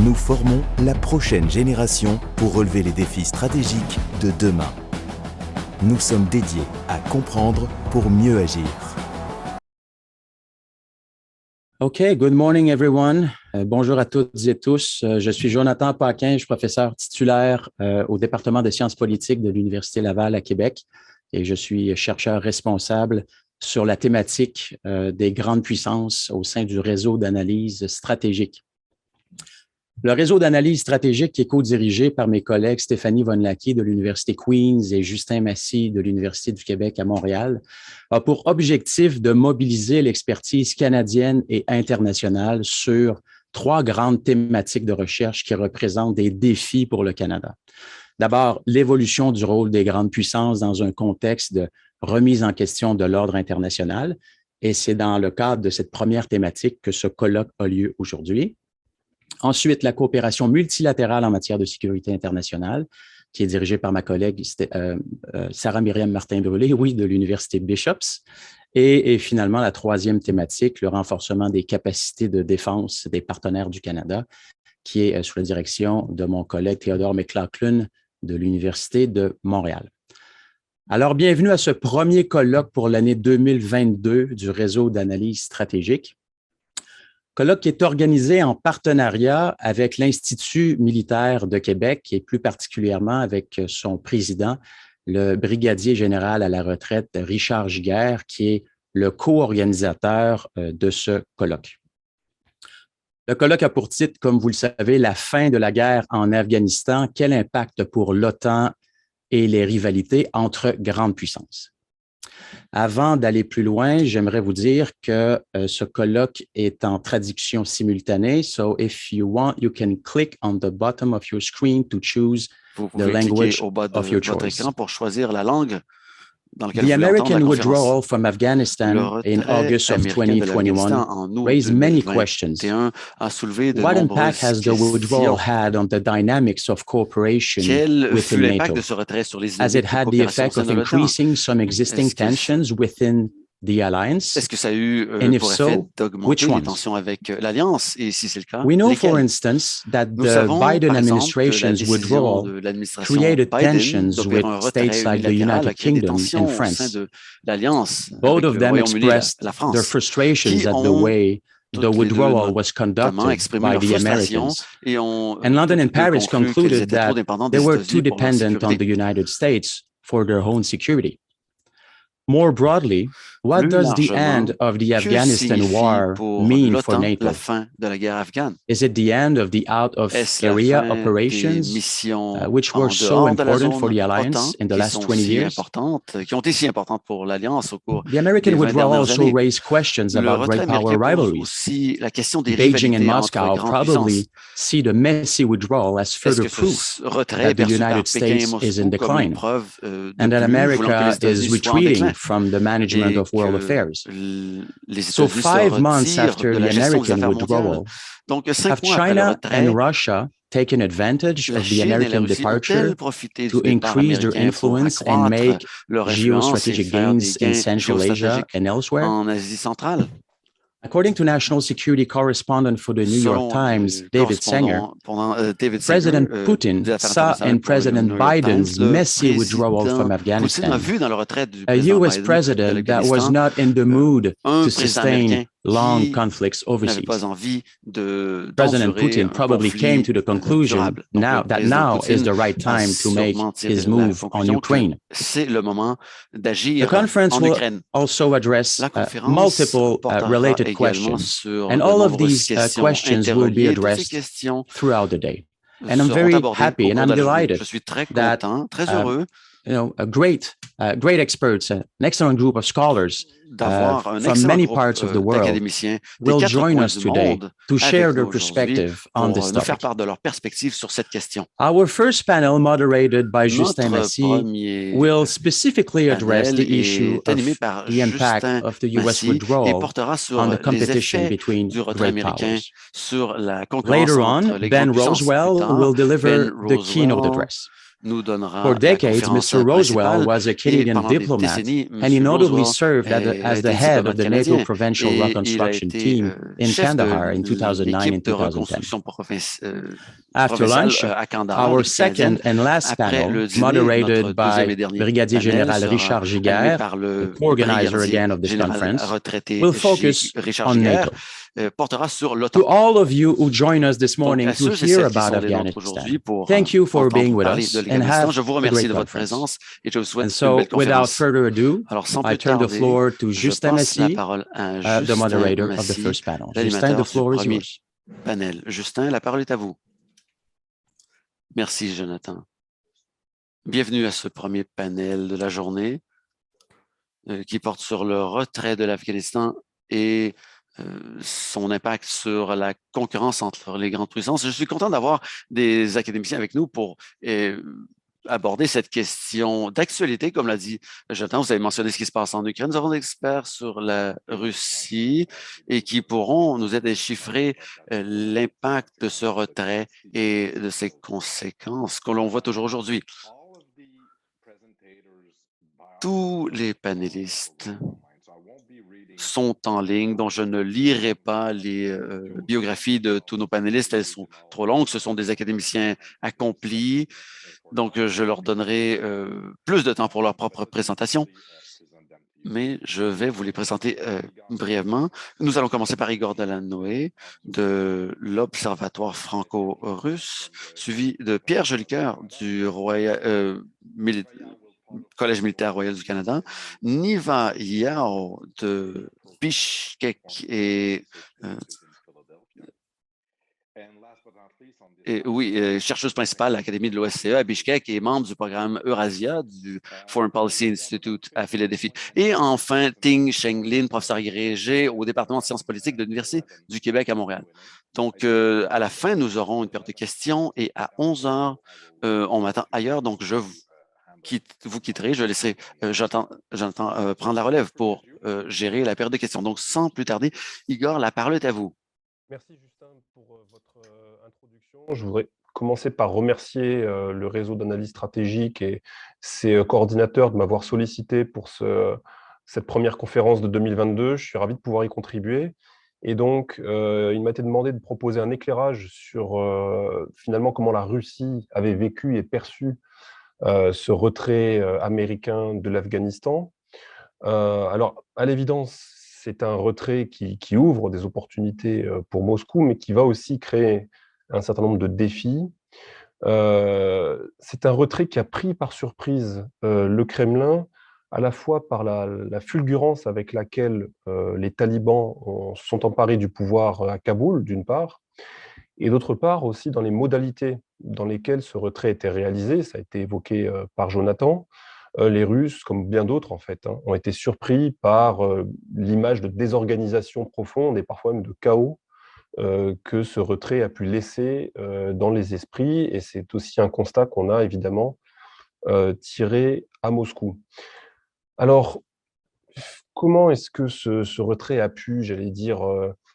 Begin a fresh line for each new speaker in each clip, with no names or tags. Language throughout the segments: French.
Nous formons la prochaine génération pour relever les défis stratégiques de demain. Nous sommes dédiés à comprendre pour mieux agir.
OK, good morning everyone. Bonjour à toutes et tous. Je suis Jonathan Paquin, je suis professeur titulaire au département de sciences politiques de l'Université Laval à Québec et je suis chercheur responsable sur la thématique des grandes puissances au sein du réseau d'analyse stratégique. Le réseau d'analyse stratégique qui est co-dirigé par mes collègues Stéphanie Von-Laquie de l'Université Queen's et Justin Massy de l'Université du Québec à Montréal a pour objectif de mobiliser l'expertise canadienne et internationale sur 3 grandes thématiques de recherche qui représentent des défis pour le Canada. D'abord, l'évolution du rôle des grandes puissances dans un contexte de remise en question de l'ordre international, et c'est dans le cadre de cette première thématique que ce colloque a lieu aujourd'hui. Ensuite, la coopération multilatérale en matière de sécurité internationale, qui est dirigée par ma collègue Sarah Myriam Martin-Brûlé, oui, de l'Université Bishops. Et finalement, la troisième thématique, le renforcement des capacités de défense des partenaires du Canada, qui est sous la direction de mon collègue Théodore McLaughlin de l'Université de Montréal. Alors, bienvenue à ce premier colloque pour l'année 2022 du réseau d'analyse stratégique. Colloque qui est organisé en partenariat avec l'Institut militaire de Québec et plus particulièrement avec son président, le brigadier général à la retraite Richard Giguère, qui est le co-organisateur de ce colloque. Le colloque a pour titre, comme vous le savez, « La fin de la guerre en Afghanistan, quel impact pour l'OTAN et les rivalités entre grandes puissances ». Avant d'aller plus loin, j'aimerais vous dire que ce colloque est en traduction simultanée. So if you want, you can click on the bottom of your screen to choose the language
au bas de
of your
votre
choice.
écran pour choisir la langue dans laquelle
The
vous voulez entendre
American
la
withdrawal
conférence.
from Afghanistan in August of 2021 raised many questions.
A soulevé de
What impact
nombreuses
has the withdrawal
questions.
had on the dynamics of cooperation
Quel fut
within
l'impact
NATO?
de ce retrait sur les
Has it had the
coopérations au
effect
sein
of
de l'OTAN?
increasing some existing
Est-ce que-
tensions within the alliance?
Est-ce que ça a eu
And if
pour
so,
effet
which
d'augmenter les
ones?
tensions avec l'Alliance? Et si c'est le cas,
We know, for
lesquelles?
instance, that
Nous
the
savons,
Biden
par exemple, que la
administration's
décision
withdrawal
de l'administration
created
Biden
tensions
d'opérer
with
un retrait
states like the
unilatéral a
United
créé des
Kingdom
tensions
and
au sein
France.
de l'Alliance
Both
avec
of
le
them
Royaume-Uni et
expressed
la
their
France,
frustrations
qui
at the
ont
way the
toutes les deux
withdrawal was
notamment
conducted
exprimé
by
leur
the
frustration
Americans.
et ont
And London and
toutes deux
Paris
conclu qu'ils
concluded
étaient trop
that
dépendants
they
des
were
États-Unis
too
pour leur
dependent on the
sécurité.
United States for their own security. More broadly, what
Plus
does the
largement,
end of the
que
Afghanistan
signifie
war
pour
mean for
l'OTAN
NATO?
la fin de la guerre afghane?
Is it the end of the
Est-ce la
out-of-area
fin des
operations,
missions
which
en
were so
dehors de la
important for
zone
the
OTAN
alliance in the
qui
last
sont
20
si
years?
importantes, qui ont été si importantes pour l'Alliance au cours
The American
des 20
withdrawal
dernières
also
années?
raised questions
Le
about
retrait
great power
américain pose
rivalries.
aussi la question des
Beijing and
rivalités
Moscow
entre grandes
probably
puissances.
see the messy withdrawal as
Est-ce
further
que
proof
ce retrait
that
est
the
perçu par
United
Pékin et
States is in
Moscou comme une
decline
preuve
and that
de plus voulant que les
America is
États-Unis soient en
retreating
déclin
from the management
et
of world
que
affairs?
les
So
États-Unis se
5 months
retirent
after
de
the
la gestion des
American
affaires mondiales?
withdrawal,
Donc,
have
5 mois après le
China and
retrait,
Russia taken advantage
la
of the
Chine et la
American
Russie
departure
ont-elles profité
to
du départ
increase their
américain pour
influence and
accroître
make
leur influence et
geostrategic
faire des
gains in
gains
Central Asia
géostratégiques
and elsewhere?
en Asie centrale?
According to national security correspondent for the New York
Selon
Times, David Sanger,
David
President
Sanger,
Putin
des affaires
saw
internationales
in
pour le
President
New York
Biden's
Times, le
messy withdrawal from
président Poutine a
Afghanistan
vu dans le retrait du
a
président
U.S.
Biden de
president that was
l'Afghanistan
not in the mood
un
to
président américain
sustain long
qui
conflicts
n'avait
overseas.
pas envie
President
d'endurer
Putin
un
probably came
conflit
to the conclusion
durable. Donc,
now
le
that
président
now is
Poutine
the right
a
time to make
sûrement tiré
his
la
move on
conclusion que
Ukraine.
c'est le moment
The
d'agir
conference
en
will
Ukraine.
also address
La conférence
multiple
portera
related
également
questions,
sur
and
de
all of
nombreuses
these
questions
questions will be
interreliées. Toutes ces
addressed
questions
throughout the day. And I'm
seront
very
abordées
happy
au
and
cours
I'm
de la journée.
delighted
Je suis très
that,
content, très heureux
great experts, an excellent group of scholars
d'avoir un
from
excellent
many
groupe
parts of the world
d'académiciens des
will
4
join
coins
us
du
today
monde
to share
avec
their
nous aujourd'hui
perspective
pour
on this
nous faire
topic.
part de leur perspective sur cette question.
Our first panel, moderated by Justin
Notre
Massy,
premier
will specifically address
panel
the issue
est animé
of
par
the impact
Justin
of the U.S.
Massy et
withdrawal
portera sur
on the
les
competition
effets
between
du retrait
great
américain
powers.
sur la concurrence
Later
entre
on,
les
Ben
grandes puissances.
Roswell
Plus tard,
will deliver
Ben
the keynote
Roswell
address.
nous donnera
For
la
decades,
conférence
Mr. Roswell
principale.
was a
Et
Canadian
pendant des
diplomat,
décennies,
and he
M.
notably
Roswell
served
a
as the
été
head of
diplomate
the NATO
canadien
Provincial
et il a
Reconstruction
été
Team in
chef de
Kandahar in 2009 and
l'équipe de
2010.
reconstruction
After
provinciale
lunch,
à Kandahar,
our
l'équipe canadienne.
second and last
Après
panel,
le dîner, notre
moderated
deuxième et
by
dernier
Brigadier
panel
Général
sera
Richard
animé
Giguère,
par
the
le
co-organizer
brigadier
again of this
général
conference,
retraité
will focus
Richard
on
Giguère,
NATO.
portera sur l'OTAN.
To all of you who join us this
Donc,
morning
à
to
ceux et
hear
celles qui
about
sont des nôtres
Afghanistan,
aujourd'hui pour
thank you for being
entendre
with
parler de
us and
l'Afghanistan,
have
je vous
a
remercie
great
de votre
conference.
présence et je vous souhaite
And
une
so,
belle
without
conférence.
further ado,
Alors, sans
I
plus
turn the
tarder,
floor to
je
Justin
passe la
Massy,
parole à
the
Justin
moderator of the
Massy,
first panel. Justin,
l'animateur
the
du
floor is
premier
yours.
panel. Justin, la parole est à vous. Merci, Jonathan. Bienvenue à ce premier panel de la journée qui porte sur le retrait de l'Afghanistan et son impact sur la concurrence entre les grandes puissances. Je suis content d'avoir des académiciens avec nous pour aborder cette question d'actualité. Comme l'a dit Jonathan, vous avez mentionné ce qui se passe en Ukraine. Nous avons des experts sur la Russie et qui pourront nous aider à chiffrer l'impact de ce retrait et de ses conséquences que l'on voit toujours aujourd'hui. Tous les panélistes sont en ligne, dont je ne lirai pas les biographies de tous nos panélistes. Elles sont trop longues. Ce sont des académiciens accomplis. Donc, je leur donnerai plus de temps pour leur propre présentation. Mais je vais vous les présenter brièvement. Nous allons commencer par Igor Delanoë de l'Observatoire franco-russe, suivi de Pierre Jolicoeur du Collège militaire royal du Canada, Niva Yao de Bishkek et chercheuse principale à l'Académie de l'OSCE à Bishkek et membre du programme Eurasia du Foreign Policy Institute à Philadelphie. Et enfin, Ting Shenglin, professeur agrégé au département de sciences politiques de l'Université du Québec à Montréal. Donc, à la fin, nous aurons une période de questions et à 11 heures, on m'attend ailleurs. Donc, je vous quitterez. Je laisserai Jonathan prendre la relève pour gérer la période de questions. Donc, sans plus tarder, Igor, la parole est à vous.
Merci Justin pour votre introduction. Je voudrais commencer par remercier le réseau d'analyse stratégique et ses coordinateurs de m'avoir sollicité pour cette première conférence de 2022. Je suis ravi de pouvoir y contribuer. Et donc, il m'a été demandé de proposer un éclairage sur finalement comment la Russie avait vécu et perçu ce retrait américain de l'Afghanistan. Alors, à l'évidence, c'est un retrait qui ouvre des opportunités pour Moscou, mais qui va aussi créer un certain nombre de défis. C'est un retrait qui a pris par surprise le Kremlin, à la fois par la fulgurance avec laquelle les talibans se sont emparés du pouvoir à Kaboul, d'une part, et d'autre part aussi dans les modalités dans lesquelles ce retrait était réalisé. Ça a été évoqué par Jonathan. Les Russes, comme bien d'autres en fait, ont été surpris par l'image de désorganisation profonde et parfois même de chaos que ce retrait a pu laisser dans les esprits. Et c'est aussi un constat qu'on a évidemment tiré à Moscou. Alors, comment est-ce que ce retrait a pu, j'allais dire,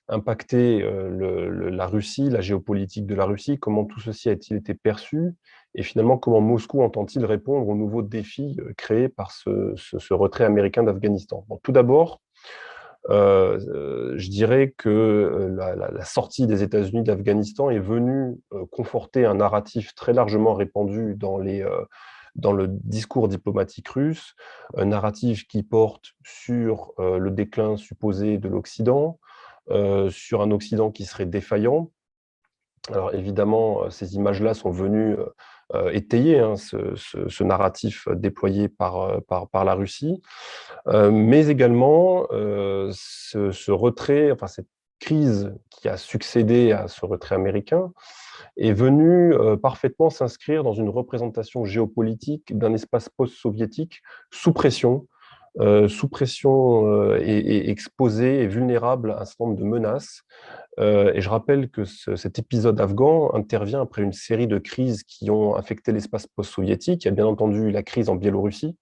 impacter la Russie, la géopolitique de la Russie? Comment tout ceci a-t-il été perçu? Et finalement, comment Moscou entend-il répondre aux nouveaux défis créés par ce retrait américain d'Afghanistan? Bon, tout d'abord, je dirais que la sortie des États-Unis d'Afghanistan est venue conforter un narratif très largement répandu dans le discours diplomatique russe, un narratif qui porte sur le déclin supposé de l'Occident, sur un Occident qui serait défaillant. Alors évidemment, ces images-là sont venues étayer ce narratif déployé par la Russie, mais également ce retrait, enfin cette crise qui a succédé à ce retrait américain, est venue parfaitement s'inscrire dans une représentation géopolitique d'un espace post-soviétique sous pression, et exposé et vulnérable à un certain nombre de menaces. Et je rappelle que cet épisode afghan intervient après une série de crises qui ont affecté l'espace post-soviétique. Il y a bien entendu la crise en Biélorussie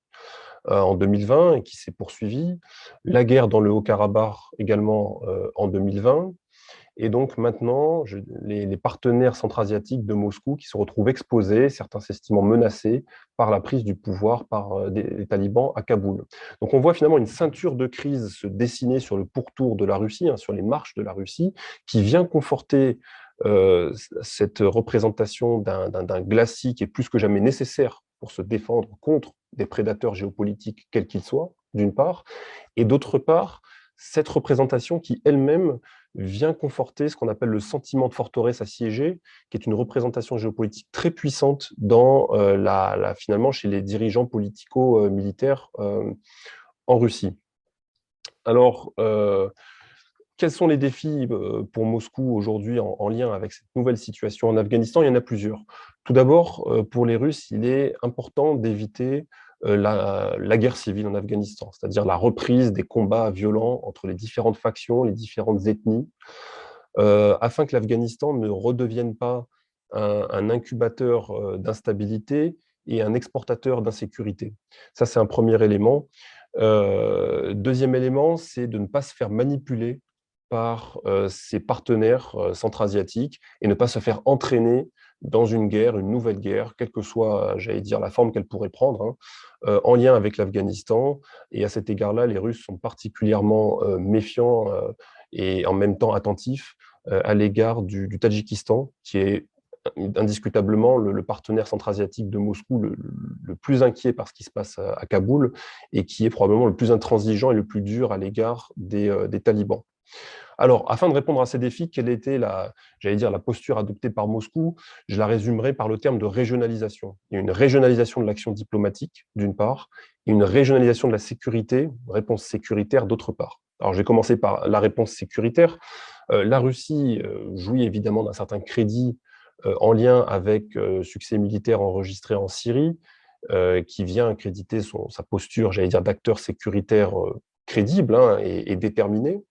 en 2020 et qui s'est poursuivie, la guerre dans le Haut-Karabakh également en 2020, Et donc maintenant, les partenaires centra-asiatiques de Moscou qui se retrouvent exposés, certains s'estimant menacés par la prise du pouvoir par des talibans à Kaboul. Donc on voit finalement une ceinture de crise se dessiner sur le pourtour de la Russie, sur les marches de la Russie, qui vient conforter cette représentation d'un glacis qui est plus que jamais nécessaire pour se défendre contre des prédateurs géopolitiques, quels qu'ils soient, d'une part, et d'autre part, cette représentation qui elle-même vient conforter ce qu'on appelle le sentiment de forteresse assiégée, qui est une représentation géopolitique très puissante finalement chez les dirigeants politico-militaires en Russie. Alors, quels sont les défis pour Moscou aujourd'hui en lien avec cette nouvelle situation en Afghanistan? Il y en a plusieurs. Tout d'abord, pour les Russes, il est important d'éviter la guerre civile en Afghanistan, c'est-à-dire la reprise des combats violents entre les différentes factions, les différentes ethnies, afin que l'Afghanistan ne redevienne pas un incubateur d'instabilité et un exportateur d'insécurité. Ça, c'est un premier élément. Deuxième élément, c'est de ne pas se faire manipuler par ses partenaires centra-asiatiques et ne pas se faire entraîner dans une guerre, une nouvelle guerre, quelle que soit, j'allais dire, la forme qu'elle pourrait prendre, en lien avec l'Afghanistan. Et à cet égard-là, les Russes sont particulièrement méfiants et en même temps attentifs à l'égard du Tadjikistan, qui est indiscutablement le partenaire centra-asiatique de Moscou le plus inquiet par ce qui se passe à Kaboul et qui est probablement le plus intransigeant et le plus dur à l'égard des talibans. Alors, afin de répondre à ces défis, quelle était la posture adoptée par Moscou? Je la résumerai par le terme de régionalisation. Il y a une régionalisation de l'action diplomatique, d'une part, et une régionalisation de la sécurité, réponse sécuritaire, d'autre part. Alors, je vais commencer par la réponse sécuritaire. La Russie jouit évidemment d'un certain crédit en lien avec succès militaire enregistré en Syrie, qui vient accréditer sa posture, j'allais dire, d'acteur sécuritaire crédible et déterminé.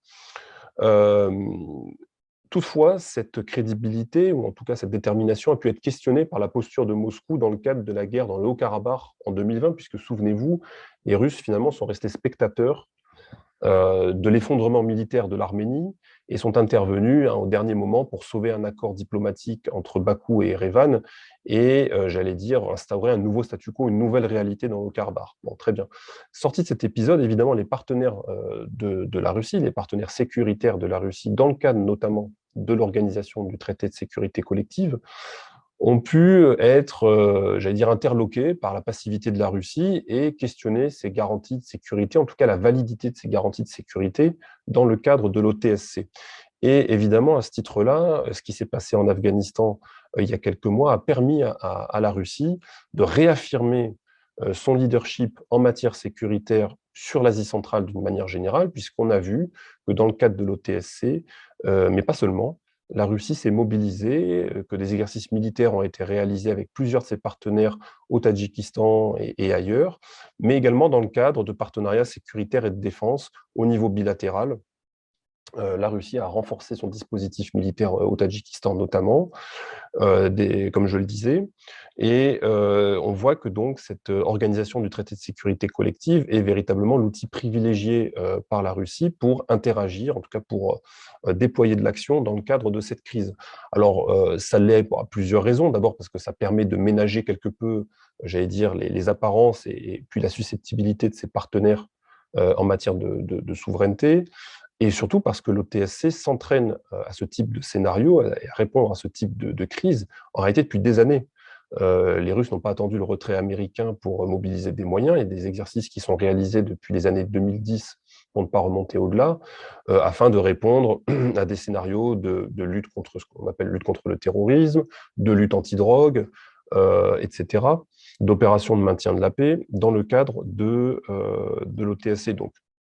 Toutefois, cette crédibilité, ou en tout cas cette détermination, a pu être questionnée par la posture de Moscou dans le cadre de la guerre dans le Haut-Karabakh en 2020, puisque, souvenez-vous, les Russes, finalement, sont restés spectateurs de l'effondrement militaire de l'Arménie et sont intervenus au dernier moment pour sauver un accord diplomatique entre Bakou et Erevan et, j'allais dire, instaurer un nouveau statu quo, une nouvelle réalité dans le Haut-Karabakh. Bon, très bien. Sorti de cet épisode, évidemment, les partenaires de la Russie, les partenaires sécuritaires de la Russie, dans le cadre notamment de l'organisation du traité de sécurité collective, ont pu être, j'allais dire, interloqués par la passivité de la Russie et questionner ces garanties de sécurité, en tout cas la validité de ces garanties de sécurité dans le cadre de l'OTSC. Et évidemment, à ce titre-là, ce qui s'est passé en Afghanistan il y a quelques mois a permis à la Russie de réaffirmer son leadership en matière sécuritaire sur l'Asie centrale d'une manière générale, puisqu'on a vu que dans le cadre de l'OTSC, mais pas seulement, la Russie s'est mobilisée, que des exercices militaires ont été réalisés avec plusieurs de ses partenaires au Tadjikistan et ailleurs, mais également dans le cadre de partenariats sécuritaires et de défense au niveau bilatéral. La Russie a renforcé son dispositif militaire au Tadjikistan notamment, comme je le disais, et on voit que donc cette organisation du traité de sécurité collective est véritablement l'outil privilégié par la Russie pour interagir, en tout cas pour déployer de l'action dans le cadre de cette crise. Alors, ça l'est pour plusieurs raisons. D'abord parce que ça permet de ménager quelque peu, j'allais dire, les apparences et puis la susceptibilité de ses partenaires en matière de souveraineté. Et surtout parce que l'OTSC s'entraîne à ce type de scénario, à répondre à ce type de crise, en réalité depuis des années. Les Russes n'ont pas attendu le retrait américain pour mobiliser des moyens. Il y a des exercices qui sont réalisés depuis les années 2010, pour ne pas remonter au-delà, afin de répondre à des scénarios de lutte contre ce qu'on appelle lutte contre le terrorisme, de lutte antidrogue, etc., d'opérations de maintien de la paix, dans le cadre de l'OTSC. Donc,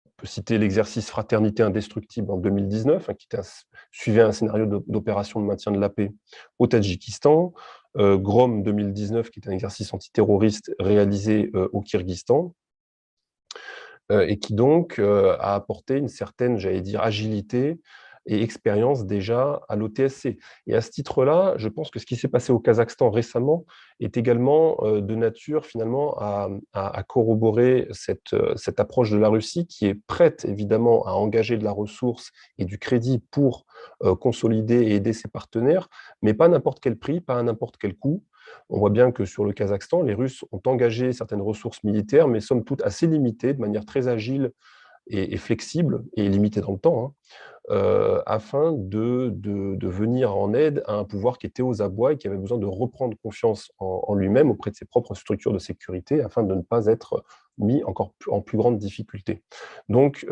on peut citer l'exercice Fraternité indestructible en 2019, qui suivait un scénario d'opération de maintien de la paix au Tadjikistan, GROM 2019, qui est un exercice antiterroriste réalisé au Kyrgyzstan, et qui donc a apporté une certaine, j'allais dire, agilité et expérience déjà à l'OTSC. Et à ce titre-là, je pense que ce qui s'est passé au Kazakhstan récemment est également de nature finalement à corroborer cette approche de la Russie qui est prête évidemment à engager de la ressource et du crédit pour consolider et aider ses partenaires, mais pas à n'importe quel prix, pas à n'importe quel coût. On voit bien que sur le Kazakhstan, les Russes ont engagé certaines ressources militaires, mais somme toute assez limitées, de manière très agile et flexible, et limitée dans le temps, afin de venir en aide à un pouvoir qui était aux abois et qui avait besoin de reprendre confiance en lui-même auprès de ses propres structures de sécurité, afin de ne pas être mis encore en plus grande difficulté. Donc,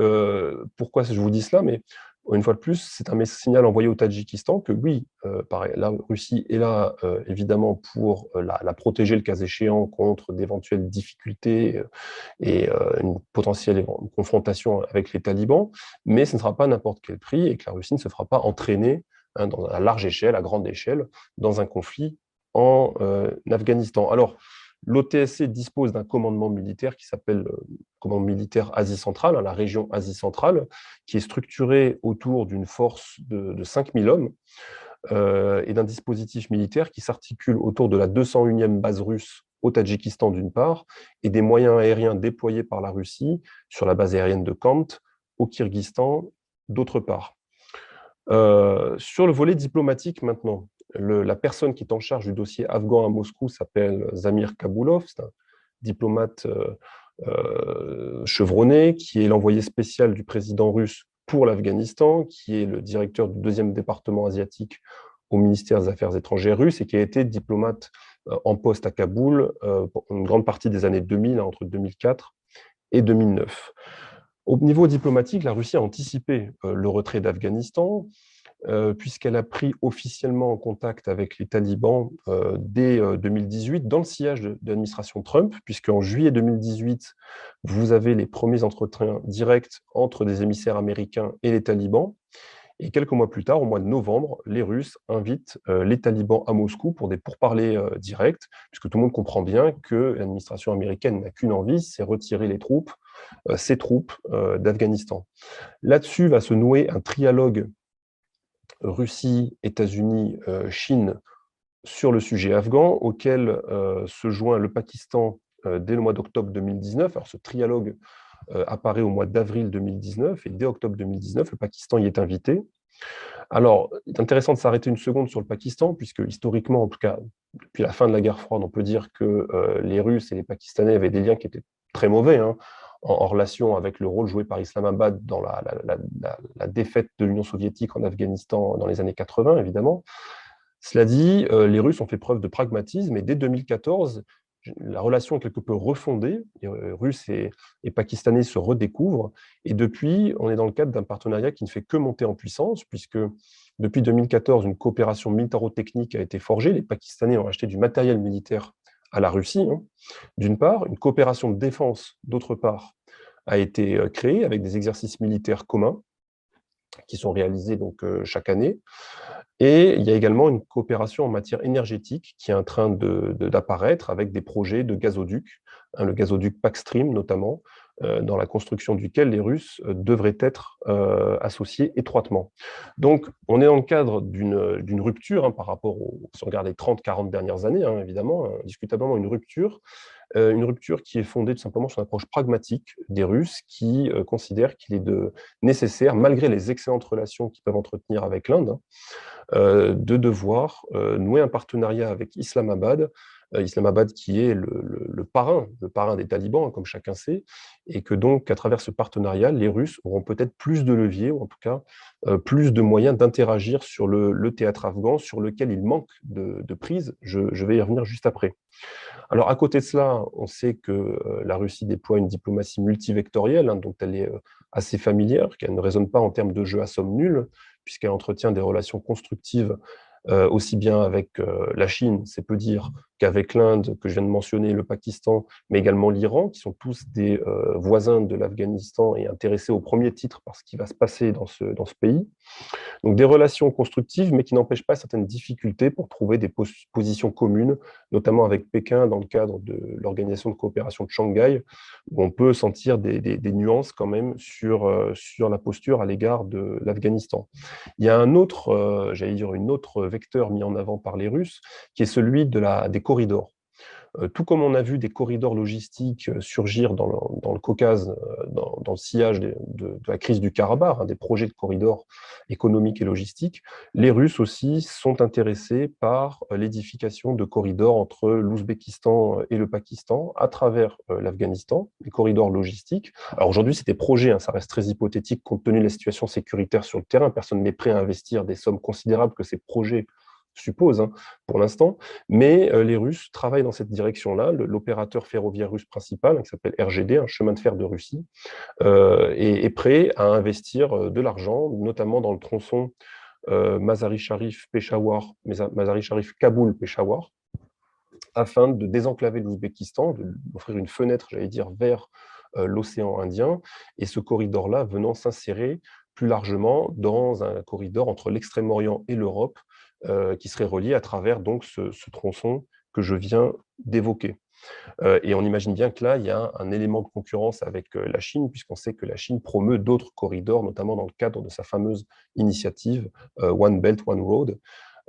pourquoi je vous dis cela? Mais une fois de plus, c'est un signal envoyé au Tadjikistan que oui, la Russie est là évidemment pour la protéger le cas échéant contre d'éventuelles difficultés et une potentielle confrontation avec les talibans, mais ce ne sera pas n'importe quel prix et que la Russie ne se fera pas entraîner à large échelle, à grande échelle, dans un conflit en Afghanistan. Alors, l'OTSC dispose d'un commandement militaire qui s'appelle commandement militaire Asie centrale, la région Asie centrale, qui est structurée autour d'une force de 5000 hommes et d'un dispositif militaire qui s'articule autour de la 201e base russe au Tadjikistan d'une part, et des moyens aériens déployés par la Russie sur la base aérienne de Kant au Kyrgyzstan d'autre part. Sur le volet diplomatique maintenant, la personne qui est en charge du dossier afghan à Moscou s'appelle Zamir Kabulov, c'est un diplomate chevronné, qui est l'envoyé spécial du président russe pour l'Afghanistan, qui est le directeur du 2e département asiatique au ministère des Affaires étrangères russe et qui a été diplomate en poste à Kaboul pour une grande partie des années 2000, entre 2004 et 2009. Au niveau diplomatique, la Russie a anticipé le retrait d'Afghanistan, puisqu'elle a pris officiellement en contact avec les talibans dès 2018, dans le sillage de l'administration Trump, puisqu'en juillet 2018, vous avez les premiers entretiens directs entre des émissaires américains et les talibans. Et quelques mois plus tard, au mois de novembre, les Russes invitent les talibans à Moscou pour des pourparlers directs, puisque tout le monde comprend bien que l'administration américaine n'a qu'une envie, c'est retirer ses troupes d'Afghanistan. Là-dessus va se nouer un trialogue Russie, États-Unis, Chine sur le sujet afghan, auquel se joint le Pakistan dès le mois d'octobre 2019. Alors ce trialogue apparaît au mois d'avril 2019, et dès octobre 2019, le Pakistan y est invité. Alors, il est intéressant de s'arrêter une seconde sur le Pakistan, puisque historiquement, en tout cas, depuis la fin de la guerre froide, on peut dire que les Russes et les Pakistanais avaient des liens qui étaient très mauvais, en relation avec le rôle joué par Islamabad dans la défaite de l'Union soviétique en Afghanistan dans les années 80, évidemment. Cela dit, les Russes ont fait preuve de pragmatisme, et dès 2014, la relation est quelque peu refondée, les Russes et Pakistanais se redécouvrent, et depuis, on est dans le cadre d'un partenariat qui ne fait que monter en puissance, puisque depuis 2014, une coopération militaro-technique a été forgée, les Pakistanais ont acheté du matériel militaire à la Russie, d'une part, une coopération de défense, d'autre part, a été créée avec des exercices militaires communs qui sont réalisés donc chaque année. Et il y a également une coopération en matière énergétique qui est en train d'apparaître avec des projets de gazoducs, le gazoduc Pakstream notamment, dans la construction duquel les Russes devraient être associés étroitement. Donc, on est dans le cadre d'une rupture par rapport si on regarde les 30-40 dernières années, évidemment, indiscutablement une rupture qui est fondée tout simplement sur une approche pragmatique des Russes qui considèrent qu'il est nécessaire, malgré les excellentes relations qu'ils peuvent entretenir avec l'Inde, de devoir nouer un partenariat avec Islamabad, qui est le parrain des talibans, comme chacun sait, et que donc, à travers ce partenariat, les Russes auront peut-être plus de leviers, ou en tout cas plus de moyens d'interagir sur le théâtre afghan, sur lequel il manque de prise. Je vais y revenir juste après. Alors, à côté de cela, on sait que la Russie déploie une diplomatie multivectorielle, dont elle est assez familière, qu'elle ne raisonne pas en termes de jeu à somme nulle, puisqu'elle entretient des relations constructives aussi bien avec la Chine, c'est peu dire, qu'avec l'Inde, que je viens de mentionner, le Pakistan, mais également l'Iran, qui sont tous des voisins de l'Afghanistan et intéressés au premier titre par ce qui va se passer dans ce pays. Donc des relations constructives, mais qui n'empêchent pas certaines difficultés pour trouver des positions communes, notamment avec Pékin dans le cadre de l'Organisation de coopération de Shanghai, où on peut sentir des nuances quand même sur la posture à l'égard de l'Afghanistan. Il y a un autre, j'allais dire, une autre vecteur mis en avant par les Russes, qui est celui des corridors. Tout comme on a vu des corridors logistiques surgir dans le Caucase, dans le sillage de la crise du Karabakh, hein, des projets de corridors économiques et logistiques, les Russes aussi sont intéressés par l'édification de corridors entre l'Ouzbékistan et le Pakistan à travers l'Afghanistan, des corridors logistiques. Alors aujourd'hui, c'est des projets, hein, ça reste très hypothétique compte tenu de la situation sécuritaire sur le terrain. Personne n'est prêt à investir des sommes considérables que ces projets suppose, hein, pour l'instant, mais les Russes travaillent dans cette direction-là. L'opérateur ferroviaire russe principal, hein, qui s'appelle RGD, un chemin de fer de Russie, est prêt à investir de l'argent, notamment dans le tronçon Mazari-Sharif-Peshawar, Mazari-Sharif-Kaboul-Peshawar, afin de désenclaver l'Ouzbékistan, d'offrir une fenêtre, j'allais dire, vers l'océan Indien, et ce corridor-là venant s'insérer plus largement dans un corridor entre l'Extrême-Orient et l'Europe, qui serait relié à travers donc ce tronçon que je viens d'évoquer. Et on imagine bien que là, il y a un élément de concurrence avec la Chine, puisqu'on sait que la Chine promeut d'autres corridors, notamment dans le cadre de sa fameuse initiative One Belt, One Road,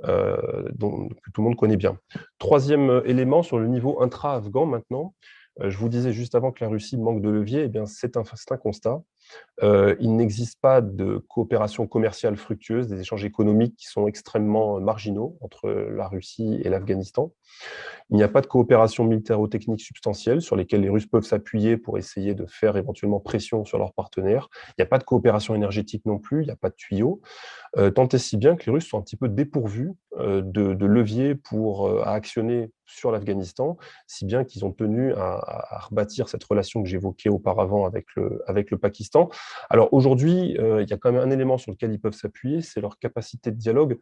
que tout le monde connaît bien. Troisième élément, sur le niveau intra-afghan maintenant, je vous disais juste avant que la Russie manque de levier, eh bien c'est un constat. Il n'existe pas de coopération commerciale fructueuse, des échanges économiques qui sont extrêmement marginaux entre la Russie et l'Afghanistan. Il n'y a pas de coopération militaro-technique substantielle sur lesquelles les Russes peuvent s'appuyer pour essayer de faire éventuellement pression sur leurs partenaires. Il n'y a pas de coopération énergétique non plus, il n'y a pas de tuyaux. Tant et si bien que les Russes sont un petit peu dépourvus de leviers à actionner sur l'Afghanistan, si bien qu'ils ont tenu à rebâtir cette relation que j'évoquais auparavant avec le Pakistan. Alors aujourd'hui, il y a quand même un élément sur lequel ils peuvent s'appuyer, c'est leur capacité de dialogue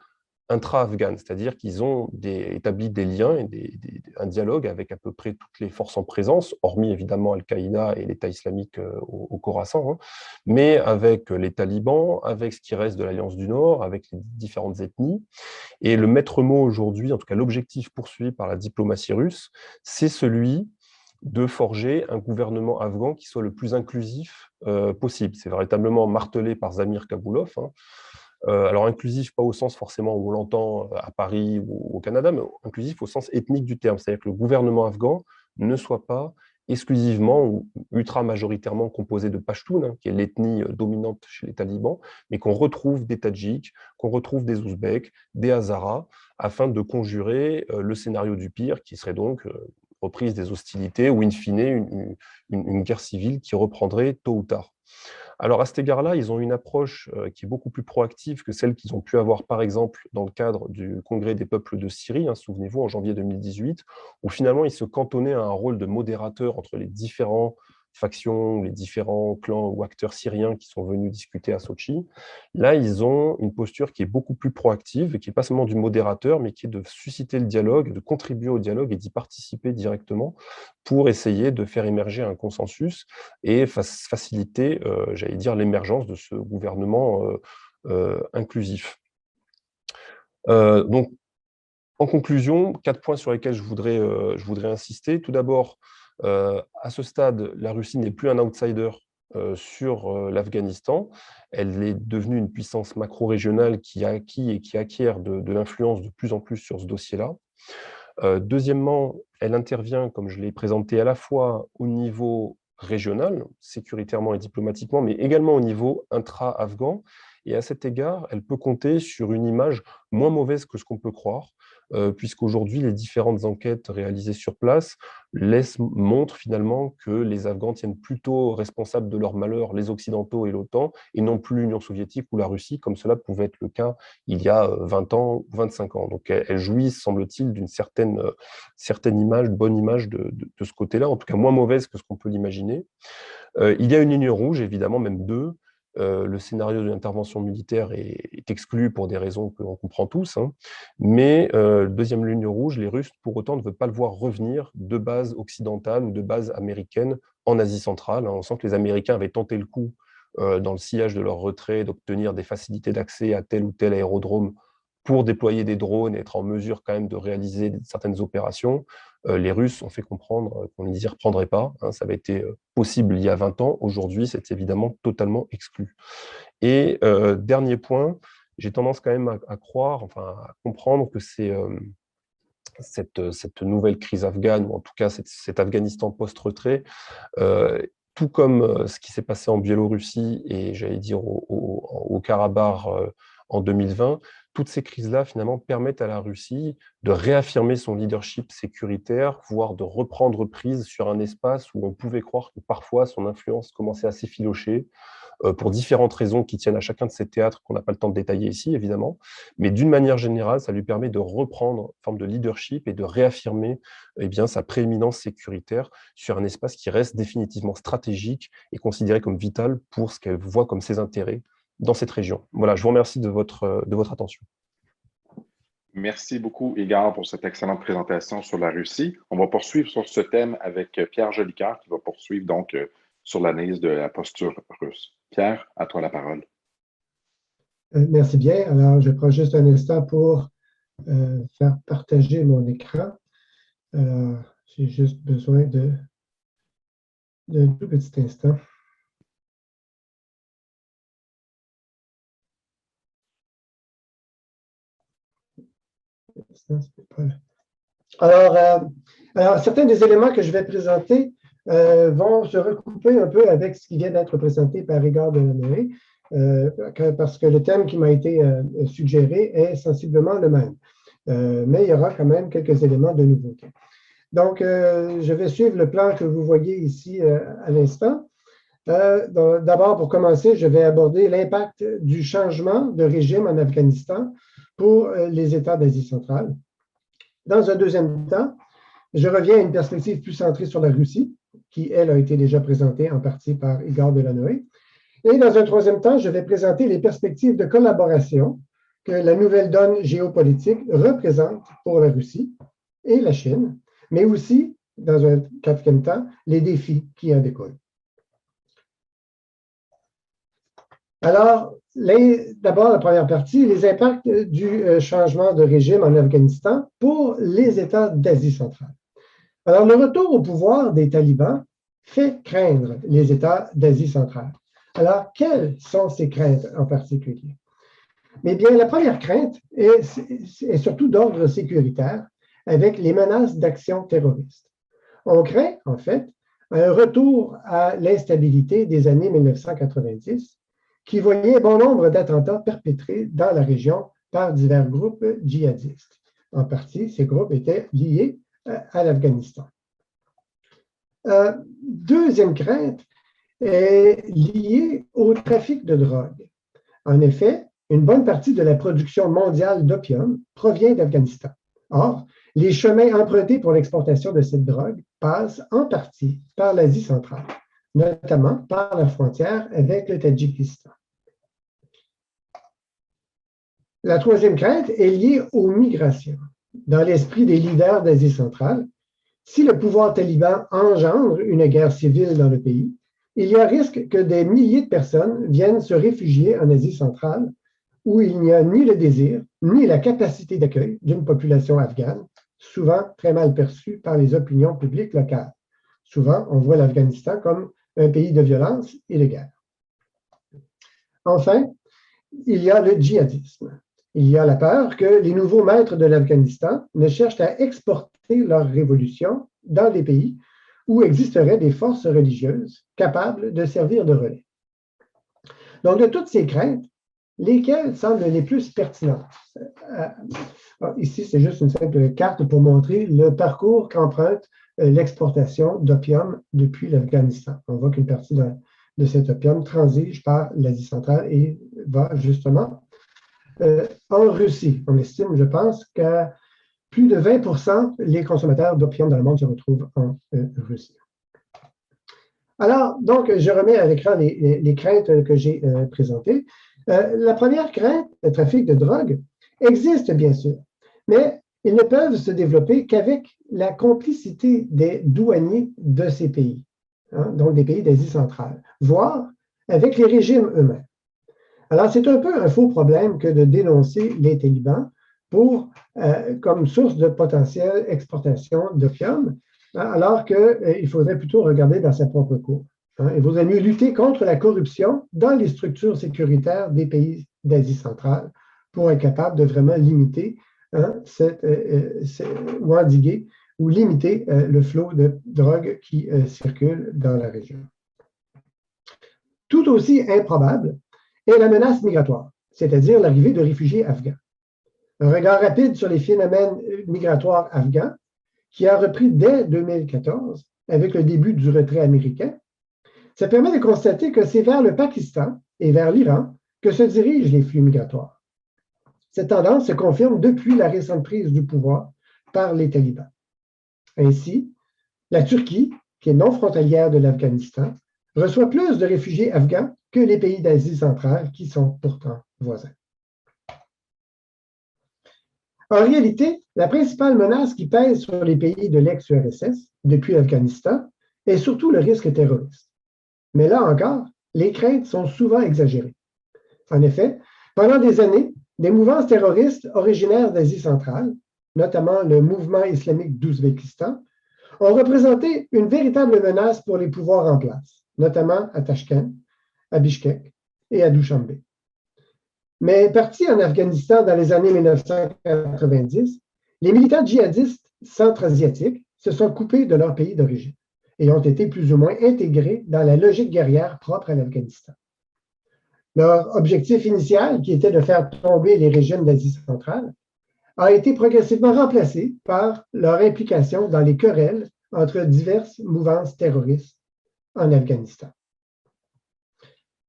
intra-afghane, c'est-à-dire qu'ils ont établi des liens et un dialogue avec à peu près toutes les forces en présence, hormis évidemment Al-Qaïda et l'État islamique au Khorasan, hein, mais avec les talibans, avec ce qui reste de l'Alliance du Nord, avec les différentes ethnies. Et le maître mot aujourd'hui, en tout cas l'objectif poursuivi par la diplomatie russe, c'est celui de forger un gouvernement afghan qui soit le plus inclusif possible. C'est véritablement martelé par Zamir Kabulov, hein. Alors inclusif, pas au sens forcément où on l'entend à Paris ou au Canada, mais inclusif au sens ethnique du terme, c'est-à-dire que le gouvernement afghan ne soit pas exclusivement ou ultra-majoritairement composé de Pashtuns, hein, qui est l'ethnie dominante chez les talibans, mais qu'on retrouve des Tadjiks, qu'on retrouve des Ouzbeks, des Hazaras, afin de conjurer le scénario du pire, qui serait donc reprise des hostilités ou in fine une guerre civile qui reprendrait tôt ou tard. Alors à cet égard-là, ils ont une approche qui est beaucoup plus proactive que celle qu'ils ont pu avoir par exemple dans le cadre du Congrès des peuples de Syrie, hein, souvenez-vous, en janvier 2018, où finalement ils se cantonnaient à un rôle de modérateur entre les différents factions, les différents clans ou acteurs syriens qui sont venus discuter à Sochi. Là, ils ont une posture qui est beaucoup plus proactive, qui n'est pas seulement du modérateur, mais qui est de susciter le dialogue, de contribuer au dialogue et d'y participer directement pour essayer de faire émerger un consensus et faciliter, j'allais dire, l'émergence de ce gouvernement inclusif. Donc, en conclusion, 4 points sur lesquels je voudrais insister. Tout d'abord, à ce stade, la Russie n'est plus un outsider sur l'Afghanistan. Elle est devenue une puissance macro-régionale qui a acquis et qui acquiert de l'influence de plus en plus sur ce dossier-là. Deuxièmement, elle intervient, comme je l'ai présenté, à la fois au niveau régional, sécuritairement et diplomatiquement, mais également au niveau intra-afghan. Et à cet égard, elle peut compter sur une image moins mauvaise que ce qu'on peut croire, puisqu'aujourd'hui, les différentes enquêtes réalisées sur place montrent finalement que les Afghans tiennent plutôt responsables de leur malheur les Occidentaux et l'OTAN, et non plus l'Union soviétique ou la Russie, comme cela pouvait être le cas il y a 20 ans ou 25 ans. Donc elles jouissent, semble-t-il, d'une certaine image, bonne image de ce côté-là, en tout cas moins mauvaise que ce qu'on peut l'imaginer. Il y a une ligne rouge, évidemment, même deux, Le scénario d'une intervention militaire est exclu pour des raisons que l'on comprend tous, hein. Mais deuxième ligne rouge, les Russes, pour autant, ne veulent pas le voir revenir de bases occidentales ou de bases américaines en Asie centrale, hein. On sent que les Américains avaient tenté le coup dans le sillage de leur retrait, d'obtenir des facilités d'accès à tel ou tel aérodrome pour déployer des drones et être en mesure quand même de réaliser certaines opérations. Les Russes ont fait comprendre qu'on ne les y reprendrait pas, hein. Ça avait été possible il y a 20 ans. Aujourd'hui, c'est évidemment totalement exclu. Et dernier point, j'ai tendance quand même à croire, enfin à comprendre que c'est cette nouvelle crise afghane, ou en tout cas cet Afghanistan post-retrait, tout comme ce qui s'est passé en Biélorussie et j'allais dire au Karabakh en 2020, toutes ces crises-là, finalement, permettent à la Russie de réaffirmer son leadership sécuritaire, voire de reprendre prise sur un espace où on pouvait croire que parfois son influence commençait à s'effilocher, pour différentes raisons qui tiennent à chacun de ces théâtres qu'on n'a pas le temps de détailler ici, évidemment. Mais d'une manière générale, ça lui permet de reprendre une forme de leadership et de réaffirmer bien, sa prééminence sécuritaire sur un espace qui reste définitivement stratégique et considéré comme vital pour ce qu'elle voit comme ses intérêts dans cette région. Voilà, je vous remercie de votre attention.
Merci beaucoup, Igor, pour cette excellente présentation sur la Russie. On va poursuivre sur ce thème avec Pierre Jolicoeur, qui va poursuivre donc sur l'analyse de la posture russe. Pierre, à toi la parole.
Merci bien. Alors, je prends juste un instant pour faire partager mon écran. J'ai juste besoin d'un tout petit instant. Alors, certains des éléments que je vais présenter vont se recouper un peu avec ce qui vient d'être présenté par Igor Delanoë, parce que le thème qui m'a été suggéré est sensiblement le même. Mais il y aura quand même quelques éléments de nouveauté. Donc, je vais suivre le plan que vous voyez ici à l'instant. D'abord, pour commencer, je vais aborder l'impact du changement de régime en Afghanistan pour les États d'Asie centrale. Dans un deuxième temps, je reviens à une perspective plus centrée sur la Russie, qui, elle, a été déjà présentée en partie par Igor Delanoë. Et dans un troisième temps, je vais présenter les perspectives de collaboration que la nouvelle donne géopolitique représente pour la Russie et la Chine, mais aussi, dans un quatrième temps, les défis qui en découlent. Alors, d'abord, la première partie, les impacts du changement de régime en Afghanistan pour les États d'Asie centrale. Alors, le retour au pouvoir des talibans fait craindre les États d'Asie centrale. Alors, quelles sont ces craintes en particulier? Eh bien, la première crainte est surtout d'ordre sécuritaire, avec les menaces d'actions terroristes. On craint, en fait, un retour à l'instabilité des années 1990, qui voyait bon nombre d'attentats perpétrés dans la région par divers groupes djihadistes. En partie, ces groupes étaient liés à l'Afghanistan. Deuxième crainte est liée au trafic de drogue. En effet, une bonne partie de la production mondiale d'opium provient d'Afghanistan. Or, les chemins empruntés pour l'exportation de cette drogue passent en partie par l'Asie centrale, notamment par la frontière avec le Tadjikistan. La troisième crainte est liée aux migrations. Dans l'esprit des leaders d'Asie centrale, si le pouvoir taliban engendre une guerre civile dans le pays, il y a risque que des milliers de personnes viennent se réfugier en Asie centrale, où il n'y a ni le désir, ni la capacité d'accueil d'une population afghane, souvent très mal perçue par les opinions publiques locales. Souvent, on voit l'Afghanistan comme un pays de violence et de guerre. Enfin, il y a le djihadisme. Il y a la peur que les nouveaux maîtres de l'Afghanistan ne cherchent à exporter leur révolution dans des pays où existeraient des forces religieuses capables de servir de relais. Donc, de toutes ces craintes, lesquelles semblent les plus pertinentes? Ici, c'est juste une simple carte pour montrer le parcours qu'emprunte l'exportation d'opium depuis l'Afghanistan. On voit qu'une partie de cet opium transige par l'Asie centrale et va justement en Russie. On estime, je pense, qu'à plus de 20% les consommateurs d'opium dans le monde se retrouvent en Russie. Alors, donc, je remets à l'écran les craintes que j'ai présentées. La première crainte, le trafic de drogue, existe bien sûr, mais ils ne peuvent se développer qu'avec la complicité des douaniers de ces pays, hein, donc des pays d'Asie centrale, voire avec les régimes eux-mêmes. Alors, c'est un peu un faux problème que de dénoncer les talibans comme source de potentielle exportation d'opium, hein, alors qu'il faudrait plutôt regarder dans sa propre cour. Hein. Il vaudrait mieux lutter contre la corruption dans les structures sécuritaires des pays d'Asie centrale pour être capable de vraiment limiter, hein, ou endiguer ou limiter le flot de drogue qui circule dans la région. Tout aussi improbable est la menace migratoire, c'est-à-dire l'arrivée de réfugiés afghans. Un regard rapide sur les phénomènes migratoires afghans, qui a repris dès 2014 avec le début du retrait américain, ça permet de constater que c'est vers le Pakistan et vers l'Iran que se dirigent les flux migratoires. Cette tendance se confirme depuis la récente prise du pouvoir par les talibans. Ainsi, la Turquie, qui est non frontalière de l'Afghanistan, reçoit plus de réfugiés afghans que les pays d'Asie centrale qui sont pourtant voisins. En réalité, la principale menace qui pèse sur les pays de l'ex-URSS depuis l'Afghanistan est surtout le risque terroriste. Mais là encore, les craintes sont souvent exagérées. En effet, pendant des années, des mouvances terroristes originaires d'Asie centrale, notamment le mouvement islamique d'Ouzbékistan, ont représenté une véritable menace pour les pouvoirs en place, notamment à Tachkent, à Bishkek et à Dushanbe. Mais partis en Afghanistan dans les années 1990, les militants djihadistes centra-asiatiques se sont coupés de leur pays d'origine et ont été plus ou moins intégrés dans la logique guerrière propre à l'Afghanistan. Leur objectif initial, qui était de faire tomber les régimes d'Asie centrale, a été progressivement remplacé par leur implication dans les querelles entre diverses mouvances terroristes en Afghanistan.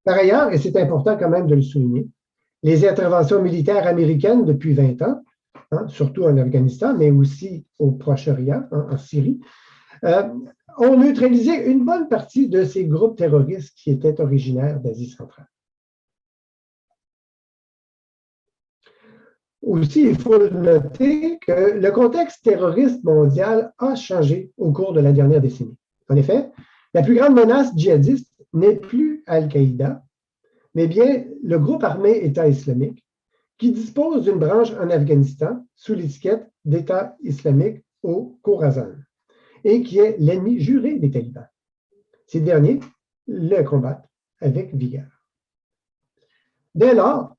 Par ailleurs, et c'est important quand même de le souligner, les interventions militaires américaines depuis 20 ans, hein, surtout en Afghanistan, mais aussi au Proche-Orient, hein, en Syrie, ont neutralisé une bonne partie de ces groupes terroristes qui étaient originaires d'Asie centrale. Aussi, il faut noter que le contexte terroriste mondial a changé au cours de la dernière décennie. En effet, la plus grande menace djihadiste n'est plus Al-Qaïda, mais bien le groupe armé État islamique, qui dispose d'une branche en Afghanistan sous l'étiquette d'État islamique au Khorasan, et qui est l'ennemi juré des talibans. Ces derniers le combattent avec vigueur. Dès lors,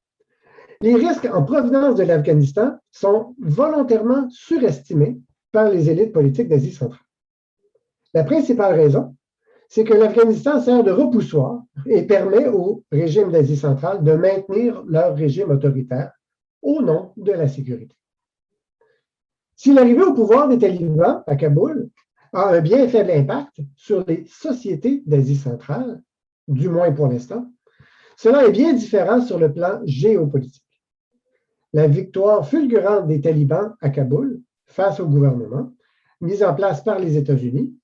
les risques en provenance de l'Afghanistan sont volontairement surestimés par les élites politiques d'Asie centrale. La principale raison, c'est que l'Afghanistan sert de repoussoir et permet au régime d'Asie centrale de maintenir leur régime autoritaire au nom de la sécurité. Si l'arrivée au pouvoir des talibans à Kaboul a un bien faible impact sur les sociétés d'Asie centrale, du moins pour l'instant, cela est bien différent sur le plan géopolitique. La victoire fulgurante des talibans à Kaboul face au gouvernement, mise en place par les États-Unis,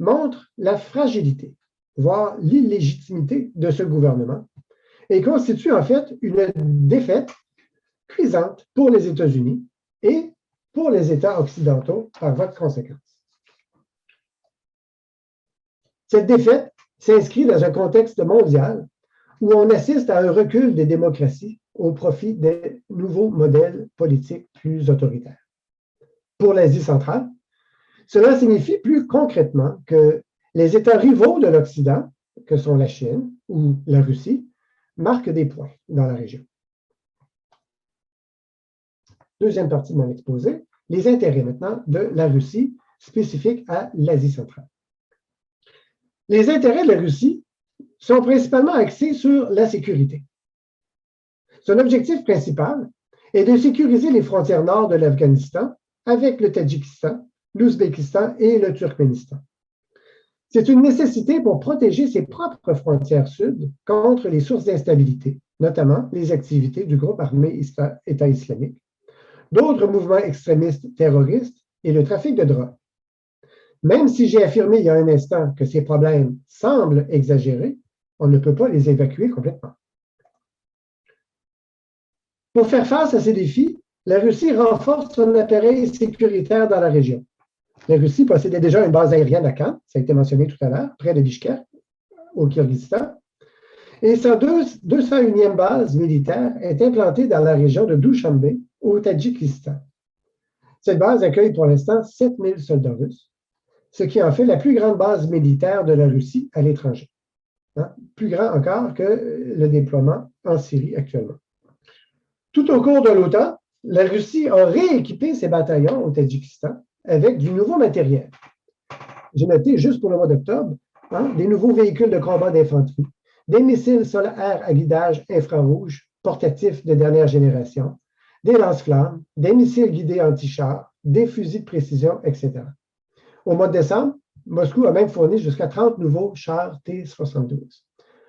montre la fragilité, voire l'illégitimité de ce gouvernement et constitue en fait une défaite cuisante pour les États-Unis et pour les États occidentaux par voie de conséquence. Cette défaite s'inscrit dans un contexte mondial où on assiste à un recul des démocraties au profit des nouveaux modèles politiques plus autoritaires. Pour l'Asie centrale, cela signifie plus concrètement que les États rivaux de l'Occident, que sont la Chine ou la Russie, marquent des points dans la région. Deuxième partie de mon exposé, les intérêts maintenant de la Russie spécifiques à l'Asie centrale. Les intérêts de la Russie sont principalement axés sur la sécurité. Son objectif principal est de sécuriser les frontières nord de l'Afghanistan avec le Tadjikistan, l'Ouzbékistan et le Turkménistan. C'est une nécessité pour protéger ses propres frontières sud contre les sources d'instabilité, notamment les activités du groupe armé État islamique, d'autres mouvements extrémistes terroristes et le trafic de drogue. Même si j'ai affirmé il y a un instant que ces problèmes semblent exagérés, on ne peut pas les évacuer complètement. Pour faire face à ces défis, la Russie renforce son appareil sécuritaire dans la région. La Russie possédait déjà une base aérienne à Khan, ça a été mentionné tout à l'heure, près de Bishkek, au Kyrgyzstan, et sa 201e base militaire est implantée dans la région de Dushanbe, au Tadjikistan. Cette base accueille pour l'instant 7000 soldats russes, ce qui en fait la plus grande base militaire de la Russie à l'étranger. Plus grand encore que le déploiement en Syrie actuellement. Tout au cours de l'automne, la Russie a rééquipé ses bataillons au Tadjikistan avec du nouveau matériel. J'ai noté juste pour le mois d'octobre des nouveaux véhicules de combat d'infanterie, des missiles solaires à guidage infrarouge portatifs de dernière génération, des lance-flammes, des missiles guidés anti-chars, des fusils de précision, etc. Au mois de décembre, Moscou a même fourni jusqu'à 30 nouveaux chars T-72.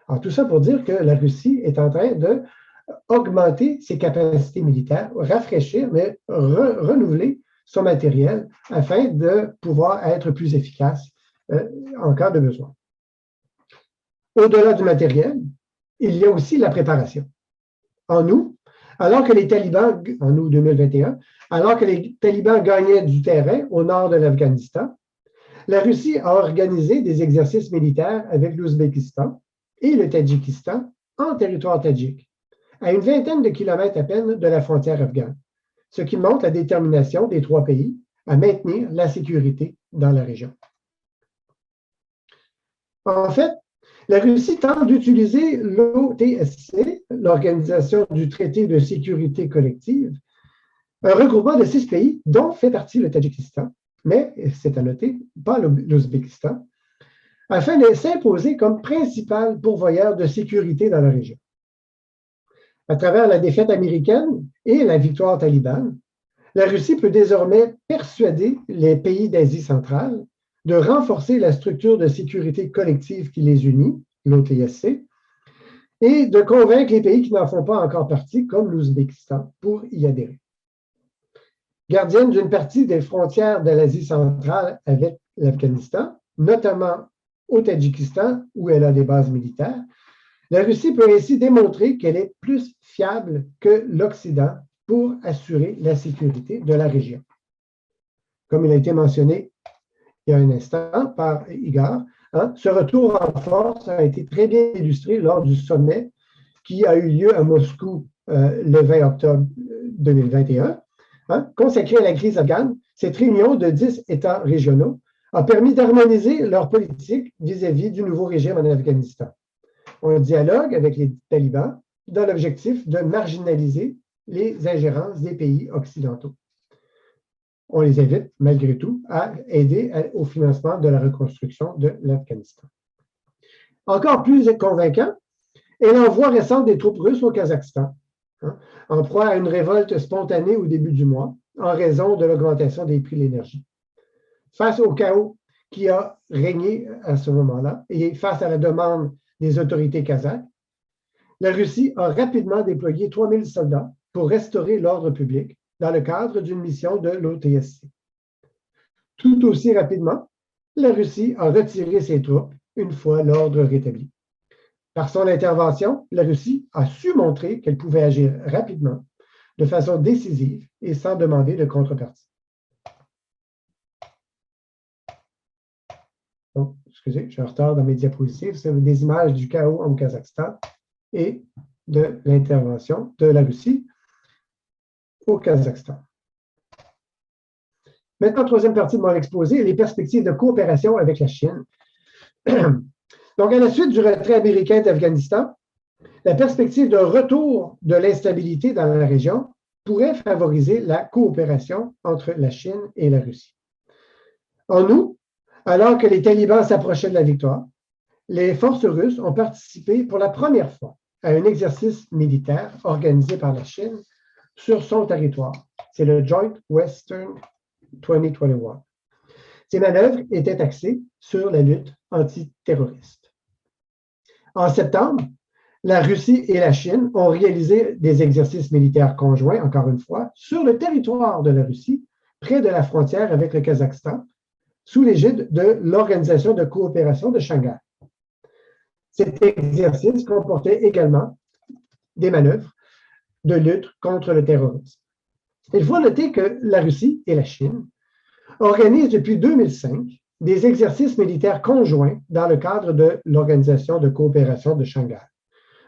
Alors, tout ça pour dire que la Russie est en train d'augmenter ses capacités militaires, rafraîchir, mais renouveler son matériel afin de pouvoir être plus efficace en cas de besoin. Au-delà du matériel, il y a aussi la préparation. En août, alors que les talibans, en août 2021, alors que les talibans gagnaient du terrain au nord de l'Afghanistan, la Russie a organisé des exercices militaires avec l'Ouzbékistan et le Tadjikistan en territoire tadjik, à une vingtaine de kilomètres à peine de la frontière afghane, ce qui montre la détermination des trois pays à maintenir la sécurité dans la région. En fait, la Russie tente d'utiliser l'OTSC, l'Organisation du traité de sécurité collective, un regroupement de 6 pays dont fait partie le Tadjikistan, mais, c'est à noter, pas l'Ouzbékistan, afin de s'imposer comme principal pourvoyeur de sécurité dans la région. À travers la défaite américaine et la victoire talibane, la Russie peut désormais persuader les pays d'Asie centrale de renforcer la structure de sécurité collective qui les unit, l'OTSC, et de convaincre les pays qui n'en font pas encore partie, comme l'Ouzbékistan, pour y adhérer. Gardienne d'une partie des frontières de l'Asie centrale avec l'Afghanistan, notamment au Tadjikistan, où elle a des bases militaires, la Russie peut ainsi démontrer qu'elle est plus fiable que l'Occident pour assurer la sécurité de la région. Comme il a été mentionné il y a un instant par Igor, ce retour en force a été très bien illustré lors du sommet qui a eu lieu à Moscou le 20 octobre 2021. Consacré à la crise afghane, cette réunion de 10 États régionaux a permis d'harmoniser leur politique vis-à-vis du nouveau régime en Afghanistan. On dialogue avec les talibans dans l'objectif de marginaliser les ingérences des pays occidentaux. On les invite, malgré tout, à aider au financement de la reconstruction de l'Afghanistan. Encore plus convaincant est l'envoi récent des troupes russes au Kazakhstan, en proie à une révolte spontanée au début du mois, en raison de l'augmentation des prix de l'énergie. Face au chaos qui a régné à ce moment-là, et face à la demande des autorités kazakhes, la Russie a rapidement déployé 3000 soldats pour restaurer l'ordre public dans le cadre d'une mission de l'OTSC. Tout aussi rapidement, la Russie a retiré ses troupes une fois l'ordre rétabli. Par son intervention, la Russie a su montrer qu'elle pouvait agir rapidement, de façon décisive et sans demander de contrepartie. Donc, excusez, j'ai un retard dans mes diapositives. C'est des images du chaos au Kazakhstan et de l'intervention de la Russie au Kazakhstan. Maintenant, troisième partie de mon exposé, les perspectives de coopération avec la Chine. Donc, à la suite du retrait américain d'Afghanistan, la perspective de retour de l'instabilité dans la région pourrait favoriser la coopération entre la Chine et la Russie. En août, alors que les talibans s'approchaient de la victoire, les forces russes ont participé pour la première fois à un exercice militaire organisé par la Chine sur son territoire. C'est le Joint Western 2021. Ces manœuvres étaient axées sur la lutte antiterroriste. En septembre, la Russie et la Chine ont réalisé des exercices militaires conjoints, encore une fois, sur le territoire de la Russie, près de la frontière avec le Kazakhstan, sous l'égide de l'Organisation de coopération de Shanghai. Cet exercice comportait également des manœuvres de lutte contre le terrorisme. Il faut noter que la Russie et la Chine organisent depuis 2005 des exercices militaires conjoints dans le cadre de l'Organisation de coopération de Shanghai,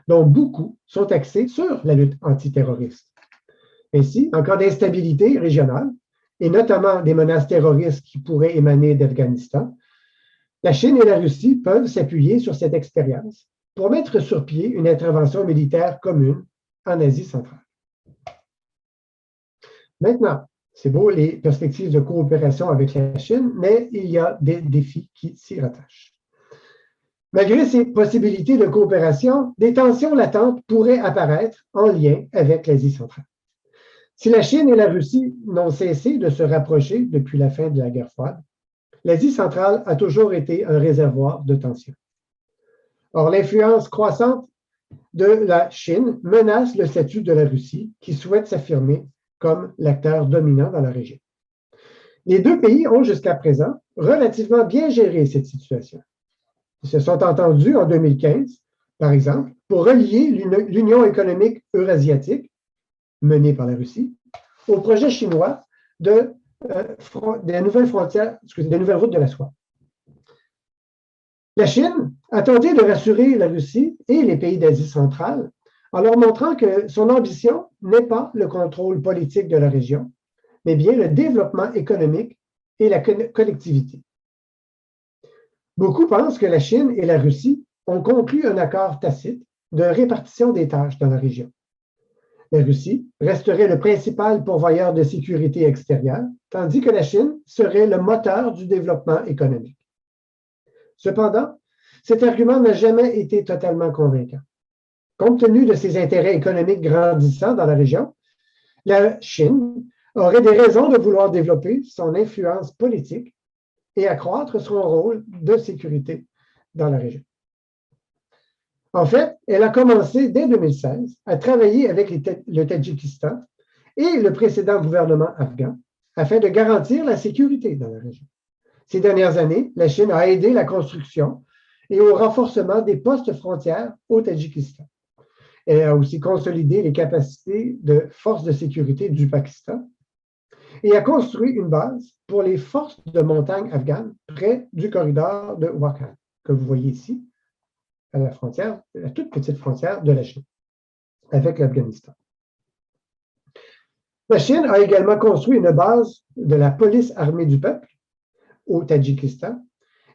dont beaucoup sont axés sur la lutte antiterroriste. Ainsi, en cas d'instabilité régionale, et notamment des menaces terroristes qui pourraient émaner d'Afghanistan, la Chine et la Russie peuvent s'appuyer sur cette expérience pour mettre sur pied une intervention militaire commune en Asie centrale. Maintenant, c'est beau les perspectives de coopération avec la Chine, mais il y a des défis qui s'y rattachent. Malgré ces possibilités de coopération, des tensions latentes pourraient apparaître en lien avec l'Asie centrale. Si la Chine et la Russie n'ont cessé de se rapprocher depuis la fin de la guerre froide, l'Asie centrale a toujours été un réservoir de tensions. Or, l'influence croissante de la Chine menace le statut de la Russie, qui souhaite s'affirmer comme l'acteur dominant dans la région. Les deux pays ont jusqu'à présent relativement bien géré cette situation. Ils se sont entendus en 2015, par exemple, pour relier l'Union économique eurasiatique, menée par la Russie, au projet chinois des nouvelles routes de la soie. La Chine a tenté de rassurer la Russie et les pays d'Asie centrale en leur montrant que son ambition n'est pas le contrôle politique de la région, mais bien le développement économique et la connectivité. Beaucoup pensent que la Chine et la Russie ont conclu un accord tacite de répartition des tâches dans la région. La Russie resterait le principal pourvoyeur de sécurité extérieure, tandis que la Chine serait le moteur du développement économique. Cependant, cet argument n'a jamais été totalement convaincant. Compte tenu de ses intérêts économiques grandissants dans la région, la Chine aurait des raisons de vouloir développer son influence politique et accroître son rôle de sécurité dans la région. En fait, elle a commencé dès 2016 à travailler avec le Tadjikistan et le précédent gouvernement afghan afin de garantir la sécurité dans la région. Ces dernières années, la Chine a aidé la construction et au renforcement des postes frontières au Tadjikistan. Elle a aussi consolidé les capacités de forces de sécurité du Pakistan et a construit une base pour les forces de montagne afghanes près du corridor de Wakhan, que vous voyez ici, à la frontière, la toute petite frontière de la Chine, avec l'Afghanistan. La Chine a également construit une base de la police armée du peuple au Tadjikistan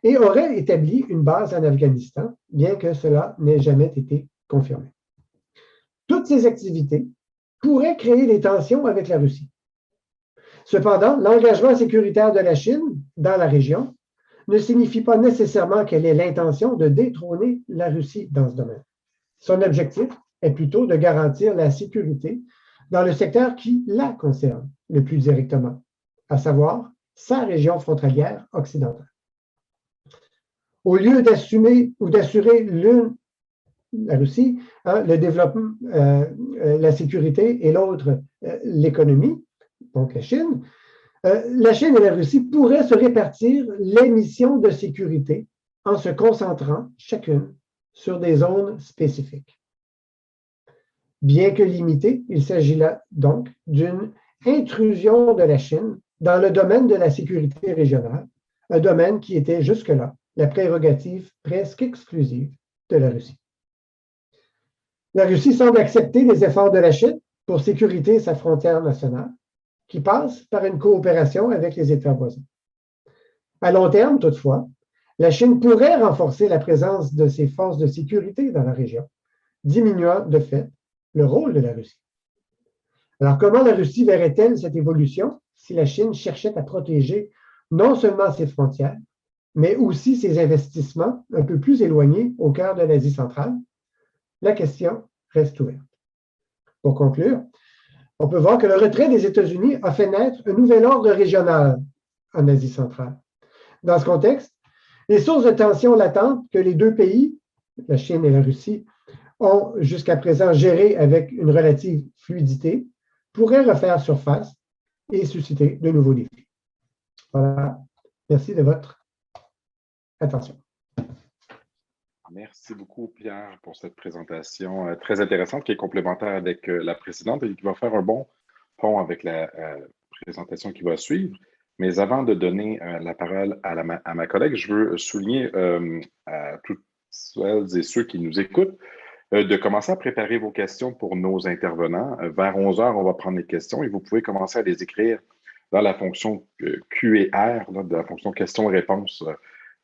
et aurait établi une base en Afghanistan, bien que cela n'ait jamais été confirmé. Toutes ces activités pourraient créer des tensions avec la Russie. Cependant, l'engagement sécuritaire de la Chine dans la région ne signifie pas nécessairement qu'elle ait l'intention de détrôner la Russie dans ce domaine. Son objectif est plutôt de garantir la sécurité dans le secteur qui la concerne le plus directement, à savoir sa région frontalière occidentale. Au lieu d'assumer ou d'assurer la Russie, le développement, la sécurité et l'autre, l'économie, donc la Chine et la Russie pourraient se répartir les missions de sécurité en se concentrant chacune sur des zones spécifiques. Bien que limitée, il s'agit là donc d'une intrusion de la Chine dans le domaine de la sécurité régionale, un domaine qui était jusque-là la prérogative presque exclusive de la Russie. La Russie semble accepter les efforts de la Chine pour sécuriser sa frontière nationale, qui passe par une coopération avec les États voisins. À long terme, toutefois, la Chine pourrait renforcer la présence de ses forces de sécurité dans la région, diminuant de fait le rôle de la Russie. Alors, comment la Russie verrait-elle cette évolution si la Chine cherchait à protéger non seulement ses frontières, mais aussi ses investissements un peu plus éloignés au cœur de l'Asie centrale? La question reste ouverte. Pour conclure, on peut voir que le retrait des États-Unis a fait naître un nouvel ordre régional en Asie centrale. Dans ce contexte, les sources de tensions latentes que les deux pays, la Chine et la Russie, ont jusqu'à présent gérées avec une relative fluidité, pourraient refaire surface et susciter de nouveaux défis. Voilà. Merci de votre attention.
Merci beaucoup, Pierre, pour cette présentation très intéressante qui est complémentaire avec la précédente et qui va faire un bon pont avec la présentation qui va suivre. Mais avant de donner la parole à ma collègue, je veux souligner à toutes celles et ceux qui nous écoutent de commencer à préparer vos questions pour nos intervenants. Vers 11 heures, on va prendre les questions et vous pouvez commencer à les écrire dans la fonction Q&R, de la fonction questions-réponses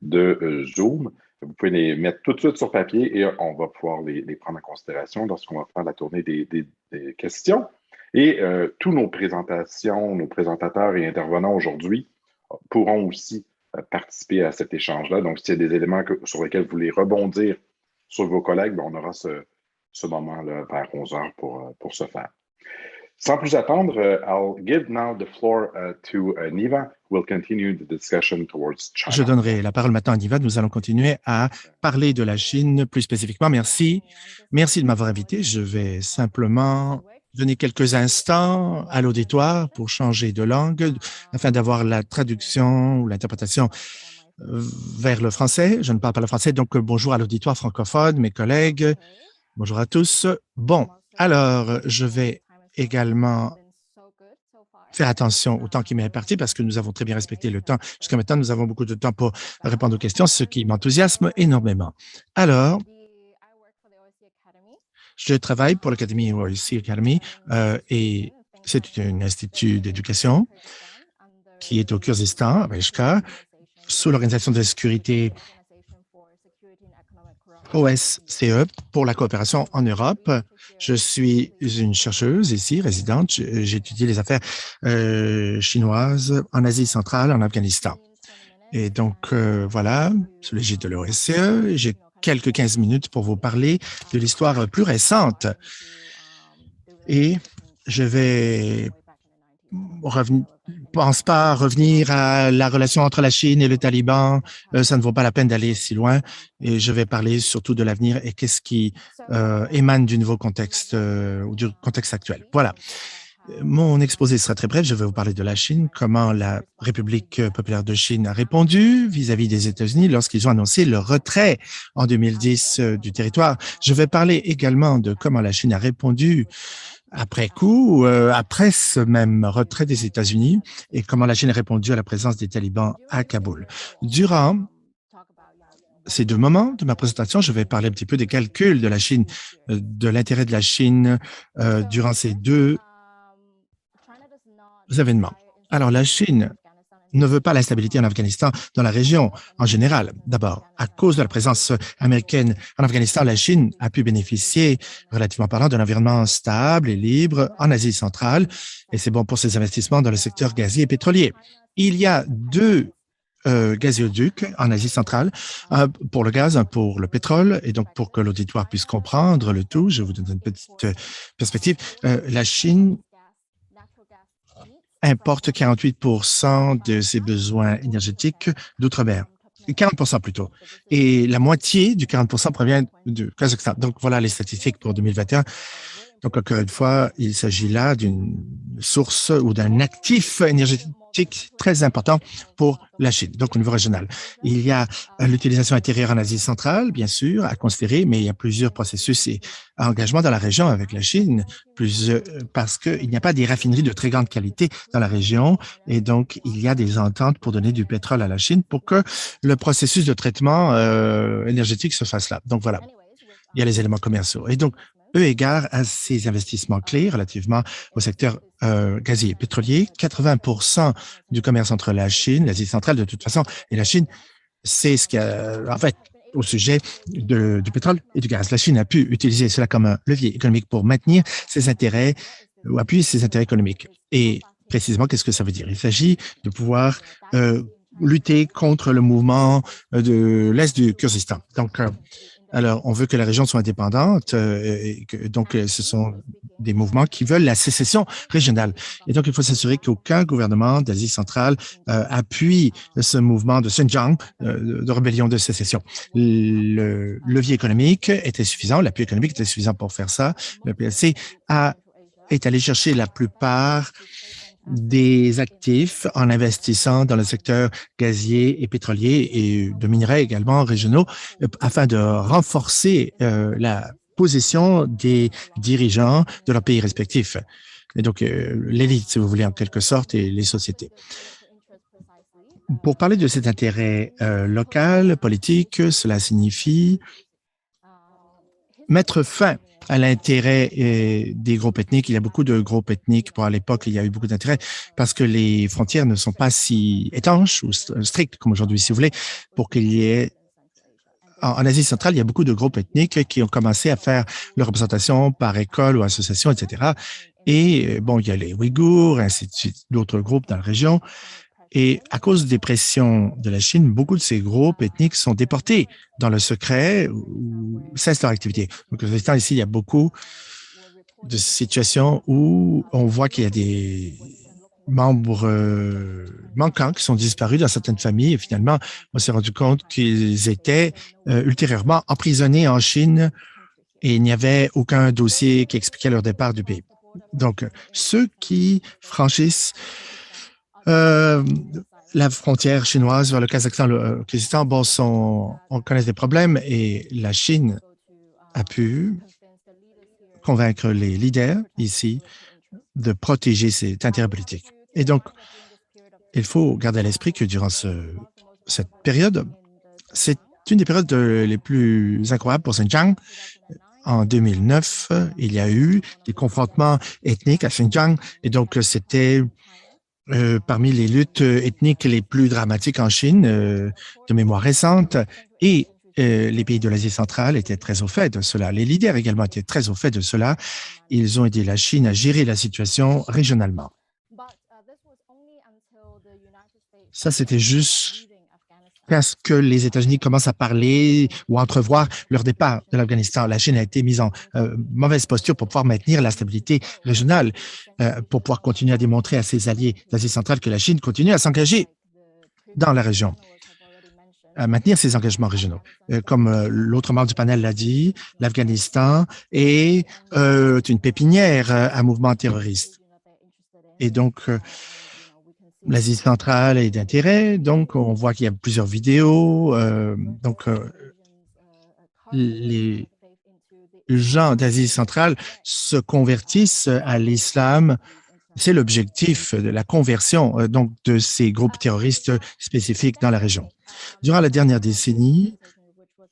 de Zoom. Vous pouvez les mettre tout de suite sur papier et on va pouvoir les prendre en considération lorsqu'on va faire la tournée des questions. Et tous nos présentateurs et intervenants aujourd'hui pourront aussi participer à cet échange-là. Donc, s'il y a des éléments sur lesquels vous voulez rebondir sur vos collègues, on aura ce moment-là vers 11 heures pour ce faire. Sans plus attendre, I'll give now the floor to Niva, who will continue the discussion towards China.
Je donnerai la parole maintenant à Niva. Nous allons continuer à parler de la Chine plus spécifiquement. Merci. Merci de m'avoir invité. Je vais simplement donner quelques instants à l'auditoire pour changer de langue afin d'avoir la traduction ou l'interprétation vers le français. Je ne parle pas le français, donc bonjour à l'auditoire francophone, mes collègues. Bonjour à tous. Bon, alors je vais également faire attention au temps qui m'est imparti parce que nous avons très bien respecté le temps. Jusqu'à maintenant, nous avons beaucoup de temps pour répondre aux questions, ce qui m'enthousiasme énormément. Alors, je travaille pour l'Académie OIC Academy et c'est un institut d'éducation qui est au Kyrgyzstan, à Bishkek, sous l'Organisation de sécurité OSCE pour la coopération en Europe. Je suis une chercheuse ici, résidente. J'étudie les affaires chinoises en Asie centrale, en Afghanistan. Et donc, voilà, sous l'égide de l'OSCE, j'ai quelques 15 minutes pour vous parler de l'histoire plus récente. Et je vais pense pas revenir à la relation entre la Chine et le Taliban. Ça ne vaut pas la peine d'aller si loin. Et je vais parler surtout de l'avenir et qu'est-ce qui émane du nouveau contexte ou du contexte actuel. Voilà. Mon exposé sera très bref. Je vais vous parler de la Chine, comment la République populaire de Chine a répondu vis-à-vis des États-Unis lorsqu'ils ont annoncé le retrait en 2010 du territoire. Je vais parler également de comment la Chine a répondu après coup, après ce même retrait des États-Unis et comment la Chine a répondu à la présence des talibans à Kaboul. Durant ces deux moments de ma présentation, je vais parler un petit peu des calculs de la Chine, de l'intérêt de la Chine durant ces deux événements. Alors, la Chine ne veut pas la stabilité en Afghanistan, dans la région en général. D'abord, à cause de la présence américaine en Afghanistan, la Chine a pu bénéficier, relativement parlant, d'un environnement stable et libre en Asie centrale, et c'est bon pour ses investissements dans le secteur gazier et pétrolier. Il y a deux gazoducs en Asie centrale, un pour le gaz, un pour le pétrole, et donc pour que l'auditoire puisse comprendre le tout, je vous donne une petite perspective. La Chine importe 48% de ses besoins énergétiques d'outre-mer, 40% plutôt. Et la moitié du 40% provient du Kazakhstan. Donc, voilà les statistiques pour 2021. Donc, encore une fois, il s'agit là d'une source ou d'un actif énergétique très important pour la Chine, donc au niveau régional. Il y a l'utilisation intérieure en Asie centrale, bien sûr, à considérer, mais il y a plusieurs processus et engagements dans la région avec la Chine, parce qu'il n'y a pas des raffineries de très grande qualité dans la région, et donc il y a des ententes pour donner du pétrole à la Chine pour que le processus de traitement énergétique se fasse là. Donc voilà, il y a les éléments commerciaux. Et donc, eu égard à ces investissements clés relativement au secteur gazier et pétrolier, 80% du commerce entre la Chine, l'Asie centrale de toute façon, et la Chine, c'est ce qui a, en fait, au sujet du pétrole et du gaz. La Chine a pu utiliser cela comme un levier économique pour maintenir ses intérêts ou appuyer ses intérêts économiques. Et précisément, qu'est-ce que ça veut dire? Il s'agit de pouvoir lutter contre le mouvement de l'Est du Kyrgyzstan. Donc, alors, on veut que la région soit indépendante, donc ce sont des mouvements qui veulent la sécession régionale. Et donc, il faut s'assurer qu'aucun gouvernement d'Asie centrale appuie ce mouvement de Xinjiang, de rébellion de sécession. Le levier économique était suffisant, l'appui économique était suffisant pour faire ça. Le PLC est allé chercher la plupart des actifs en investissant dans le secteur gazier et pétrolier et de minerais également régionaux afin de renforcer la position des dirigeants de leurs pays respectifs. Et donc, l'élite, si vous voulez, en quelque sorte, et les sociétés. Pour parler de cet intérêt local, politique, cela signifie mettre fin à l'intérêt des groupes ethniques. Il y a beaucoup de groupes ethniques. Pour à l'époque, il y a eu beaucoup d'intérêt parce que les frontières ne sont pas si étanches ou strictes comme aujourd'hui, si vous voulez, pour qu'il y ait en Asie centrale, il y a beaucoup de groupes ethniques qui ont commencé à faire leur représentation par école ou association, etc. Et bon, il y a les Ouïghours, ainsi de suite, d'autres groupes dans la région. Et à cause des pressions de la Chine, beaucoup de ces groupes ethniques sont déportés dans le secret ou cessent leur activité. Donc, ici, il y a beaucoup de situations où on voit qu'il y a des membres manquants qui sont disparus dans certaines familles. Et finalement, on s'est rendu compte qu'ils étaient ultérieurement emprisonnés en Chine et il n'y avait aucun dossier qui expliquait leur départ du pays. Donc, ceux qui franchissent la frontière chinoise vers le Kazakhstan, le Kyrgyzstan, bon, on connaît des problèmes et la Chine a pu convaincre les leaders ici de protéger cet intérêt politique. Et donc, il faut garder à l'esprit que durant cette période, c'est une des périodes les plus incroyables pour Xinjiang. En 2009, il y a eu des confrontements ethniques à Xinjiang et donc c'était parmi les luttes ethniques les plus dramatiques en Chine de mémoire récente et les pays de l'Asie centrale étaient très au fait de cela. Les leaders également étaient très au fait de cela. Ils ont aidé la Chine à gérer la situation régionalement. Ça, c'était juste parce que les États-Unis commencent à parler ou à entrevoir leur départ de l'Afghanistan. La Chine a été mise en mauvaise posture pour pouvoir maintenir la stabilité régionale, pour pouvoir continuer à démontrer à ses alliés d'Asie centrale que la Chine continue à s'engager dans la région, à maintenir ses engagements régionaux. Comme l'autre membre du panel l'a dit, l'Afghanistan est une pépinière à mouvement terroriste. Et donc, l'Asie centrale est d'intérêt, donc on voit qu'il y a plusieurs vidéos. Les gens d'Asie centrale se convertissent à l'islam. C'est l'objectif de la conversion donc de ces groupes terroristes spécifiques dans la région. Durant la dernière décennie,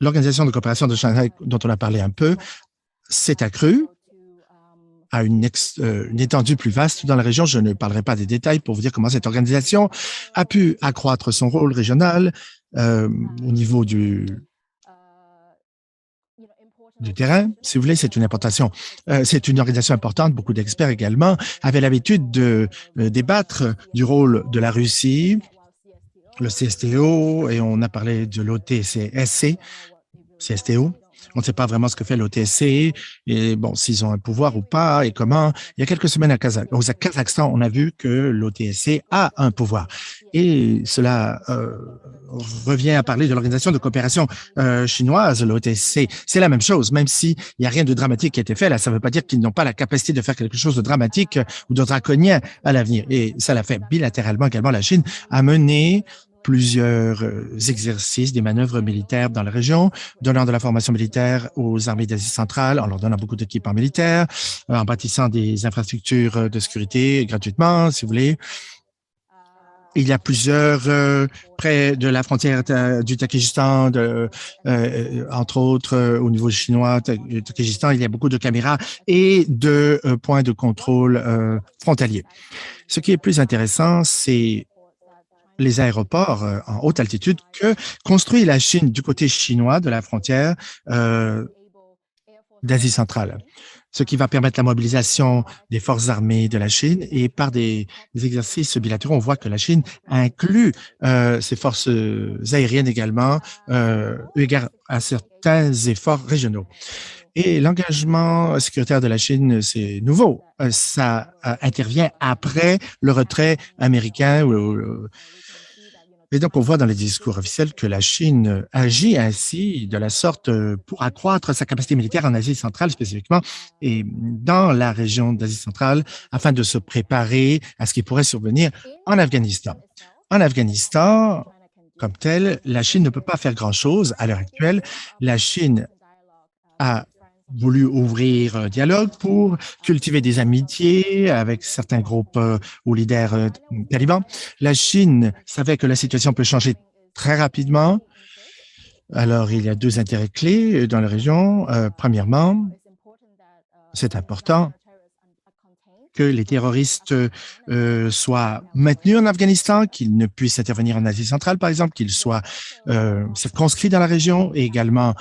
l'Organisation de coopération de Shanghai, dont on a parlé un peu, s'est accrue à une étendue plus vaste dans la région. Je ne parlerai pas des détails pour vous dire comment cette organisation a pu accroître son rôle régional au niveau du terrain. Si vous voulez, c'est une importation. C'est une organisation importante. Beaucoup d'experts également avaient l'habitude de débattre du rôle de la Russie, le CSTO, et on a parlé de l'OTSC, CSTO. On ne sait pas vraiment ce que fait l'OTSC et bon, s'ils ont un pouvoir ou pas et comment. Il y a quelques semaines au Kazakhstan, on a vu que l'OTSC a un pouvoir. Et cela revient à parler de l'Organisation de coopération chinoise, l'OTSC. C'est la même chose, même s'il n'y a rien de dramatique qui a été fait. Là, ça ne veut pas dire qu'ils n'ont pas la capacité de faire quelque chose de dramatique ou de draconien à l'avenir. Et ça l'a fait bilatéralement également. La Chine a mené plusieurs exercices, des manœuvres militaires dans la région, donnant de la formation militaire aux armées d'Asie centrale, en leur donnant beaucoup d'équipements militaires, en bâtissant des infrastructures de sécurité gratuitement, si vous voulez. Il y a plusieurs près de la frontière du Tadjikistan, entre autres au niveau chinois, du Tadjikistan, il y a beaucoup de caméras et de points de contrôle frontaliers. Ce qui est plus intéressant, c'est les aéroports en haute altitude que construit la Chine du côté chinois de la frontière d'Asie centrale, ce qui va permettre la mobilisation des forces armées de la Chine et par des exercices bilatéraux, on voit que la Chine inclut ses forces aériennes également, égard à certains efforts régionaux. Et l'engagement sécuritaire de la Chine, c'est nouveau. Ça intervient après le retrait américain Et donc, on voit dans les discours officiels que la Chine agit ainsi de la sorte pour accroître sa capacité militaire en Asie centrale spécifiquement et dans la région d'Asie centrale afin de se préparer à ce qui pourrait survenir en Afghanistan. En Afghanistan, comme tel, la Chine ne peut pas faire grand-chose à l'heure actuelle. La Chine a voulu ouvrir un dialogue pour cultiver des amitiés avec certains groupes ou leaders talibans. La Chine savait que la situation peut changer très rapidement. Alors, il y a deux intérêts clés dans la région. Premièrement, c'est important que les terroristes soient maintenus en Afghanistan, qu'ils ne puissent intervenir en Asie centrale, par exemple, qu'ils soient circonscrits dans la région. Et également,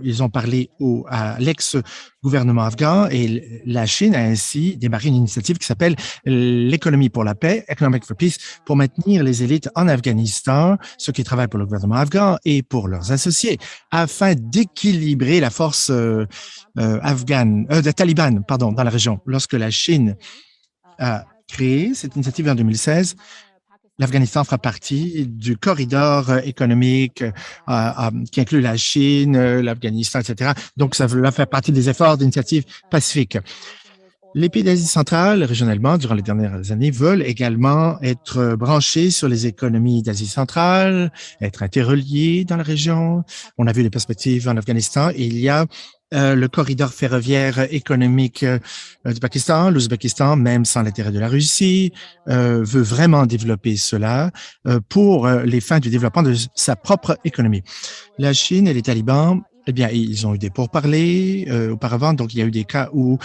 ils ont parlé à l'ex-gouvernement afghan et la Chine a ainsi démarré une initiative qui s'appelle l'économie pour la paix, Economic for Peace, pour maintenir les élites en Afghanistan, ceux qui travaillent pour le gouvernement afghan et pour leurs associés, afin d'équilibrer la force talibane, dans la région. Lorsque la Chine a créé cette initiative en 2016, l'Afghanistan fera partie du corridor économique qui inclut la Chine, l'Afghanistan, etc. Donc, ça va faire partie des efforts d'initiative pacifique. Les pays d'Asie centrale, régionalement, durant les dernières années, veulent également être branchés sur les économies d'Asie centrale, être interreliés dans la région. On a vu les perspectives en Afghanistan et il y a le corridor ferroviaire économique du Pakistan, l'Ouzbékistan, même sans l'intérêt de la Russie, veut vraiment développer cela pour les fins du développement de sa propre économie. La Chine et les talibans, eh bien, ils ont eu des pourparlers auparavant, donc il y a eu des cas où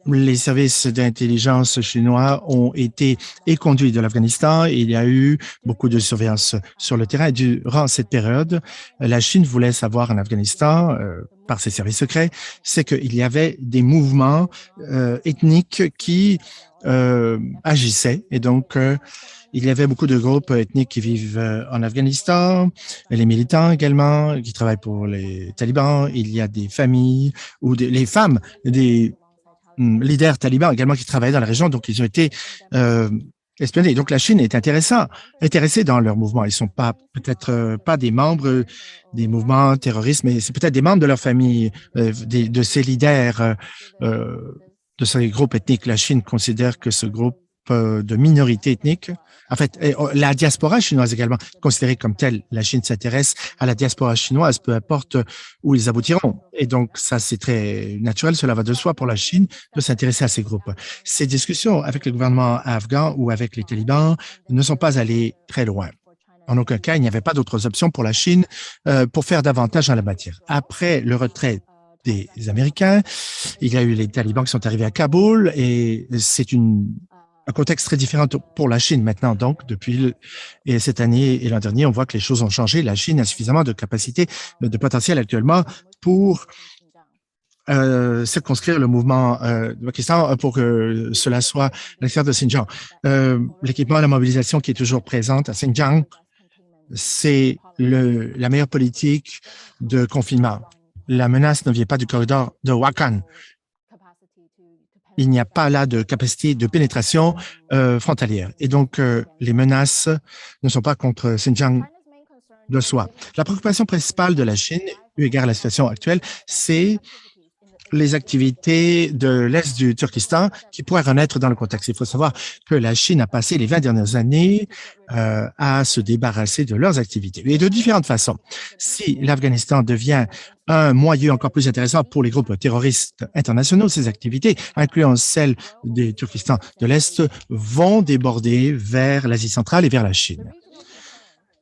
les services d'intelligence chinois ont été éconduits de l'Afghanistan. Il y a eu beaucoup de surveillance sur le terrain. Durant cette période, la Chine voulait savoir en Afghanistan, par ses services secrets, c'est qu'il y avait des mouvements ethniques qui agissaient. Et donc, il y avait beaucoup de groupes ethniques qui vivent en Afghanistan, les militants également, qui travaillent pour les talibans. Il y a des familles ou les femmes des leaders talibans également qui travaillaient dans la région, donc ils ont été espionnés. Donc la Chine est intéressée dans leur mouvement. Ils sont peut-être pas des membres des mouvements terroristes, mais c'est peut-être des membres de leur famille, de ces leaders, de ces groupes ethniques. La Chine considère que ce groupe de minorité ethnique, en fait, la diaspora chinoise également considérée comme telle. La Chine s'intéresse à la diaspora chinoise, peu importe où ils aboutiront. Et donc, ça, c'est très naturel. Cela va de soi pour la Chine de s'intéresser à ces groupes. Ces discussions avec le gouvernement afghan ou avec les talibans ne sont pas allées très loin. En aucun cas, il n'y avait pas d'autres options pour la Chine pour faire davantage en la matière. Après le retrait des Américains, il y a eu les talibans qui sont arrivés à Kaboul et c'est un contexte très différent pour la Chine maintenant. Donc, depuis cette année et l'an dernier, on voit que les choses ont changé. La Chine a suffisamment de capacité, de potentiel actuellement pour circonscrire le mouvement du Pakistan pour que cela soit l'affaire de Xinjiang. L'équipement et la mobilisation qui est toujours présente à Xinjiang, c'est la meilleure politique de confinement. La menace ne vient pas du corridor de Wakhan. Il n'y a pas là de capacité de pénétration frontalière. Et donc, les menaces ne sont pas contre Xinjiang de soi. La préoccupation principale de la Chine, eu égard à la situation actuelle, c'est les activités de l'Est du Turkestan qui pourraient renaître dans le contexte. Il faut savoir que la Chine a passé les 20 dernières années à se débarrasser de leurs activités, et de différentes façons. Si l'Afghanistan devient un moyen encore plus intéressant pour les groupes terroristes internationaux, ces activités, incluant celles des Turkestan de l'Est, vont déborder vers l'Asie centrale et vers la Chine.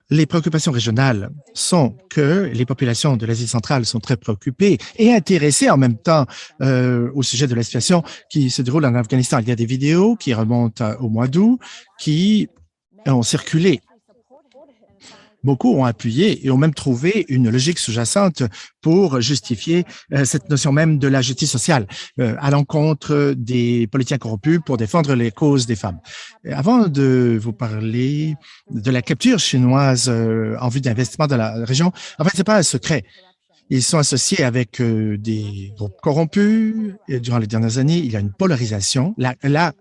Les préoccupations régionales sont que les populations de l'Asie centrale sont très préoccupées et intéressées en même temps au sujet de la situation qui se déroule en Afghanistan. Il y a des vidéos qui remontent au mois d'août qui ont circulé. Beaucoup ont appuyé et ont même trouvé une logique sous-jacente pour justifier cette notion même de la justice sociale à l'encontre des politiciens corrompus pour défendre les causes des femmes. Avant de vous parler de la capture chinoise en vue d'investissement dans la région, en fait, c'est pas un secret. Ils sont associés avec des groupes corrompus. Et durant les dernières années, il y a une polarisation. La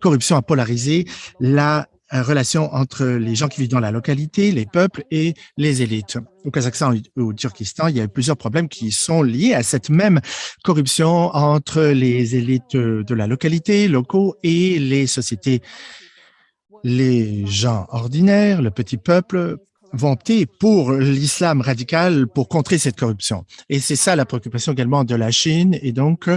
corruption a polarisé la relation entre les gens qui vivent dans la localité, les peuples et les élites. Au Kazakhstan et au Turkestan, il y a eu plusieurs problèmes qui sont liés à cette même corruption entre les élites de la localité, locaux et les sociétés. Les gens ordinaires, le petit peuple, vont opter pour l'islam radical pour contrer cette corruption. Et c'est ça la préoccupation également de la Chine. Et donc,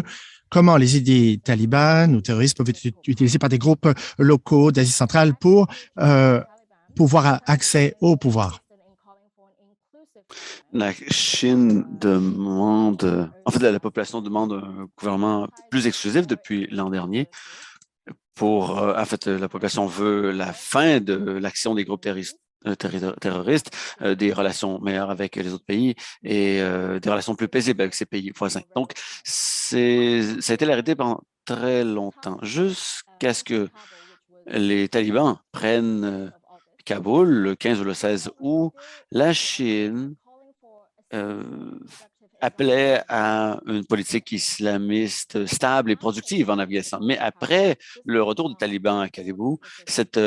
comment les idées talibanes ou terroristes peuvent être utilisées par des groupes locaux d'Asie centrale pour pouvoir accès au pouvoir.
La Chine demande, en fait, la population demande un gouvernement plus exclusif depuis l'an dernier. En fait, la population veut la fin de l'action des groupes terroristes, des relations meilleures avec les autres pays et des relations plus paisibles avec ces pays voisins. Donc, ça a été l'arrêté pendant très longtemps, jusqu'à ce que les talibans prennent Kaboul le 15 ou le 16 août. La Chine appelait à une politique islamiste stable et productive en Afghanistan. Mais après le retour des talibans à Kaboul, cette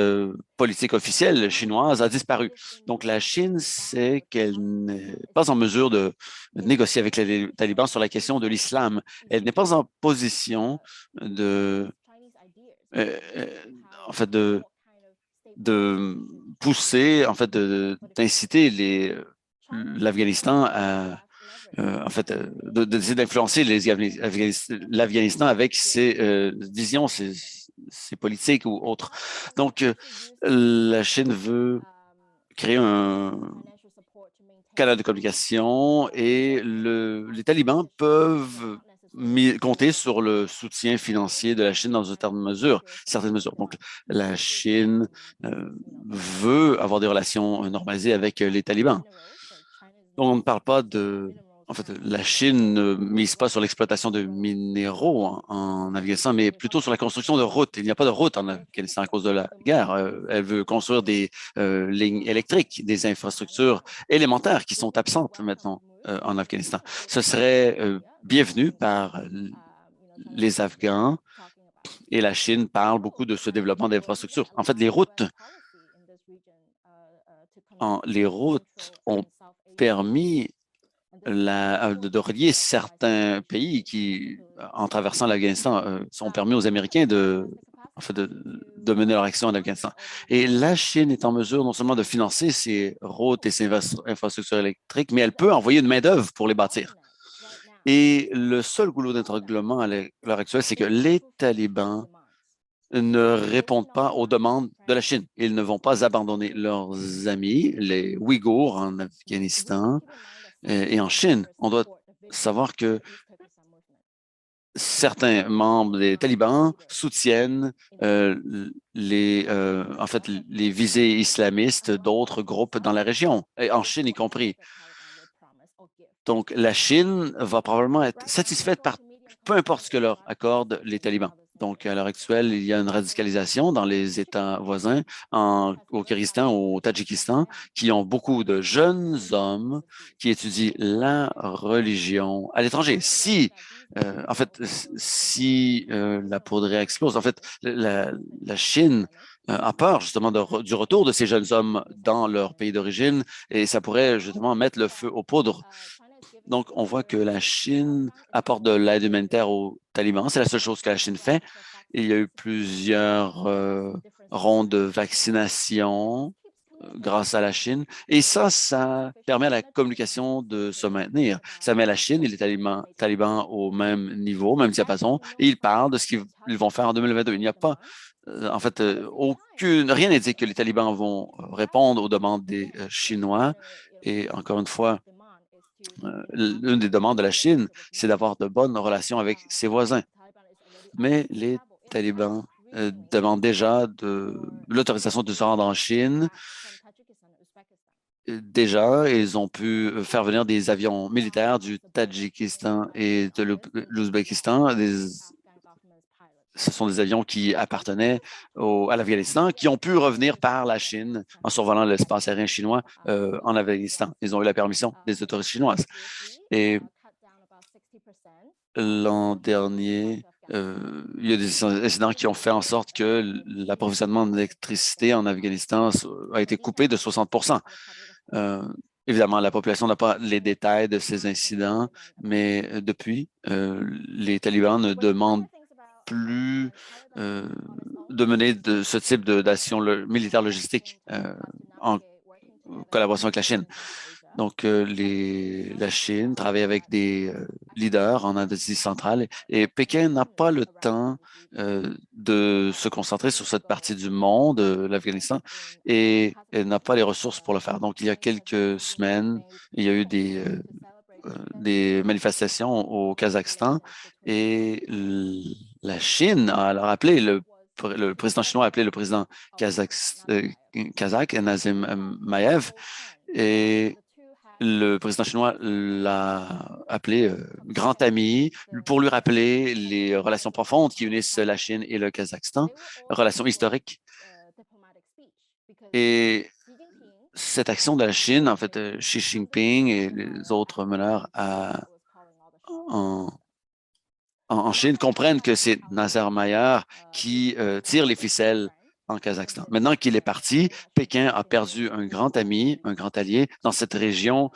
politique officielle chinoise a disparu. Donc, la Chine sait qu'elle n'est pas en mesure de négocier avec les talibans sur la question de l'islam. Elle n'est pas en position en fait, de pousser, en fait, d'inciter l'Afghanistan à en fait, d'essayer d'influencer l'Afghanistan avec ses visions, ses politiques ou autres. Donc, la Chine veut créer un canal de communication et les talibans peuvent compter sur le soutien financier de la Chine dans certaines mesures. Donc, la Chine veut avoir des relations normalisées avec les talibans. Donc, on ne parle pas en fait, la Chine ne mise pas sur l'exploitation de minéraux en Afghanistan, mais plutôt sur la construction de routes. Il n'y a pas de routes en Afghanistan à cause de la guerre. Elle veut construire des lignes électriques, des infrastructures élémentaires qui sont absentes maintenant en Afghanistan. Ce serait bienvenu par les Afghans et la Chine parle beaucoup de ce développement d'infrastructures. En fait, les routes ont permis de relier certains pays qui, en traversant l'Afghanistan, sont permis aux Américains de mener leur action en Afghanistan. Et la Chine est en mesure non seulement de financer ces routes et ces infrastructures électriques, mais elle peut envoyer une main-d'œuvre pour les bâtir. Et le seul goulot d'étranglement à l'heure actuelle, c'est que les talibans ne répondent pas aux demandes de la Chine. Ils ne vont pas abandonner leurs amis, les Ouïghours en Afghanistan et en Chine. On doit savoir que certains membres des talibans soutiennent les visées islamistes d'autres groupes dans la région, et en Chine y compris. Donc, la Chine va probablement être satisfaite par peu importe ce que leur accordent les talibans. Donc, à l'heure actuelle, il y a une radicalisation dans les États voisins, au Kyrgyzstan, au Tadjikistan, qui ont beaucoup de jeunes hommes qui étudient la religion à l'étranger. Si la poudrière explose, en fait, la Chine a peur justement du retour de ces jeunes hommes dans leur pays d'origine et ça pourrait justement mettre le feu aux poudres. Donc, on voit que la Chine apporte de l'aide humanitaire aux talibans. C'est la seule chose que la Chine fait. Il y a eu plusieurs rondes de vaccination grâce à la Chine. Et ça permet à la communication de se maintenir. Ça met la Chine et les talibans au même niveau, au même diapason, et ils parlent de ce qu'ils vont faire en 2022. Il n'y a pas, en fait, rien n'indique que les talibans vont répondre aux demandes des Chinois. Et encore une fois, l'une des demandes de la Chine, c'est d'avoir de bonnes relations avec ses voisins. Mais les talibans demandent déjà l'autorisation de se rendre en Chine. Déjà, ils ont pu faire venir des avions militaires du Tadjikistan et de l'Ouzbékistan. Ce sont des avions qui appartenaient à l'Afghanistan, qui ont pu revenir par la Chine en survolant l'espace aérien chinois en Afghanistan. Ils ont eu la permission des autorités chinoises. Et l'an dernier, il y a des incidents qui ont fait en sorte que l'approvisionnement d'électricité en Afghanistan a été coupé de 60%. Évidemment, la population n'a pas les détails de ces incidents, mais depuis, les talibans ne demandent plus de mener de ce type d'action militaire logistique en collaboration avec la Chine. Donc, la Chine travaille avec des leaders en Asie centrale et Pékin n'a pas le temps de se concentrer sur cette partie du monde, l'Afghanistan, et elle n'a pas les ressources pour le faire. Donc, il y a quelques semaines, il y a eu des manifestations au Kazakhstan et la Chine a appelé le président chinois a appelé le président kazakh, Nazim Mayev, et le président chinois l'a appelé grand ami pour lui rappeler les relations profondes qui unissent la Chine et le Kazakhstan, relations historiques. Et cette action de la Chine, en fait, Xi Jinping et les autres meneurs en Chine comprennent que c'est Nazarbayev qui tire les ficelles en Kazakhstan. Maintenant qu'il est parti, Pékin a perdu un grand ami, un grand allié dans cette région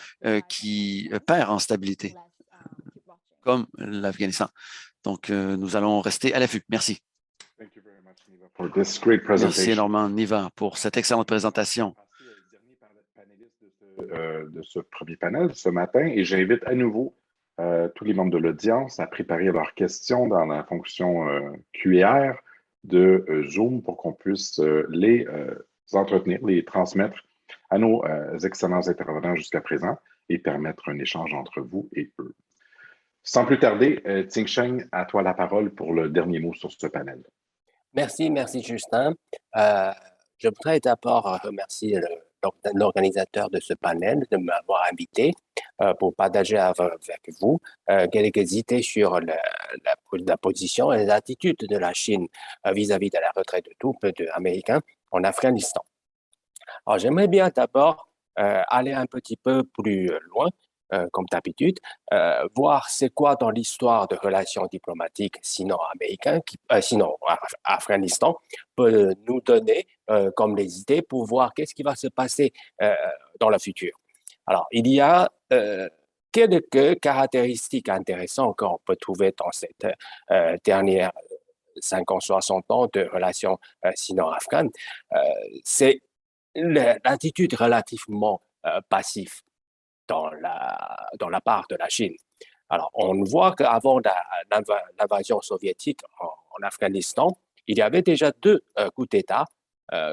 qui perd en stabilité, comme l'Afghanistan. Donc, nous allons rester à l'affût. Merci. Merci énormément, Niva, pour cette excellente présentation.
De ce premier panel ce matin et j'invite à nouveau tous les membres de l'audience à préparer leurs questions dans la fonction Q&R de Zoom pour qu'on puisse les entretenir, les transmettre à nos excellents intervenants jusqu'à présent et permettre un échange entre vous et eux. Sans plus tarder, Ting-Sheng, à toi la parole pour le dernier mot sur ce panel.
Merci Justin. Je voudrais d'abord remercier l'organisateur de ce panel de m'avoir invité pour partager avec vous quelques idées sur la position et les attitudes de la Chine vis-à-vis de la retraite de troupes américaines en Afghanistan. Alors, j'aimerais bien d'abord aller un petit peu plus loin, comme d'habitude, voir c'est quoi dans l'histoire de relations diplomatiques sino-américaines, sino-Afghanistan, peut nous donner comme des idées pour voir qu'est-ce qui va se passer dans le futur. Alors, il y a quelques caractéristiques intéressantes qu'on peut trouver dans cette dernière 50, 60 ans de relations sino-afghanes. C'est l'attitude relativement passive dans la part de la Chine. Alors, on voit qu'avant l'invasion soviétique en Afghanistan, il y avait déjà 2 coups d'État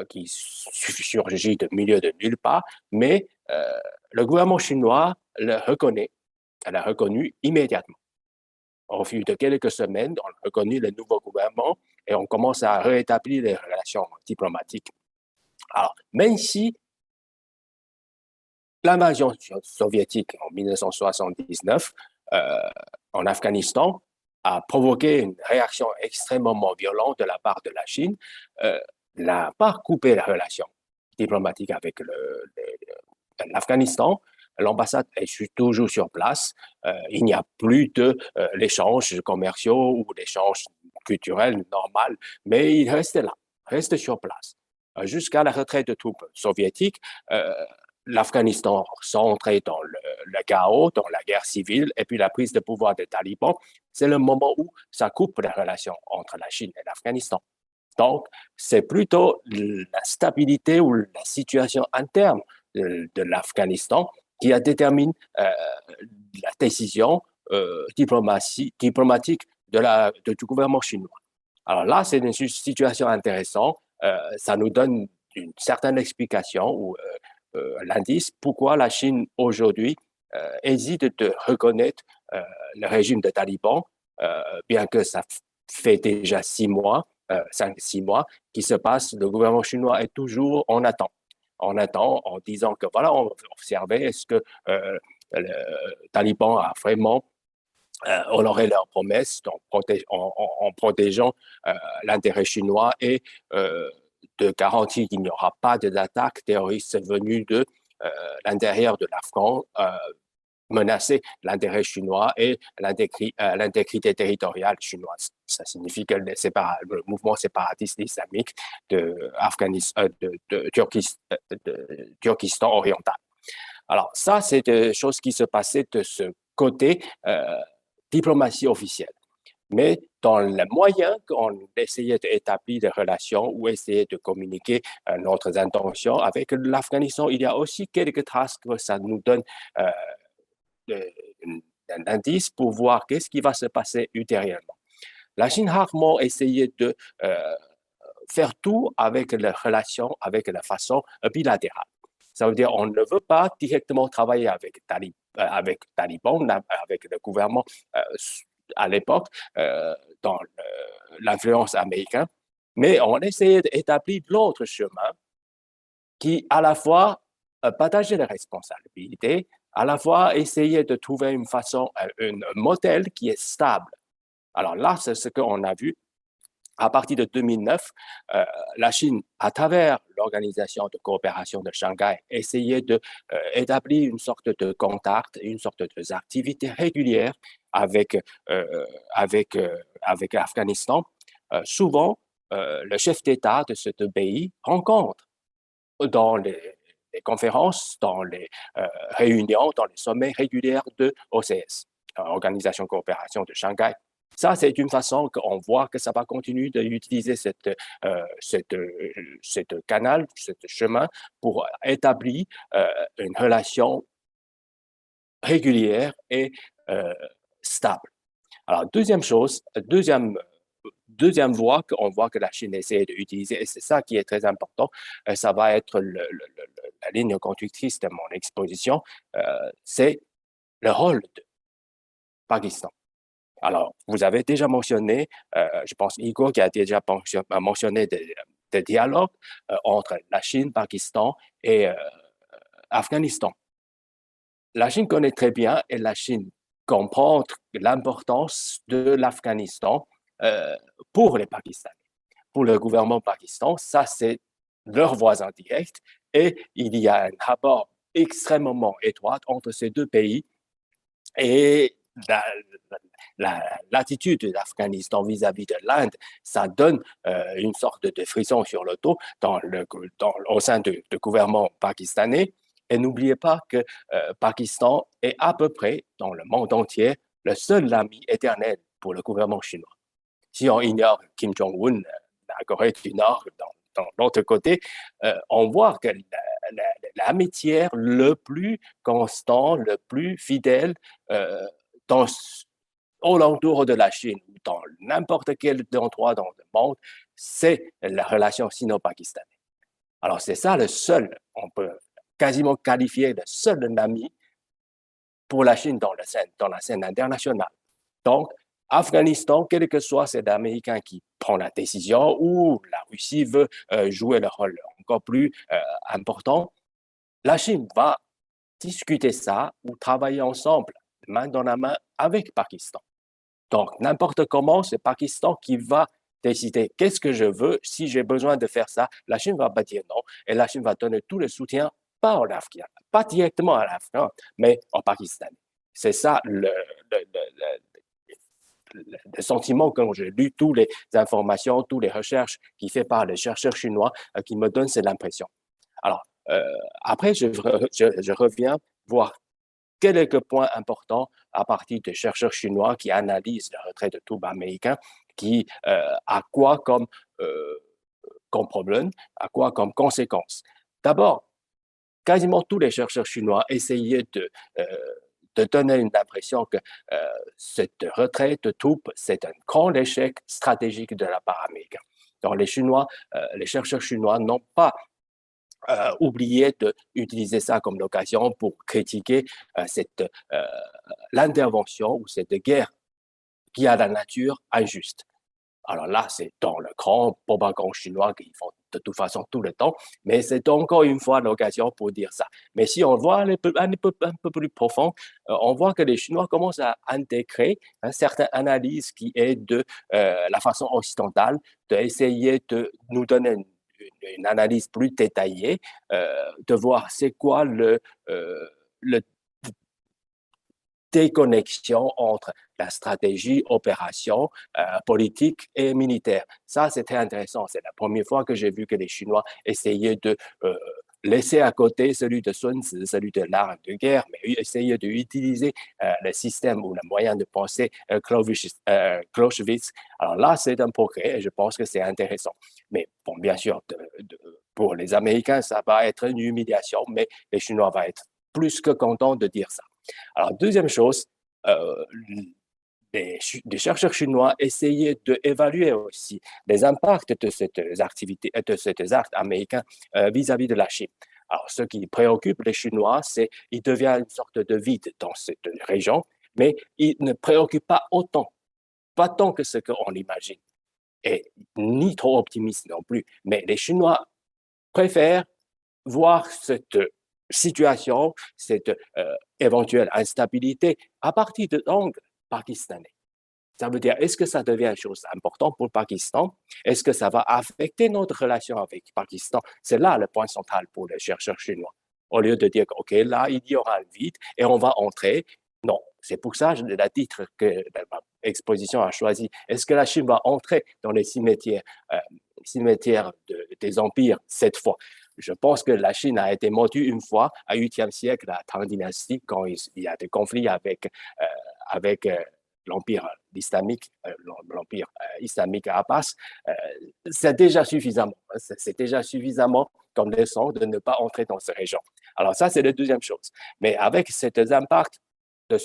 qui surgissent de milieu de nulle part, mais le gouvernement chinois l'a reconnu immédiatement. Au fil de quelques semaines, on a reconnu le nouveau gouvernement et on commence à rétablir les relations diplomatiques. Alors, même si l'invasion soviétique en 1979 en Afghanistan a provoqué une réaction extrêmement violente de la part de la Chine, n'a pas coupé la relation diplomatique avec l'Afghanistan. L'ambassade est toujours sur place. Il n'y a plus de l'échange commerciaux ou d'échanges culturels normal, mais il reste là, reste sur place. Jusqu'à la retraite de troupes soviétiques, l'Afghanistan s'entrait dans le chaos, dans la guerre civile, et puis la prise de pouvoir des talibans, c'est le moment où ça coupe les relations entre la Chine et l'Afghanistan. Donc, c'est plutôt la stabilité ou la situation interne de l'Afghanistan qui a déterminé la décision diplomatique du gouvernement chinois. Alors là, c'est une situation intéressante. Ça nous donne une certaine explication ou l'indice pourquoi la Chine aujourd'hui hésite de reconnaître le régime de talibans, bien que ça fait déjà 5-6 mois qui se passent. Le gouvernement chinois est toujours en attente. En disant que voilà, on va observer est-ce que le Taliban a vraiment honoré leurs promesses en protégeant l'intérêt chinois et de garantir qu'il n'y aura pas d'attaques terroristes venues de l'intérieur de l'Afghanistan menacer l'intérêt chinois et l'intégrité territoriale chinoise. Ça signifie que le mouvement séparatiste islamique de Turkestan oriental. Alors ça, c'est des choses qui se passaient de ce côté diplomatie officielle. Mais dans les moyens qu'on essayait d'établir des relations ou essayait de communiquer notre intention avec l'Afghanistan, il y a aussi quelques traces que ça nous donne un indice pour voir qu'est-ce qui va se passer ultérieurement. La Chine a rarement essayé de faire tout avec les relations, avec la façon bilatérale. Ça veut dire qu'on ne veut pas directement travailler avec Taliban, avec le gouvernement à l'époque, dans l'influence américaine, mais on essayait d'établir l'autre chemin qui, à la fois, partageait les responsabilités, à la fois essayer de trouver une façon, un modèle qui est stable. Alors là, c'est ce qu'on a vu. À partir de 2009, la Chine, à travers l'Organisation de coopération de Shanghai, essayait d'établir une sorte de contact, une sorte d'activité régulière avec l'Afghanistan. Souvent, le chef d'État de ce pays rencontre dans les conférences, dans les réunions, dans les sommets réguliers de OCS, Organisation de coopération de Shanghai. Ça, c'est une façon qu'on voit que ça va continuer d'utiliser cette canal, ce chemin pour établir une relation régulière et stable. Alors, deuxième voie qu'on voit que la Chine essaie d'utiliser, et c'est ça qui est très important, ça va être la ligne conductrice de mon exposition, c'est le rôle du Pakistan. Alors, vous avez déjà mentionné, je pense Igor qui a déjà mentionné des dialogues entre la Chine, Pakistan et Afghanistan. La Chine connaît très bien et la Chine comprend l'importance de l'Afghanistan pour les Pakistanais. Pour le gouvernement pakistan, ça c'est leur voisin direct et il y a un rapport extrêmement étroit entre ces deux pays et l'attitude de l'Afghanistan vis-à-vis de l'Inde, ça donne une sorte de frisson sur le dos au sein du gouvernement pakistanais. Et n'oubliez pas que Pakistan est à peu près, dans le monde entier, le seul ami éternel pour le gouvernement chinois. Si on ignore Kim Jong-un, la Corée du Nord, dans l'autre côté, on voit que l'amitié le plus constant, le plus fidèle au l'entour de la Chine ou dans n'importe quel endroit dans le monde, c'est la relation sino-pakistanaise. Alors, c'est ça le seul, on peut quasiment qualifier de seul ami pour la Chine dans la scène internationale. Donc, Afghanistan, quel que soit cet Américain qui prend la décision ou la Russie veut jouer le rôle encore plus important, la Chine va discuter ça ou travailler ensemble, main dans la main avec Pakistan. Donc, n'importe comment, c'est Pakistan qui va décider qu'est-ce que je veux, si j'ai besoin de faire ça, la Chine va pas dire non et la Chine va donner tout le soutien, pas en Afghanistan, pas directement à l'Afghanistan, mais en Pakistan. C'est ça le sentiment quand j'ai lu toutes les informations, toutes les recherches qui fait par les chercheurs chinois qui me donnent cette impression. Alors, après, je reviens voir quelques points importants à partir des chercheurs chinois qui analysent le retrait de troupes américains, qui a quoi comme problème, à quoi comme conséquence. D'abord, quasiment tous les chercheurs chinois essayaient de donner une impression que cette retrait de troupes, c'est un grand échec stratégique de la part américaine. Donc, les chercheurs chinois n'ont pas oublié d'utiliser ça comme l'occasion pour critiquer l'intervention ou cette guerre qui a la nature injuste. Alors là, c'est dans le grand propagande chinois qu'ils font de toute façon tout le temps, mais c'est encore une fois l'occasion pour dire ça. Mais si on voit un peu plus profond, on voit que les Chinois commencent à intégrer une certaine analyse qui est de la façon occidentale, d'essayer de nous donner une analyse plus détaillée, de voir c'est quoi déconnexion entre la stratégie, opération, politique et militaire. Ça, c'est très intéressant. C'est la première fois que j'ai vu que les Chinois essayaient de laisser à côté celui de Sun Tzu, celui de l'art de guerre, mais essayer d'utiliser le système ou le moyen de penser Clausewitz. Alors là, c'est un progrès et je pense que c'est intéressant. Mais bon, bien sûr, pour les Américains, ça va être une humiliation, mais les Chinois vont être plus que contents de dire ça. Alors, deuxième chose, des chercheurs chinois essayaient d'évaluer aussi les impacts de ces activités, de ces actes américains vis-à-vis de la Chine. Alors, ce qui préoccupe les Chinois, c'est qu'il devient une sorte de vide dans cette région, mais il ne préoccupe pas autant, pas tant que ce qu'on imagine, et ni trop optimiste non plus. Mais les Chinois préfèrent voir cette situation, cette éventuelle instabilité à partir de l'angle pakistanais. Ça veut dire, est-ce que ça devient une chose importante pour le Pakistan? Est-ce que ça va affecter notre relation avec le Pakistan? C'est là le point central pour les chercheurs chinois. Au lieu de dire, OK, là, il y aura un vide et on va entrer. Non, c'est pour ça le titre que l'exposition a choisi. Est-ce que la Chine va entrer dans les cimetières des empires cette fois? Je pense que la Chine a été mordue une fois, au 8e siècle, à Tang dynastie, quand il y a des conflits avec l'empire islamique, Abbas. C'est déjà suffisamment. C'est déjà suffisamment comme leçon de ne pas entrer dans cette région. Alors ça, c'est la deuxième chose. Mais avec cet impact de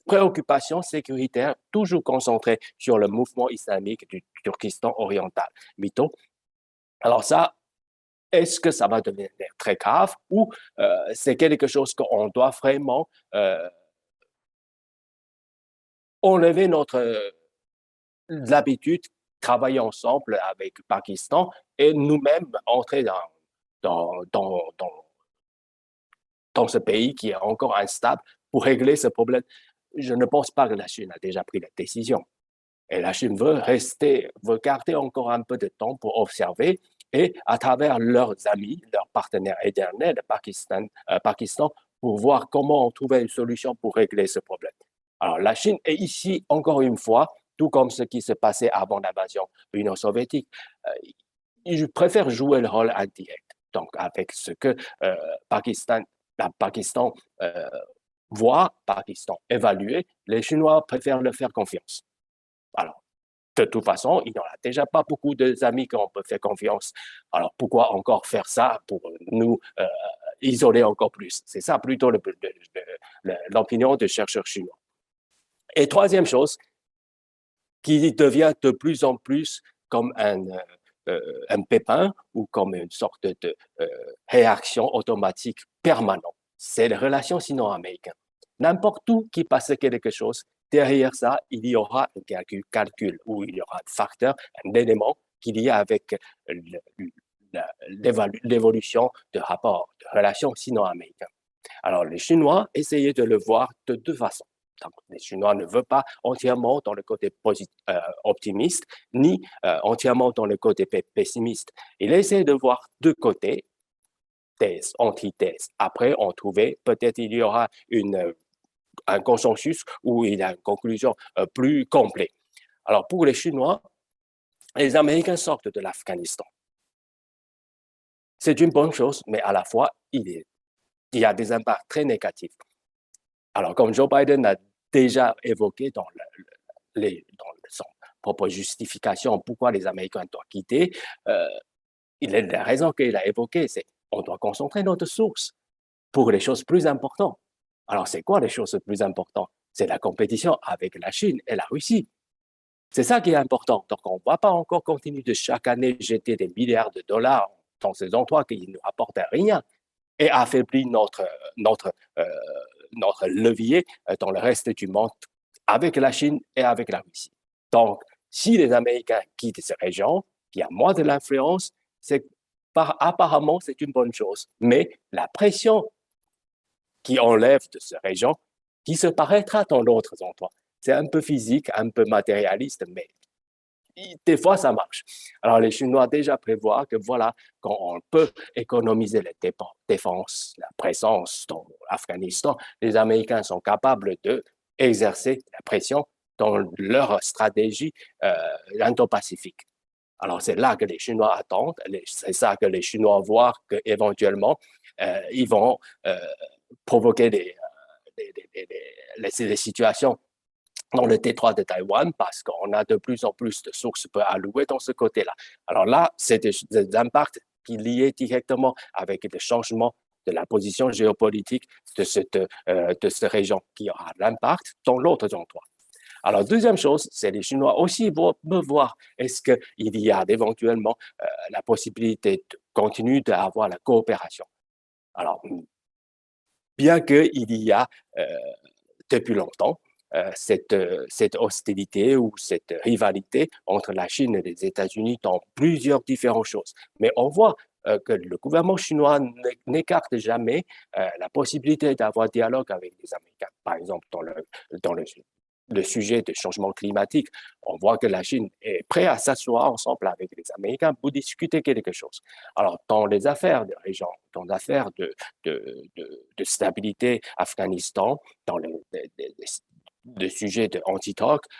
préoccupation sécuritaire toujours concentrée sur le mouvement islamique du Turkestan oriental, MITO. Alors ça, est-ce que ça va devenir très grave ou c'est quelque chose qu'on doit vraiment enlever notre l'habitude, travailler ensemble avec le Pakistan et nous-mêmes entrer dans ce pays qui est encore instable pour régler ce problème? Je ne pense pas que la Chine a déjà pris la décision. Et la Chine veut garder encore un peu de temps pour observer et à travers leurs amis, leurs partenaires éternels, le Pakistan, pour voir comment trouver une solution pour régler ce problème. Alors, la Chine est ici, encore une fois, tout comme ce qui se passait avant l'invasion de l'Union soviétique. Ils préfèrent jouer le rôle indirect. Donc, avec ce que Pakistan voit, Pakistan évaluer, les Chinois préfèrent leur faire confiance. Alors, de toute façon, il n'y en a déjà pas beaucoup d'amis qu'on peut faire confiance. Alors, pourquoi encore faire ça pour nous isoler encore plus? C'est ça plutôt l'opinion des chercheurs chinois. Et troisième chose, qui devient de plus en plus comme un pépin ou comme une sorte de réaction automatique permanente, c'est les relations sino-américaines. N'importe où qui passe quelque chose, derrière ça, il y aura un calcul où il y aura un facteur, un élément qui est lié avec l'évolution de rapports, de relations sino-américaines. Alors, les Chinois essayaient de le voir de deux façons. Donc, les Chinois ne veulent pas entièrement dans le côté optimiste, ni entièrement dans le côté pessimiste. Ils essaient de voir deux côtés, thèse, antithèse. Après, on trouvait, peut-être il y aura un consensus ou il y a une conclusion plus complète. Alors, pour les Chinois, les Américains sortent de l'Afghanistan. C'est une bonne chose, mais à la fois, il y a des impacts très négatifs. Alors, comme Joe Biden a déjà évoqué dans son propre justification pourquoi les Américains doivent quitter, la raison qu'il a évoquée, c'est qu'on doit concentrer notre source pour les choses plus importantes. Alors, c'est quoi les choses plus importantes? C'est la compétition avec la Chine et la Russie. C'est ça qui est important. Donc, on ne va pas encore continuer de chaque année jeter des milliards de dollars dans ces endroits qui ne nous apportent rien et affaiblir notre levier dans le reste du monde avec la Chine et avec la Russie. Donc, si les Américains quittent ces régions, qui a moins de l'influence, apparemment, c'est une bonne chose. Mais la pression qui enlève de ces régions, qui se paraîtra dans d'autres endroits, c'est un peu physique, un peu matérialiste, mais des fois, ça marche. Alors, les Chinois déjà prévoient que voilà, quand on peut économiser les défenses, la présence dans l'Afghanistan, les Américains sont capables d'exercer la pression dans leur stratégie Indo-Pacifique. Alors, c'est là que les Chinois attendent, c'est ça que les Chinois voient qu'éventuellement, ils vont provoquer des situations dans le détroit de Taïwan parce qu'on a de plus en plus de sources allouées dans ce côté-là. Alors là, c'est des impacts qui sont liés directement avec le changement de la position géopolitique de cette région qui aura l'impact dans l'autre endroit. Alors, deuxième chose, c'est les Chinois aussi veulent voir est-ce qu'il y a éventuellement la possibilité de continuer d'avoir la coopération. Alors, bien qu'il y a depuis longtemps cette hostilité ou cette rivalité entre la Chine et les États-Unis dans plusieurs différentes choses. Mais on voit que le gouvernement chinois n'écarte jamais la possibilité d'avoir dialogue avec les Américains. Par exemple, dans le sujet du changement climatique, on voit que la Chine est prête à s'asseoir ensemble avec les Américains pour discuter quelque chose. Alors, dans les affaires de région, dans les affaires de stabilité Afghanistan, dans les sujets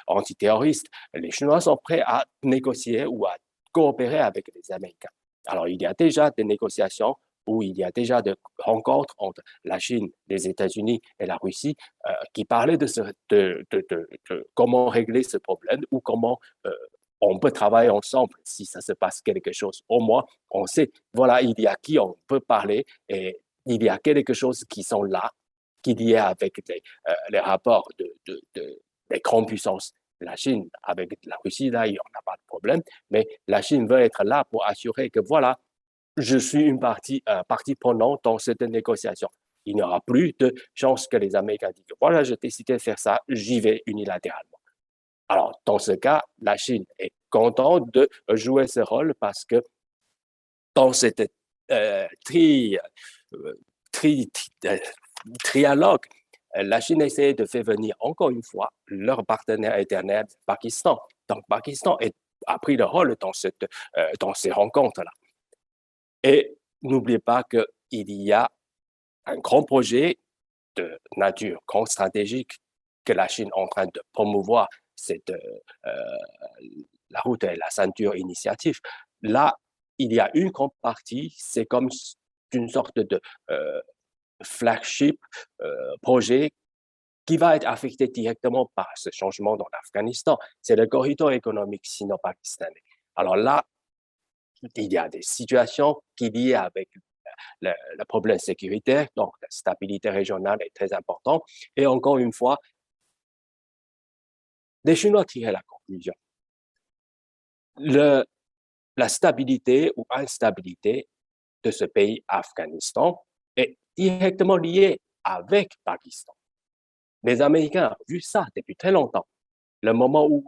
antiterroristes, les Chinois sont prêts à négocier ou à coopérer avec les Américains. Alors, il y a déjà des négociations où il y a déjà des rencontres entre la Chine, les États-Unis et la Russie qui parlaient de comment régler ce problème ou comment on peut travailler ensemble si ça se passe quelque chose. Au moins, on sait, voilà, il y a qui on peut parler et il y a quelque chose qui sont là, qui est lié avec les rapports des grandes puissances. La Chine avec la Russie, là, il n'y en a pas de problème, mais la Chine veut être là pour assurer que, voilà, je suis une partie prenante dans cette négociation. Il n'y aura plus de chance que les Américains disent « Voilà, j'ai décidé de faire ça, j'y vais unilatéralement ». Alors, dans ce cas, la Chine est contente de jouer ce rôle parce que dans cette trialogue, la Chine essaie de faire venir encore une fois leur partenaire éternel, Pakistan. Donc, Pakistan a pris le rôle dans ces rencontres-là. Et n'oubliez pas qu'il y a un grand projet de nature, grand stratégique que la Chine est en train de promouvoir, c'est la route et la ceinture initiative. Là, il y a une grande partie, c'est comme une sorte de flagship projet qui va être affecté directement par ce changement dans l'Afghanistan. C'est le corridor économique sino-pakistanais. Alors là, il y a des situations qui sont liées avec le problème sécuritaire, donc la stabilité régionale est très importante. Et encore une fois, les Chinois tirent la conclusion. La stabilité ou instabilité de ce pays, Afghanistan, est directement liée avec Pakistan. Les Américains ont vu ça depuis très longtemps. Le moment où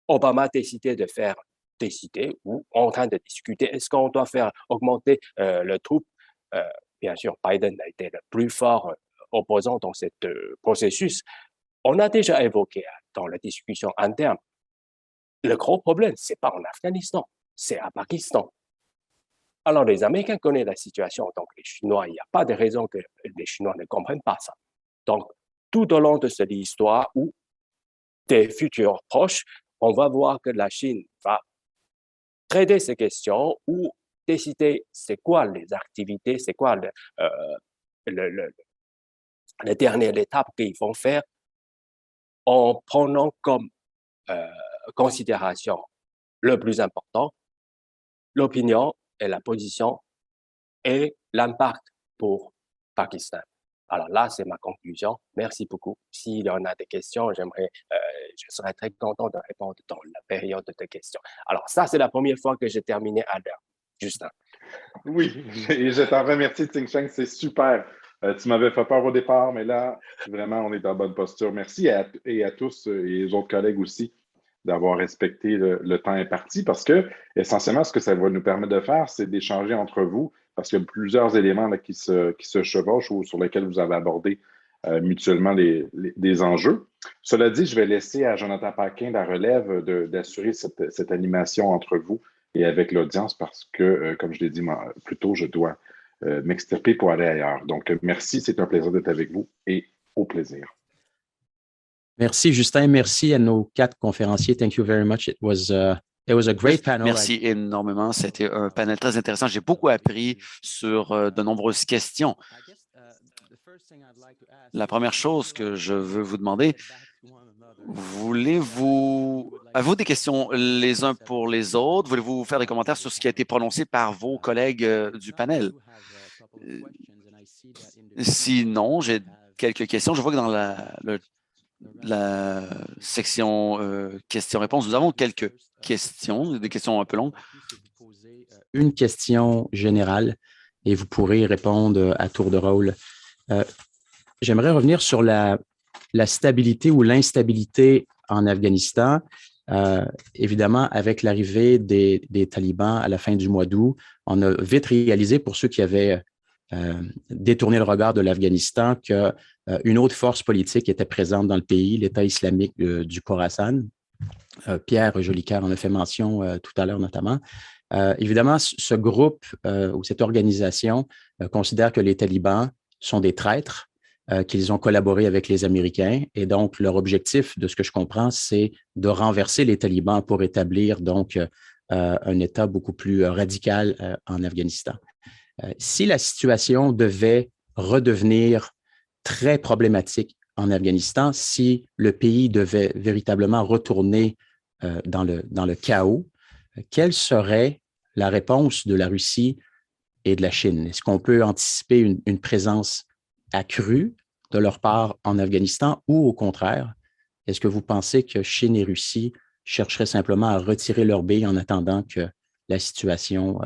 Obama a décidé de faire ou en train de discuter, est-ce qu'on doit faire augmenter le troupe? Bien sûr, Biden a été le plus fort opposant dans ce processus. On a déjà évoqué dans la discussion interne, le gros problème, ce n'est pas en Afghanistan, c'est à Pakistan. Alors, les Américains connaissent la situation, donc les Chinois, il n'y a pas de raison que les Chinois ne comprennent pas ça. Donc, tout au long de cette histoire ou des futurs proches, on va voir que la Chine va traiter ces questions ou décider c'est quoi les activités, c'est quoi les dernières étapes qu'ils vont faire en prenant comme considération le plus important, l'opinion et la position et l'impact pour Pakistan. Alors là, c'est ma conclusion. Merci beaucoup. S'il y en a des questions, je serais très content de répondre dans la période de questions. Alors ça, c'est la première fois que j'ai terminé à l'heure. Justin.
Oui, et je t'en remercie, Ting Sheng, c'est super. Tu m'avais fait peur au départ, mais là, vraiment, on est en bonne posture. Merci à tous et aux autres collègues aussi d'avoir respecté le temps imparti parce que, essentiellement, ce que ça va nous permettre de faire, c'est d'échanger entre vous parce qu'il y a plusieurs éléments là, qui se chevauchent ou sur lesquels vous avez abordé mutuellement des enjeux. Cela dit, je vais laisser à Jonathan Paquin la relève d'assurer cette animation entre vous et avec l'audience parce que, comme je l'ai dit plus tôt, je dois m'extirper pour aller ailleurs. Donc, merci, c'est un plaisir d'être avec vous et au plaisir.
Merci, Justin. Merci à nos 4 conférenciers. Thank you very much. It was a great panel.
Merci énormément. C'était un panel très intéressant. J'ai beaucoup appris sur de nombreuses questions. La première chose que je veux vous demander, avez-vous des questions les uns pour les autres? Voulez-vous faire des commentaires sur ce qui a été prononcé par vos collègues du panel? Sinon, j'ai quelques questions. Je vois que dans la section questions-réponses, nous avons quelques questions, des questions un peu longues.
Une question générale et vous pourrez répondre à tour de rôle. J'aimerais revenir sur la stabilité ou l'instabilité en Afghanistan. Évidemment, avec l'arrivée des talibans à la fin du mois d'août, on a vite réalisé, pour ceux qui avaient détourné le regard de l'Afghanistan, qu'une autre force politique était présente dans le pays, l'État islamique du Khorasan. Pierre Jolicoeur en a fait mention tout à l'heure notamment. Évidemment, ce groupe ou cette organisation considère que les talibans sont des traîtres, qu'ils ont collaboré avec les Américains. Et donc, leur objectif, de ce que je comprends, c'est de renverser les talibans pour établir donc un État beaucoup plus radical en Afghanistan. Si la situation devait redevenir très problématique en Afghanistan, si le pays devait véritablement retourner dans le chaos, quelle serait la réponse de la Russie et de la Chine? Est-ce qu'on peut anticiper une présence accrue de leur part en Afghanistan ou au contraire, est-ce que vous pensez que Chine et Russie chercheraient simplement à retirer leur billes en attendant que la situation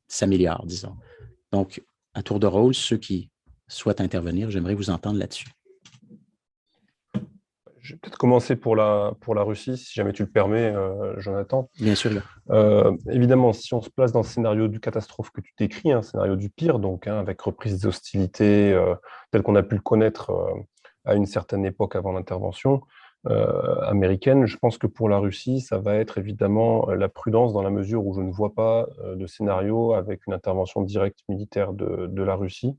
s'améliore, disons? Donc, à tour de rôle, ceux qui souhaitent intervenir, j'aimerais vous entendre là-dessus.
Je vais peut-être commencer pour la Russie, si jamais tu le permets, Jonathan.
Bien sûr.
Évidemment, si on se place dans le scénario du catastrophe que tu décris, un scénario du pire, donc avec reprise des hostilités tel qu'on a pu le connaître à une certaine époque avant l'intervention américaine, je pense que pour la Russie, ça va être évidemment la prudence dans la mesure où je ne vois pas de scénario avec une intervention directe militaire de la Russie.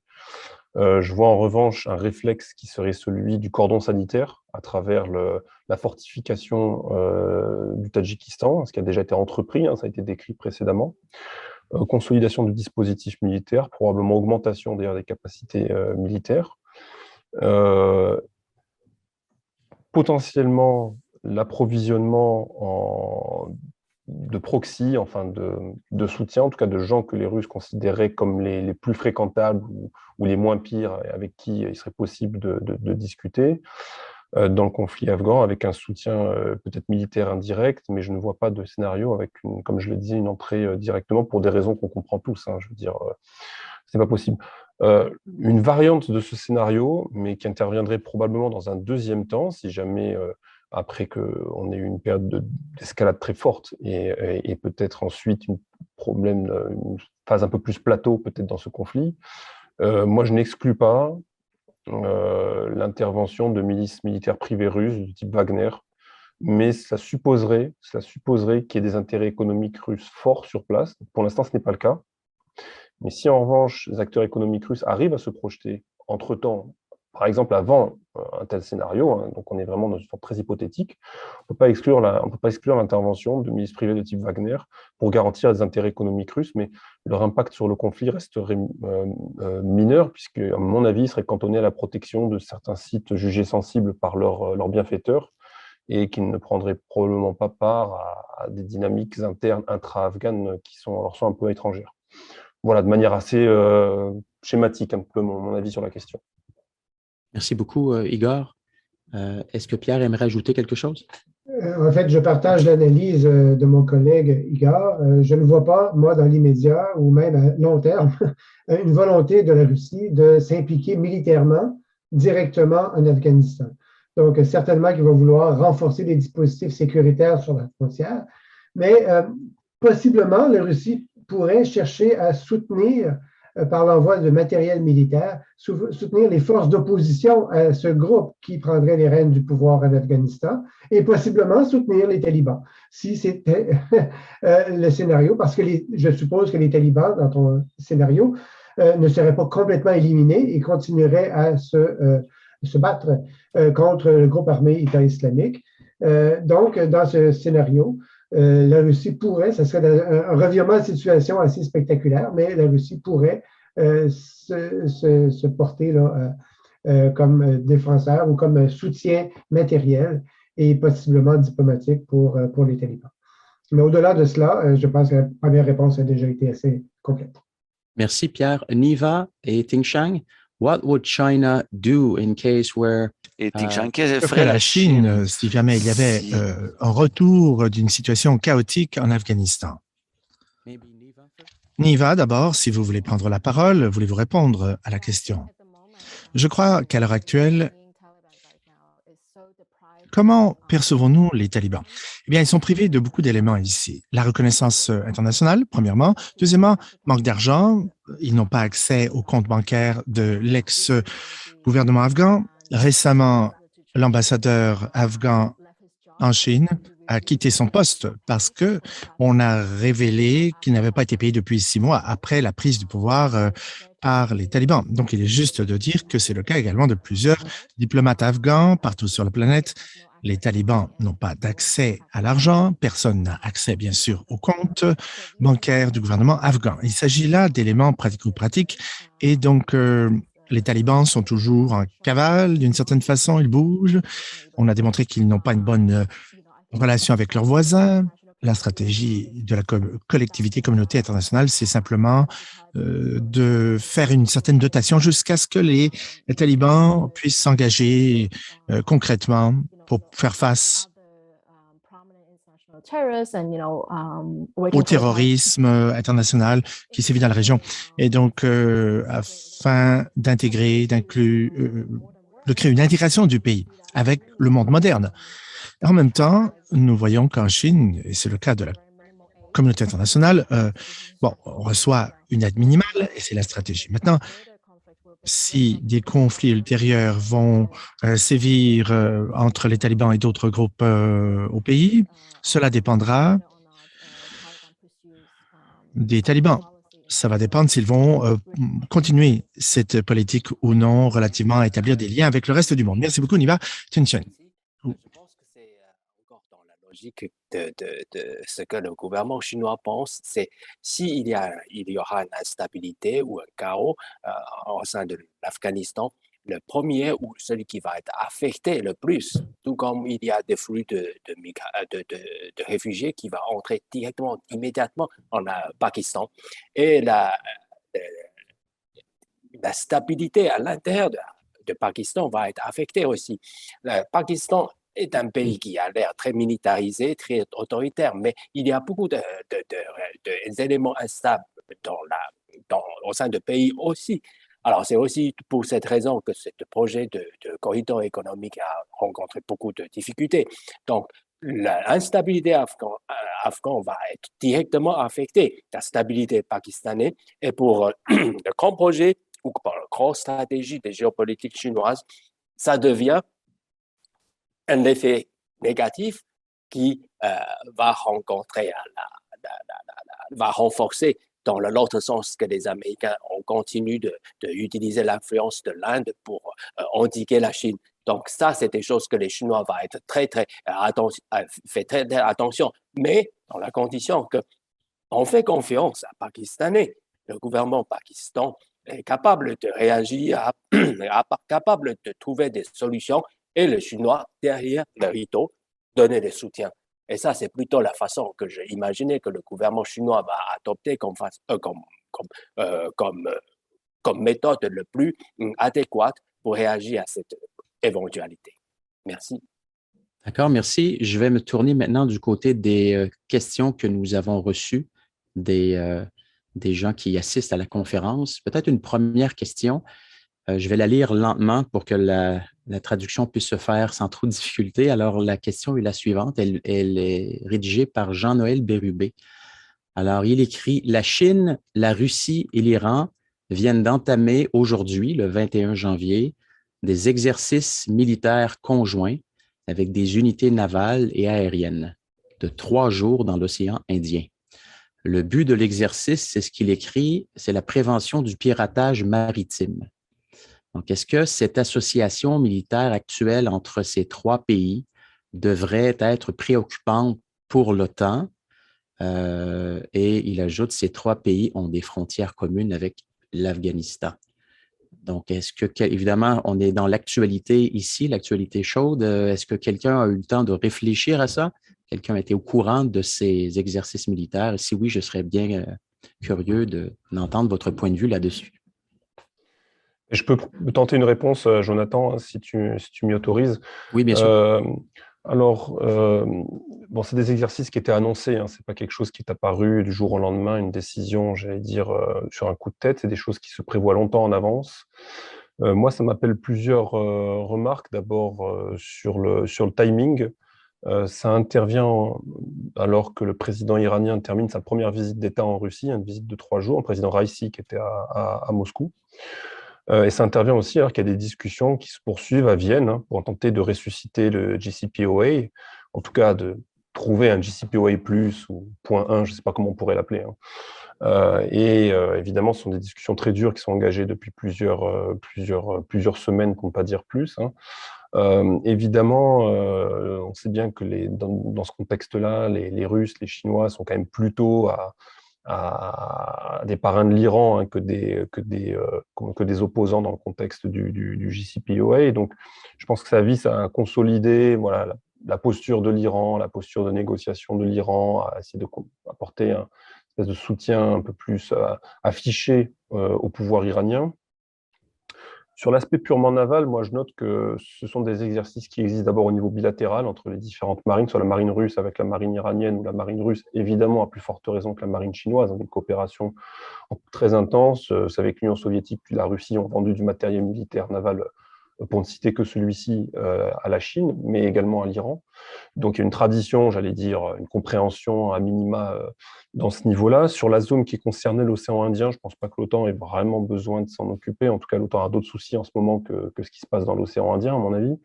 Je vois en revanche un réflexe qui serait celui du cordon sanitaire à travers la fortification du Tadjikistan, ce qui a déjà été entrepris, ça a été décrit précédemment. Consolidation du dispositif militaire, probablement augmentation d'ailleurs des capacités militaires. Potentiellement l'approvisionnement de proxy, enfin de soutien, en tout cas de gens que les Russes considéraient comme les plus fréquentables ou les moins pires, avec qui il serait possible de discuter dans le conflit afghan, avec un soutien peut-être militaire indirect, mais je ne vois pas de scénario avec, comme je l'ai dit, une entrée directement pour des raisons qu'on comprend tous. Je veux dire, c'est pas possible. Une variante de ce scénario, mais qui interviendrait probablement dans un deuxième temps, si jamais après qu'on ait eu une période d'escalade très forte et peut-être ensuite une phase un peu plus plateau peut-être dans ce conflit. Moi, je n'exclus pas l'intervention de milices militaires privées russes du type Wagner, mais ça supposerait qu'il y ait des intérêts économiques russes forts sur place. Pour l'instant, ce n'est pas le cas. Mais si en revanche, les acteurs économiques russes arrivent à se projeter entre-temps, par exemple avant un tel scénario, donc on est vraiment dans une forme très hypothétique, on ne peut pas exclure l'intervention de milices privées de type Wagner pour garantir les intérêts économiques russes, mais leur impact sur le conflit resterait mineur, puisque à mon avis, il serait cantonné à la protection de certains sites jugés sensibles par leurs bienfaiteurs et qui ne prendraient probablement pas part à des dynamiques internes intra-afghanes qui sont un peu étrangères. Voilà, de manière assez schématique, un peu mon avis sur la question.
Merci beaucoup, Igor. Est-ce que Pierre aimerait ajouter quelque chose?
En fait, je partage l'analyse de mon collègue Igor. Je ne vois pas, moi, dans l'immédiat ou même à long terme, une volonté de la Russie de s'impliquer militairement directement en Afghanistan. Donc, certainement qu'il va vouloir renforcer les dispositifs sécuritaires sur la frontière, mais possiblement, la Russie pourrait chercher à soutenir par l'envoi de matériel militaire, soutenir les forces d'opposition à ce groupe qui prendrait les rênes du pouvoir en Afghanistan et possiblement soutenir les talibans, si c'était le scénario, parce que je suppose que les talibans, dans ton scénario, ne seraient pas complètement éliminés et continueraient à se battre contre le groupe armé État islamique. Donc, dans ce scénario, la Russie pourrait, ce serait un revirement de situation assez spectaculaire, mais la Russie pourrait se porter là, comme défenseur ou comme soutien matériel et possiblement diplomatique pour les talibans. Mais au-delà de cela, je pense que la première réponse a déjà été assez complète.
Merci, Pierre. Niva et Tingshang, what would China do in case where...
Et Tingshang, qu'est-ce que
ferait la Chine si jamais il y avait un retour d'une situation chaotique en Afghanistan? Niva, d'abord, si vous voulez prendre la parole, voulez-vous répondre à la question? Je crois qu'à l'heure actuelle, comment percevons-nous les talibans? Eh bien, ils sont privés de beaucoup d'éléments ici. La reconnaissance internationale, premièrement. Deuxièmement, manque d'argent. Ils n'ont pas accès aux comptes bancaires de l'ex-gouvernement afghan. Récemment, l'ambassadeur afghan en Chine a quitté son poste parce que on a révélé qu'il n'avait pas été payé depuis 6 mois après la prise du pouvoir par les talibans. Donc, il est juste de dire que c'est le cas également de plusieurs diplomates afghans partout sur la planète. Les talibans n'ont pas d'accès à l'argent. Personne n'a accès, bien sûr, aux comptes bancaires du gouvernement afghan. Il s'agit là d'éléments pratico-pratiques et donc les talibans sont toujours en cavale d'une certaine façon, ils bougent. On a démontré qu'ils n'ont pas une bonne relation avec leurs voisins. La stratégie de la collectivité, communauté internationale, c'est simplement de faire une certaine dotation jusqu'à ce que les talibans puissent s'engager concrètement pour faire face au terrorisme international qui sévit dans la région. Et donc, afin d'intégrer, de créer une intégration du pays avec le monde moderne. En même temps, nous voyons qu'en Chine, et c'est le cas de la communauté internationale, on reçoit une aide minimale et c'est la stratégie. Maintenant, si des conflits ultérieurs vont sévir entre les talibans et d'autres groupes au pays, cela dépendra des talibans. Ça va dépendre s'ils vont continuer cette politique ou non relativement à établir des liens avec le reste du monde. Merci beaucoup, Niva Tingshang.
Je pense que c'est encore dans la logique de ce que le gouvernement chinois pense, c'est s'il y aura une instabilité ou un chaos au sein de l'Afghanistan, le premier ou celui qui va être affecté le plus, tout comme il y a des flux de réfugiés qui vont entrer directement, immédiatement en Pakistan. Et la stabilité à l'intérieur de Pakistan va être affectée aussi. Le Pakistan est un pays qui a l'air très militarisé, très autoritaire, mais il y a beaucoup d'éléments instables au sein du pays aussi. Alors, c'est aussi pour cette raison que ce projet de corridor économique a rencontré beaucoup de difficultés. Donc, l'instabilité afghane va être directement affectée, la stabilité pakistanaise. Et pour le grand projet ou pour la grande stratégie des géopolitiques chinoises, ça devient un effet négatif qui va renforcer dans l'autre sens que les Américains ont continué d'utiliser l'influence de l'Inde pour endiguer la Chine. Donc ça, c'est des choses que les Chinois vont être très attention, mais dans la condition qu'on fait confiance à Pakistanais, le gouvernement pakistan est capable de réagir, capable de trouver des solutions et les Chinois, derrière le rideau, donner des soutiens. Et ça, c'est plutôt la façon que j'ai imaginé que le gouvernement chinois va adopter comme méthode le plus adéquate pour réagir à cette éventualité. Merci.
D'accord, merci. Je vais me tourner maintenant du côté des questions que nous avons reçues des gens qui assistent à la conférence. Peut-être une première question. Je vais la lire lentement pour que la traduction puisse se faire sans trop de difficulté. Alors, la question est la suivante. Elle est rédigée par Jean-Noël Bérubé. Alors, il écrit « La Chine, la Russie et l'Iran viennent d'entamer aujourd'hui, le 21 janvier, des exercices militaires conjoints avec des unités navales et aériennes de 3 jours dans l'océan Indien. Le but de l'exercice, c'est ce qu'il écrit, c'est la prévention du piratage maritime. Donc, est-ce que cette association militaire actuelle entre ces 3 pays devrait être préoccupante pour l'OTAN? Et il ajoute, ces 3 pays ont des frontières communes avec l'Afghanistan. Donc, est-ce que, évidemment, on est dans l'actualité ici, l'actualité chaude. Est-ce que quelqu'un a eu le temps de réfléchir à ça? Quelqu'un a été au courant de ces exercices militaires? Si oui, je serais bien curieux d'entendre votre point de vue là-dessus.
Je peux tenter une réponse, Jonathan, si tu m'y autorises.
Oui, bien sûr.
Bon, c'est des exercices qui étaient annoncés, hein, c'est pas quelque chose qui est apparu du jour au lendemain, une décision, j'allais dire, sur un coup de tête, c'est des choses qui se prévoient longtemps en avance. Moi, ça m'appelle plusieurs remarques. D'abord, sur le timing. Ça intervient alors que le président iranien termine sa première visite d'État en Russie, une visite de 3 jours, le président Raïssi qui était à Moscou. Et ça intervient aussi alors qu'il y a des discussions qui se poursuivent à Vienne, hein, pour tenter de ressusciter le JCPOA, en tout cas de trouver un JCPOA+, ou .1, je ne sais pas comment on pourrait l'appeler. Hein. Évidemment, ce sont des discussions très dures qui sont engagées depuis plusieurs semaines, pour ne pas dire plus. Hein. Évidemment, on sait bien que dans ce contexte-là, les Russes, les Chinois sont quand même plutôt à des parrains de l'Iran, hein, que des opposants dans le contexte du JCPOA. Et donc, je pense que ça vise à consolider, voilà, la posture de l'Iran, la posture de négociation de l'Iran, à essayer d'apporter un espèce de soutien un peu plus affiché au pouvoir iranien. Sur l'aspect purement naval, moi, je note que ce sont des exercices qui existent d'abord au niveau bilatéral entre les différentes marines, soit la marine russe avec la marine iranienne ou la marine russe, évidemment, à plus forte raison que la marine chinoise, une coopération très intense. C'est avec l'Union soviétique puis la Russie ont vendu du matériel militaire naval, pour ne citer que celui-ci, à la Chine, mais également à l'Iran. Donc, il y a une tradition, j'allais dire, une compréhension à minima dans ce niveau-là. Sur la zone qui concernait l'océan Indien, je ne pense pas que l'OTAN ait vraiment besoin de s'en occuper. En tout cas, l'OTAN a d'autres soucis en ce moment que ce qui se passe dans l'océan Indien, à mon avis.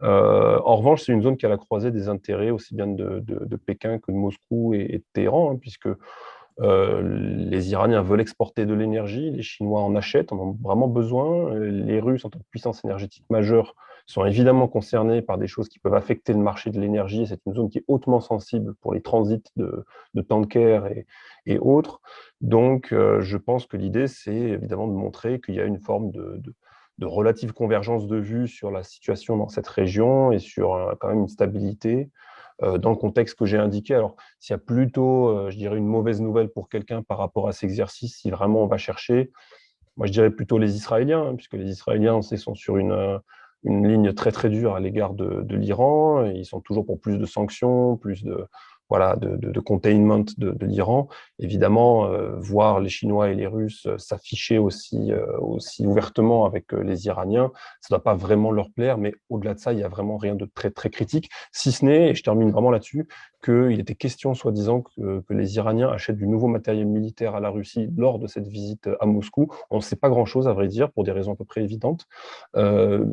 En revanche, c'est une zone qui a la croisée des intérêts aussi bien de Pékin que de Moscou et de Téhéran, hein, puisque les Iraniens veulent exporter de l'énergie, les Chinois en achètent, en ont vraiment besoin. Les Russes, en tant que puissance énergétique majeure, sont évidemment concernés par des choses qui peuvent affecter le marché de l'énergie. C'est une zone qui est hautement sensible pour les transits de tankers et autres. Donc, je pense que l'idée, c'est évidemment de montrer qu'il y a une forme de relative convergence de vues sur la situation dans cette région et sur quand même une stabilité dans le contexte que j'ai indiqué. Alors, s'il y a plutôt, je dirais, une mauvaise nouvelle pour quelqu'un par rapport à cet exercice, si vraiment on va chercher, moi je dirais plutôt les Israéliens, hein, puisque les Israéliens, on sait, sont sur une ligne très très dure à l'égard de l'Iran. Ils sont toujours pour plus de sanctions, plus de containment de l'Iran. Évidemment, voir les Chinois et les Russes s'afficher aussi ouvertement avec les Iraniens, ça ne doit pas vraiment leur plaire, mais au-delà de ça, il n'y a vraiment rien de très, très critique, si ce n'est, et je termine vraiment là-dessus, qu'il était question, soi-disant, que les Iraniens achètent du nouveau matériel militaire à la Russie lors de cette visite à Moscou. On ne sait pas grand-chose, à vrai dire, pour des raisons à peu près évidentes,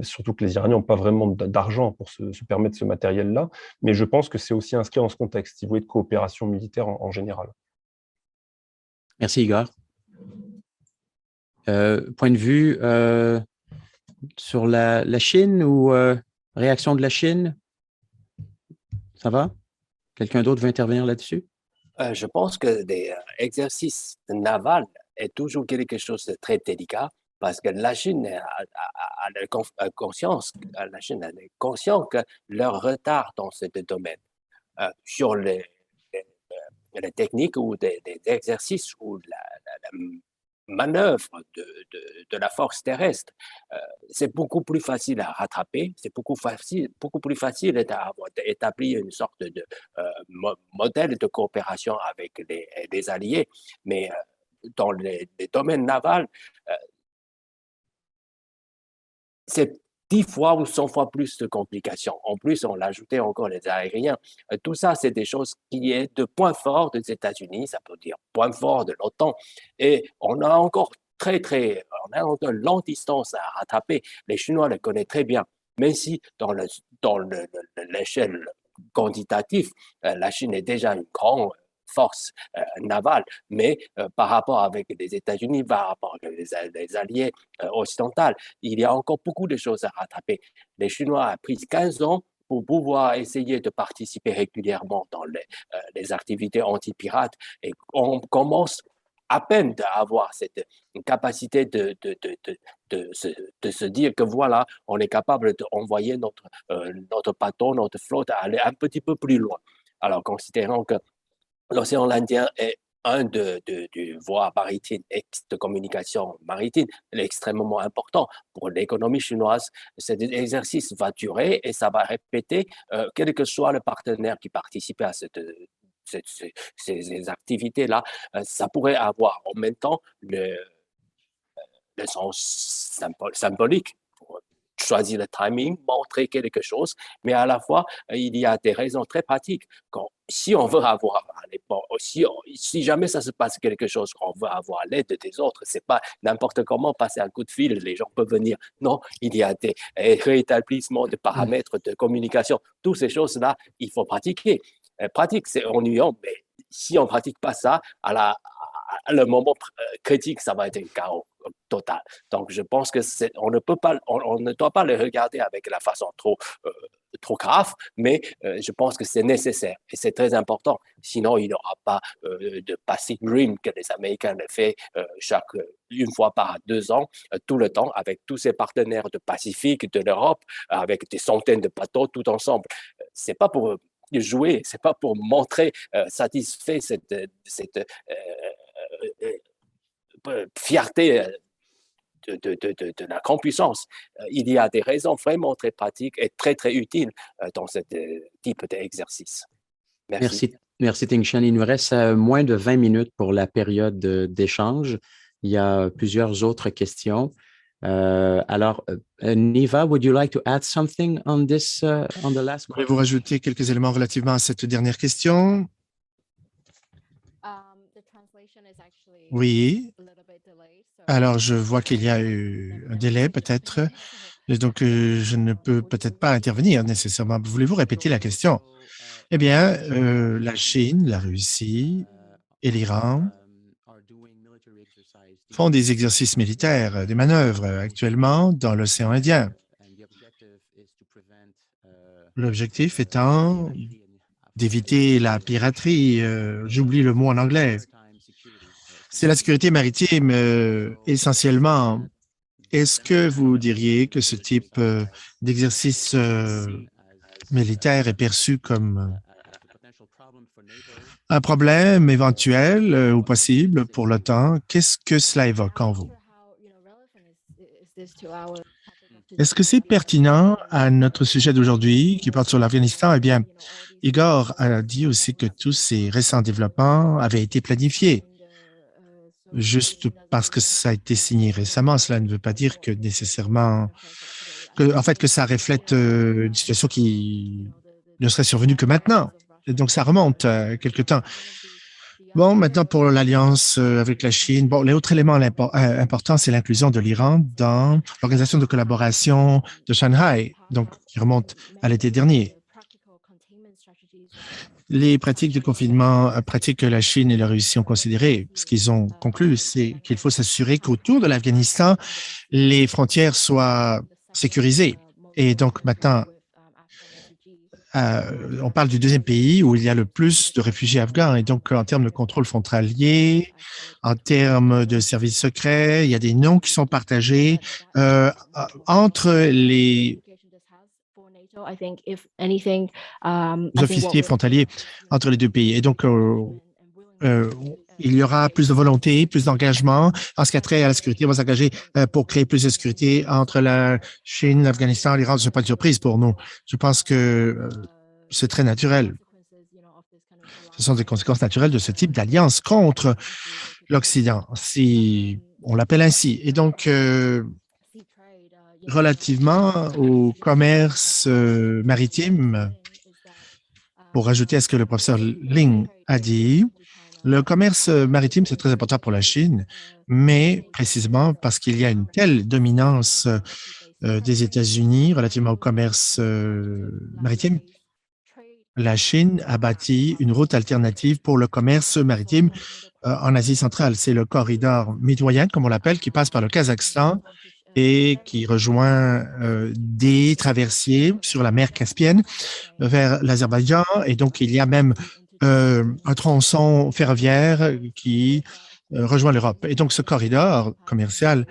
surtout que les Iraniens n'ont pas vraiment d'argent pour se permettre ce matériel-là, mais je pense que c'est aussi inscrit dans ce contexte, de coopération militaire en général.
Merci, Igor. Point de vue sur la Chine ou réaction de la Chine? Ça va? Quelqu'un d'autre veut intervenir là-dessus?
Je pense que des exercices navals est toujours quelque chose de très délicat parce que la Chine a conscience, la Chine est consciente que leur retard dans ce domaine sur les techniques ou des exercices ou la manœuvre de la force terrestre, c'est beaucoup plus facile à rattraper, c'est beaucoup plus facile d'établir une sorte de modèle de coopération avec les alliés, mais dans les domaines navals, c'est 10 fois ou 100 fois plus de complications. En plus, on l'ajoutait encore les aériens. Tout ça, c'est des choses qui est de point fort des États-Unis, ça peut dire point fort de l'OTAN. Et on a encore on a une longue distance à rattraper. Les Chinois le connaissent très bien, même si dans l'échelle quantitative, la Chine est déjà une grande force navale, mais par rapport avec les États-Unis, par rapport avec les alliés occidentaux, il y a encore beaucoup de choses à rattraper. Les Chinois ont pris 15 ans pour pouvoir essayer de participer régulièrement dans les activités anti-pirates et on commence à peine d'avoir cette capacité de se dire que voilà, on est capable d'envoyer notre bateau, notre flotte à aller un petit peu plus loin. Alors, considérant que l'océan Indien est un des voies maritimes de communication maritime extrêmement important pour l'économie chinoise. Cet exercice va durer et ça va répéter, quel que soit le partenaire qui participe à ces activités-là. Ça pourrait avoir en même temps le sens symbolique pour choisir le timing, montrer quelque chose, mais à la fois, il y a des raisons très pratiques. Si on veut avoir, si jamais ça se passe quelque chose, qu'on veut avoir l'aide des autres, c'est pas n'importe comment passer un coup de fil, les gens peuvent venir. Non, il y a des réétablissements de paramètres de communication. Toutes ces choses-là, il faut pratiquer. Pratique, c'est ennuyant, mais si on ne pratique pas ça, à le moment critique, ça va être un chaos total. Donc, je pense que on ne doit pas le regarder avec la façon trop grave, mais je pense que c'est nécessaire et c'est très important. Sinon, il n'y aura pas de Pacific Rim que les Américains le font une fois par 2 ans, tout le temps, avec tous ces partenaires de Pacifique, de l'Europe, avec des centaines de bateaux tout ensemble. C'est pas pour jouer, c'est pas pour montrer satisfait cette fierté de la grande puissance. Il y a des raisons vraiment très pratiques et très, très utiles dans ce type d'exercice. Merci.
Merci Ting-Shan. Il nous reste moins de 20 minutes pour la période d'échange. Il y a plusieurs autres questions. Alors, Niva, would you like to add something on this, on the last question?
Voulez-vous rajouter quelques éléments relativement à cette dernière question? Oui. Alors, je vois qu'il y a eu un délai peut-être, donc je ne peux peut-être pas intervenir nécessairement. Voulez-vous répéter la question? Eh bien, la Chine, la Russie et l'Iran font des exercices militaires, des manœuvres actuellement dans l'océan Indien. L'objectif étant d'éviter la piraterie, j'oublie le mot en anglais. C'est la sécurité maritime essentiellement. Est-ce que vous diriez que ce type d'exercice militaire est perçu comme un problème éventuel ou possible pour l'OTAN? Qu'est-ce que cela évoque en vous? Est-ce que c'est pertinent à notre sujet d'aujourd'hui qui porte sur l'Afghanistan? Eh bien, Igor a dit aussi que tous ces récents développements avaient été planifiés. Juste parce que ça a été signé récemment, cela ne veut pas dire que nécessairement, que ça reflète une situation qui ne serait survenue que maintenant. Et donc, ça remonte à quelque temps. Bon, maintenant, pour l'alliance avec la Chine, bon, l'autre élément important, c'est l'inclusion de l'Iran dans l'organisation de collaboration de Shanghai, donc qui remonte à l'été dernier. Les pratiques de confinement, pratiques que la Chine et la Russie ont considérées, ce qu'ils ont conclu, c'est qu'il faut s'assurer qu'autour de l'Afghanistan, les frontières soient sécurisées. Et donc maintenant, on parle du deuxième pays où il y a le plus de réfugiés afghans. Et donc, en termes de contrôle frontalier, en termes de services secrets, il y a des noms qui sont partagés entre les officiers frontaliers entre les deux pays. Et donc, il y aura plus de volonté, plus d'engagement. En ce qui a trait à la sécurité, on va s'engager pour créer plus de sécurité entre la Chine, l'Afghanistan, l'Iran. Ce n'est pas une surprise pour nous. Je pense que c'est très naturel. Ce sont des conséquences naturelles de ce type d'alliance contre l'Occident, si on l'appelle ainsi. Et donc, relativement au commerce maritime, pour ajouter à ce que le professeur Ling a dit, Le commerce maritime, c'est très important pour la Chine, mais précisément parce qu'il y a une telle dominance des États-Unis relativement au commerce maritime, la Chine a bâti une route alternative pour le commerce maritime en Asie centrale. C'est le corridor mitoyen, comme on l'appelle, qui passe par le Kazakhstan et qui rejoint des traversiers sur la mer Caspienne vers l'Azerbaïdjan. Et donc, il y a même un tronçon ferroviaire qui rejoint l'Europe. Et donc, ce corridor commercial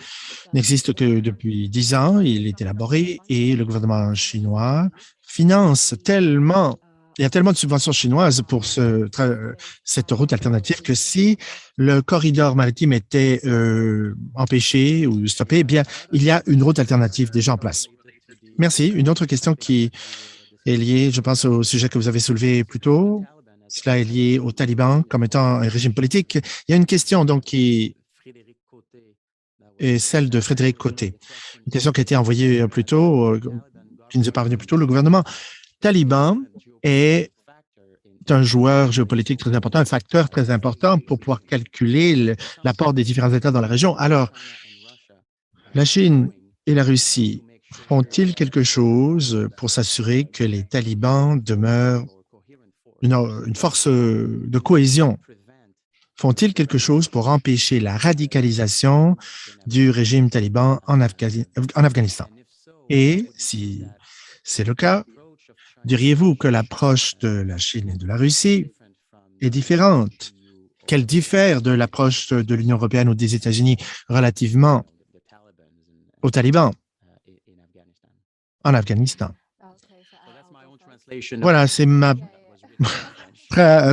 n'existe que depuis 10 ans. Il est élaboré et le gouvernement chinois finance tellement, il y a tellement de subventions chinoises pour cette route alternative que si le corridor maritime était empêché ou stoppé, eh bien, il y a une route alternative déjà en place. Merci. Une autre question qui est liée, je pense, au sujet que vous avez soulevé plus tôt. Cela est lié aux talibans comme étant un régime politique. Il y a une question donc qui est celle de Frédéric Côté. Une question qui a été envoyée plus tôt, qui nous est parvenue plus tôt. Le gouvernement taliban est un joueur géopolitique très important, un facteur très important pour pouvoir calculer l'apport des différents États dans la région. Alors, la Chine et la Russie font-ils quelque chose pour s'assurer que les talibans demeurent une force de cohésion? Font-ils quelque chose pour empêcher la radicalisation du régime taliban en Afghanistan? Et si c'est le cas, diriez-vous que l'approche de la Chine et de la Russie est différente? Qu'elle diffère de l'approche de l'Union européenne ou des États-Unis relativement aux talibans en Afghanistan? Voilà, c'est ma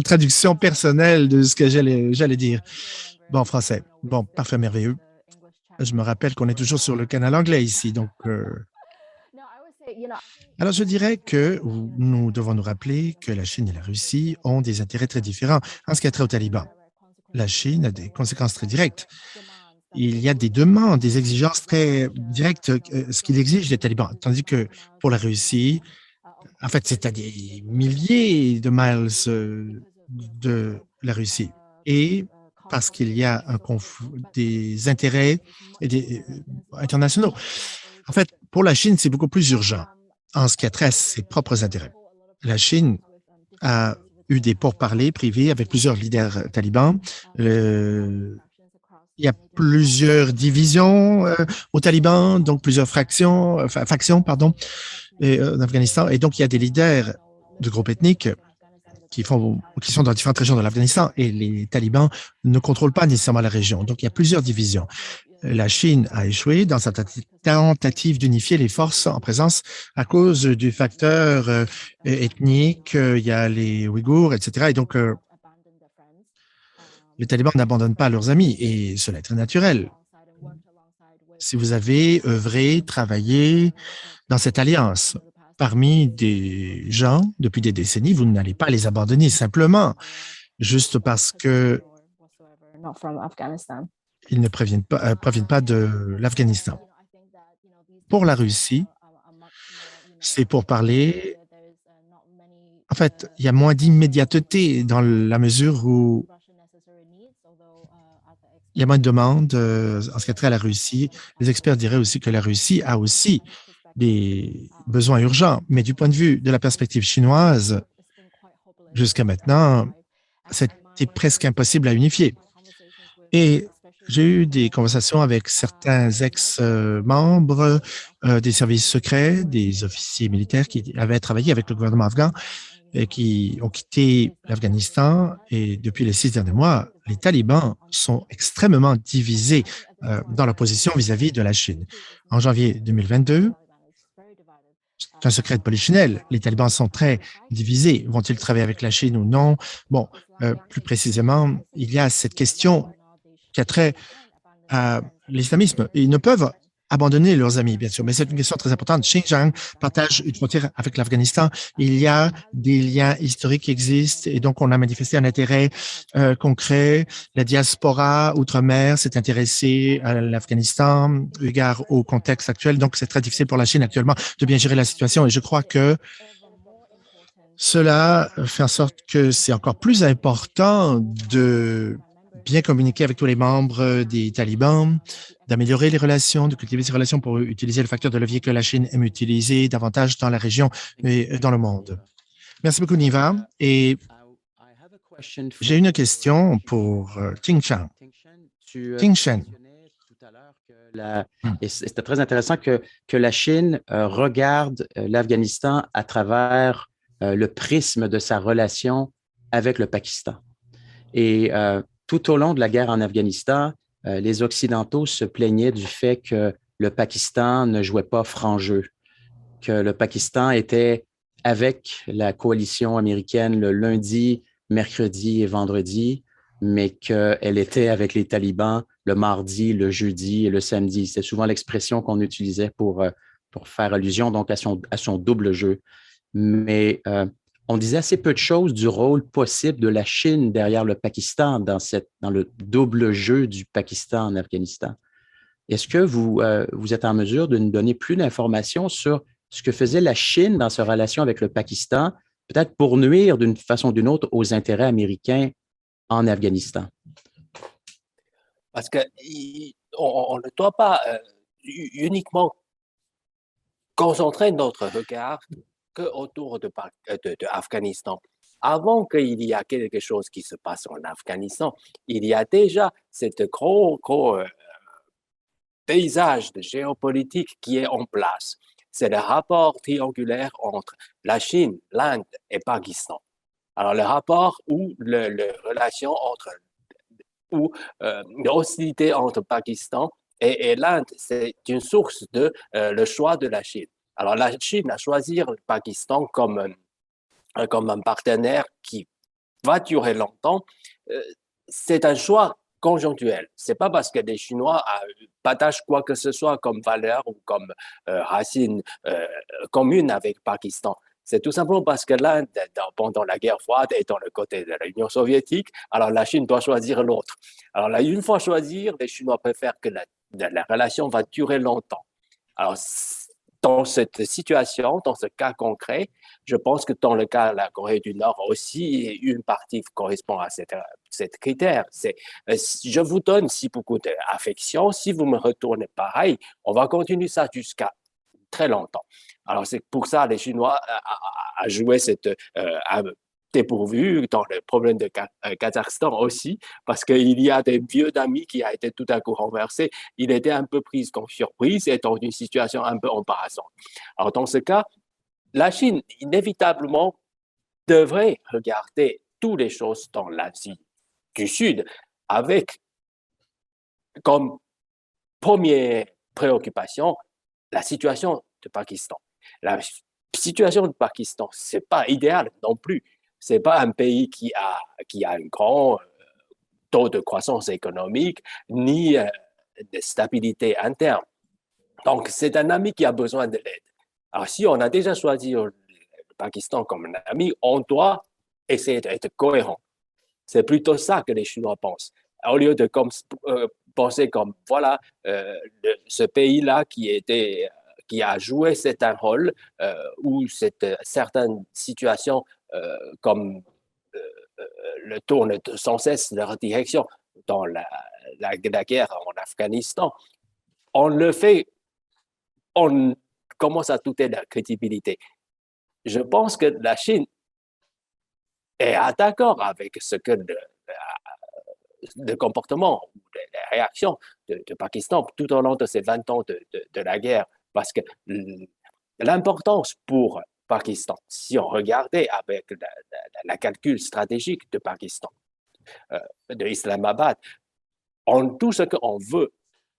traduction personnelle de ce que j'allais dire. Bon, français. Bon, parfait, merveilleux. Je me rappelle qu'on est toujours sur le canal anglais ici, donc... Alors, je dirais que nous devons nous rappeler que la Chine et la Russie ont des intérêts très différents en ce qui a trait aux talibans. La Chine a des conséquences très directes. Il y a des demandes, des exigences très directes, ce qu'il exige des talibans, tandis que pour la Russie, en fait, c'est à des milliers de miles de la Russie. Et parce qu'il y a des intérêts internationaux. En fait, pour la Chine, c'est beaucoup plus urgent en ce qui a trait à ses propres intérêts. La Chine a eu des pourparlers privés avec plusieurs leaders talibans. Il y a plusieurs divisions aux talibans, donc plusieurs factions, en Afghanistan. Et donc, il y a des leaders de groupes ethniques qui sont dans différentes régions de l'Afghanistan et les talibans ne contrôlent pas nécessairement la région. Donc, il y a plusieurs divisions. La Chine a échoué dans sa tentative d'unifier les forces en présence à cause du facteur ethnique. Il y a les Ouïghours, etc. Et donc, les talibans n'abandonnent pas leurs amis et cela est très naturel. Si vous avez œuvré, travaillé dans cette alliance parmi des gens depuis des décennies, vous n'allez pas les abandonner simplement juste parce que ils ne proviennent pas de l'Afghanistan. Pour la Russie, c'est pour parler... En fait, il y a moins d'immédiateté dans la mesure où il y a moins de demandes en ce qui a trait à la Russie. Les experts diraient aussi que la Russie a aussi des besoins urgents, mais du point de vue de la perspective chinoise, jusqu'à maintenant, c'était presque impossible à unifier. Et j'ai eu des conversations avec certains ex-membres des services secrets, des officiers militaires qui avaient travaillé avec le gouvernement afghan et qui ont quitté l'Afghanistan. Et depuis les 6 derniers mois, les talibans sont extrêmement divisés dans leur position vis-à-vis de la Chine. En janvier 2022, c'est un secret de polichinelle. Les talibans sont très divisés. Vont-ils travailler avec la Chine ou non? Bon, plus précisément, il y a cette question qui a trait à l'islamisme. Ils ne peuvent abandonner leurs amis, bien sûr, mais c'est une question très importante. Xinjiang partage une frontière avec l'Afghanistan. Il y a des liens historiques qui existent et donc on a manifesté un intérêt concret. La diaspora outre-mer s'est intéressée à l'Afghanistan, égard au contexte actuel. Donc, c'est très difficile pour la Chine actuellement de bien gérer la situation et je crois que Cela fait en sorte que c'est encore plus important de bien communiquer avec tous les membres des talibans, d'améliorer les relations, de cultiver ces relations pour utiliser le facteur de levier que la Chine aime utiliser davantage dans la région et dans le monde. Merci beaucoup, Niva. Et j'ai une question pour Ting Shen. Ting Shen.
Et c'était très intéressant que la Chine regarde l'Afghanistan à travers le prisme de sa relation avec le Pakistan. Et tout au long de la guerre en Afghanistan, les Occidentaux se plaignaient du fait que le Pakistan ne jouait pas franc jeu, que le Pakistan était avec la coalition américaine le lundi, mercredi et vendredi, mais qu'elle était avec les talibans le mardi, le jeudi et le samedi. C'est souvent l'expression qu'on utilisait pour faire allusion donc à son double jeu. Mais on disait assez peu de choses du rôle possible de la Chine derrière le Pakistan dans le double jeu du Pakistan en Afghanistan. Est-ce que vous êtes en mesure de nous donner plus d'informations sur ce que faisait la Chine dans sa relation avec le Pakistan, peut-être pour nuire d'une façon ou d'une autre aux intérêts américains en Afghanistan?
Parce qu'on ne doit pas uniquement concentrer notre regard autour de Afghanistan. Avant qu'il y ait quelque chose qui se passe en Afghanistan, il y a déjà cette gros paysage de géopolitique qui est en place. C'est le rapport triangulaire entre la Chine, l'Inde et le Pakistan. Alors, le rapport ou les relations l'hostilité entre le Pakistan et l'Inde, c'est une source de le choix de la Chine. Alors, la Chine a choisi le Pakistan comme un partenaire qui va durer longtemps. C'est un choix conjonctuel. Ce n'est pas parce que les Chinois partagent quoi que ce soit comme valeur ou comme racine commune avec le Pakistan. C'est tout simplement parce que l'Inde, pendant la guerre froide, est dans le côté de l'Union soviétique, alors la Chine doit choisir l'autre. Alors là, une fois choisir, les Chinois préfèrent que la relation va durer longtemps. Alors, dans cette situation, dans ce cas concret, je pense que dans le cas de la Corée du Nord aussi, une partie correspond à cette critère. C'est je vous donne si beaucoup d'affection, si vous me retournez pareil, on va continuer ça jusqu'à très longtemps. Alors, c'est pour ça que les Chinois a joué cette dépourvu dans le problème de Kazakhstan aussi, parce qu'il y a des vieux amis qui a été tout à coup renversé. Il était un peu pris comme surprise et dans une situation un peu embarrassante. Alors, dans ce cas, la Chine, inévitablement, devrait regarder toutes les choses dans l'Asie du Sud avec comme première préoccupation la situation du Pakistan. La situation du Pakistan, ce n'est pas idéal non plus. Ce n'est pas un pays qui a un grand taux de croissance économique ni de stabilité interne. Donc, c'est un ami qui a besoin de l'aide. Alors, si on a déjà choisi le Pakistan comme un ami, on doit essayer d'être cohérent. C'est plutôt ça que les Chinois pensent. Au lieu de penser comme, voilà, ce pays-là qui a joué un rôle où certaines situations comme le tourne sans cesse leur direction dans la guerre en Afghanistan, on commence à douter de la crédibilité. Je pense que la Chine est d'accord avec ce que le comportement, les réactions du Pakistan tout au long de ces 20 ans de la guerre, parce que l'importance pour le Pakistan, si on regardait avec la calcul stratégique du Pakistan, de Islamabad, tout ce qu'on veut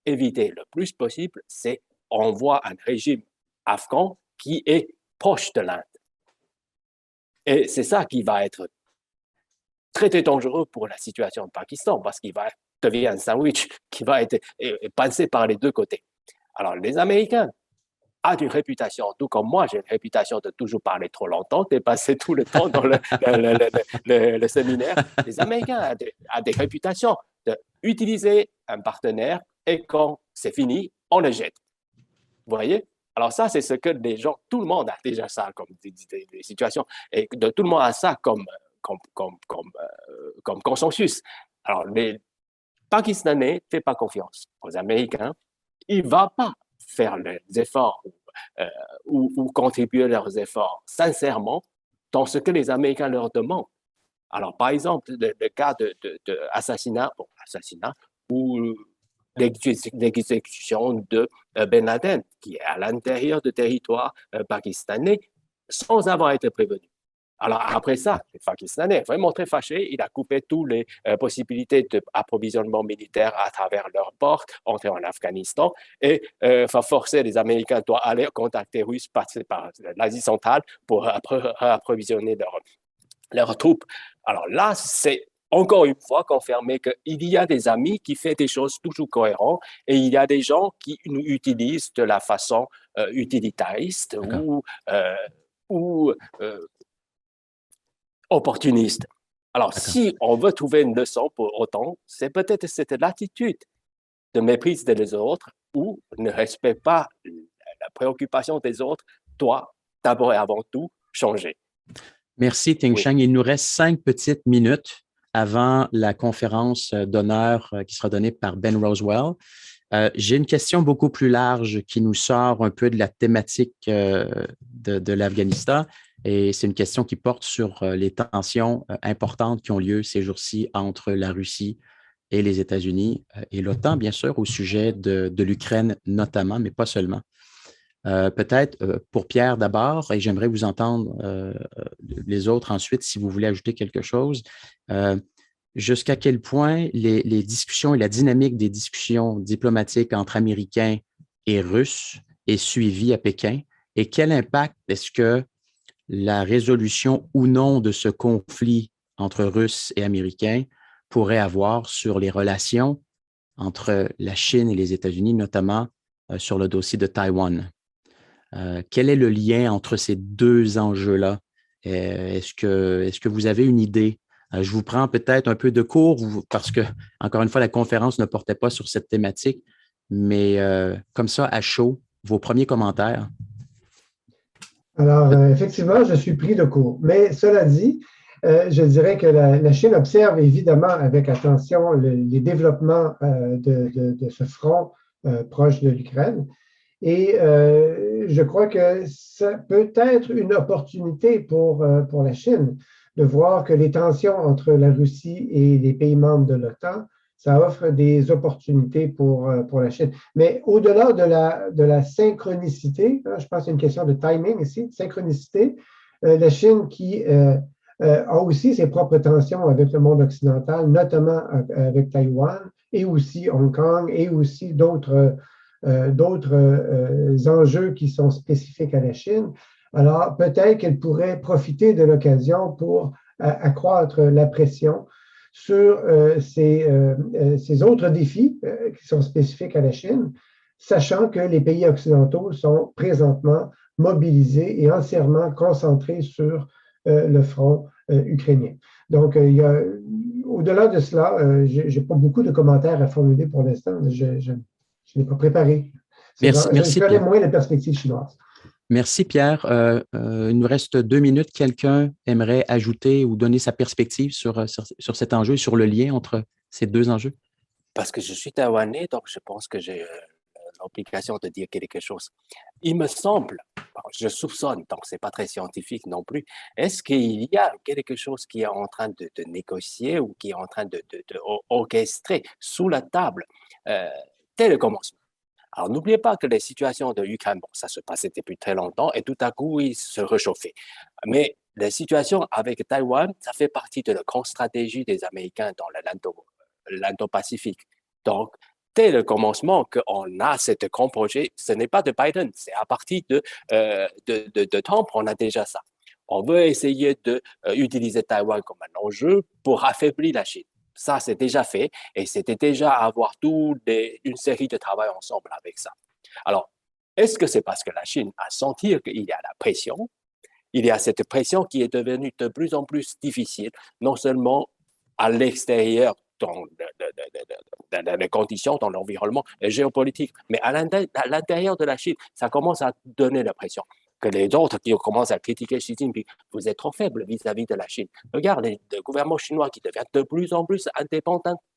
éviter le plus possible, c'est on voit un régime afghan qui est proche de l'Inde. Et c'est ça qui va être très, très dangereux pour la situation du Pakistan, parce qu'il va devenir un sandwich qui va être pensé par les deux côtés. Alors, les Américains ont une réputation, tout comme moi, j'ai une réputation de toujours parler trop longtemps, de passer tout le temps dans le séminaire. Les Américains ont des réputations d'utiliser un partenaire et quand c'est fini, on le jette. Vous voyez? Alors ça, c'est ce que les gens, tout le monde a déjà ça comme des situations, et tout le monde a ça comme consensus. Alors, les Pakistanais ne font pas confiance aux Américains. Ils ne vont pas faire les efforts ou contribuer leurs efforts sincèrement dans ce que les Américains leur demandent. Alors, par exemple, le cas d'assassinat ou l'exécution de Ben Laden, qui est à l'intérieur du territoire pakistanais, sans avoir été prévenu. Alors, après ça, le Pakistanais est vraiment très fâché. Il a coupé toutes les possibilités d'approvisionnement militaire à travers leurs ports, entrer en Afghanistan, et va forcer les Américains à aller contacter les Russes par l'Asie centrale pour approvisionner leurs troupes. Alors là, c'est encore une fois confirmé qu'il y a des amis qui font des choses toujours cohérentes et il y a des gens qui nous utilisent de la façon utilitariste ou opportuniste. Alors, si on veut trouver une leçon pour autant, c'est peut-être cette l'attitude de méprise des autres ou ne respecte pas la préoccupation des autres doit d'abord et avant tout changer.
Merci, Ting Shang. Il nous reste 5 petites minutes avant la conférence d'honneur qui sera donnée par Ben Roswell. J'ai une question beaucoup plus large qui nous sort un peu de la thématique de l'Afghanistan et c'est une question qui porte sur les tensions importantes qui ont lieu ces jours-ci entre la Russie et les États-Unis et l'OTAN, bien sûr, au sujet de l'Ukraine notamment, mais pas seulement. Peut-être pour Pierre d'abord, et j'aimerais vous entendre les autres ensuite si vous voulez ajouter quelque chose. Jusqu'à quel point les discussions et la dynamique des discussions diplomatiques entre Américains et Russes est suivie à Pékin et quel impact est-ce que la résolution ou non de ce conflit entre Russes et Américains pourrait avoir sur les relations entre la Chine et les États-Unis, notamment sur le dossier de Taïwan? Quel est le lien entre ces deux enjeux-là? Est-ce que vous avez une idée? Je vous prends peut-être un peu de cours parce que, encore une fois, la conférence ne portait pas sur cette thématique, mais comme ça, à chaud, vos premiers commentaires.
Alors, effectivement, je suis pris de court. Mais cela dit, je dirais que la Chine observe évidemment avec attention les développements de ce front proche de l'Ukraine. Et je crois que ça peut être une opportunité pour la Chine de voir que les tensions entre la Russie et les pays membres de l'OTAN, ça offre des opportunités pour la Chine. Mais au-delà de la synchronicité, hein, je pense qu'il y a une question de timing ici, de synchronicité, la Chine qui a aussi ses propres tensions avec le monde occidental, notamment avec Taïwan et aussi Hong Kong et aussi d'autres enjeux qui sont spécifiques à la Chine. Alors, peut-être qu'elle pourrait profiter de l'occasion pour accroître la pression sur ces autres défis qui sont spécifiques à la Chine, sachant que les pays occidentaux sont présentement mobilisés et entièrement concentrés sur le front ukrainien. Donc, au-delà de cela, je n'ai pas beaucoup de commentaires à formuler pour l'instant. Je n'ai pas préparé.
Merci,
je connais moins les perspectives chinoises.
Merci, Pierre. Il nous reste 2 minutes. Quelqu'un aimerait ajouter ou donner sa perspective sur cet enjeu et sur le lien entre ces deux enjeux?
Parce que je suis taïwanais, donc je pense que j'ai l'obligation de dire quelque chose. Il me semble, je soupçonne, donc ce n'est pas très scientifique non plus, est-ce qu'il y a quelque chose qui est en train de négocier ou qui est en train de orchestrer sous la table dès le commencement? Alors, n'oubliez pas que les situations de l'Ukraine, bon, ça se passait depuis très longtemps et tout à coup, ils se réchauffaient. Mais les situations avec Taïwan, ça fait partie de la grande stratégie des Américains dans l'Indo-Pacifique. Donc, dès le commencement qu'on a ce grand projet, ce n'est pas de Biden, c'est à partir de Trump, on a déjà ça. On veut essayer d'utiliser Taïwan comme un enjeu pour affaiblir la Chine. Ça, c'est déjà fait et c'était déjà avoir une série de travail ensemble avec ça. Alors, est-ce que c'est parce que la Chine a senti qu'il y a la pression? Il y a cette pression qui est devenue de plus en plus difficile, non seulement à l'extérieur dans les conditions, dans l'environnement géopolitique. Mais à l'intérieur de la Chine, ça commence à donner l'impression que les autres qui commencent à critiquer Xi Jinping, vous êtes trop faible vis-à-vis de la Chine. Regardez, le gouvernement chinois qui devient de plus en plus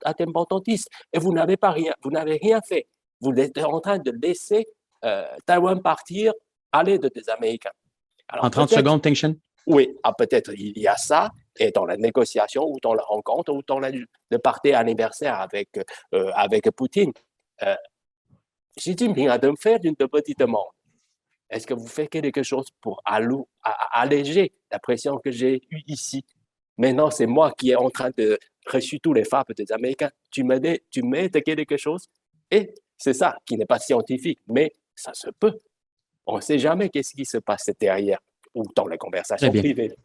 indépendantiste, et vous n'avez rien fait. Vous êtes en train de laisser Taïwan partir à l'aide des Américains. Alors,
en 30 secondes, Ting Shen?
Oui, peut-être il y a ça, et dans la négociation, ou dans la rencontre, ou dans le party anniversaire avec Poutine, Xi Jinping a de me faire une petite demande. Est-ce que vous faites quelque chose pour alléger la pression que j'ai eue ici? Maintenant, c'est moi qui est en train de reçu tous les fables des Américains. Tu m'aides quelque chose? Et c'est ça qui n'est pas scientifique, mais ça se peut. On ne sait jamais qu'est-ce qui se passe derrière ou dans les conversations privées.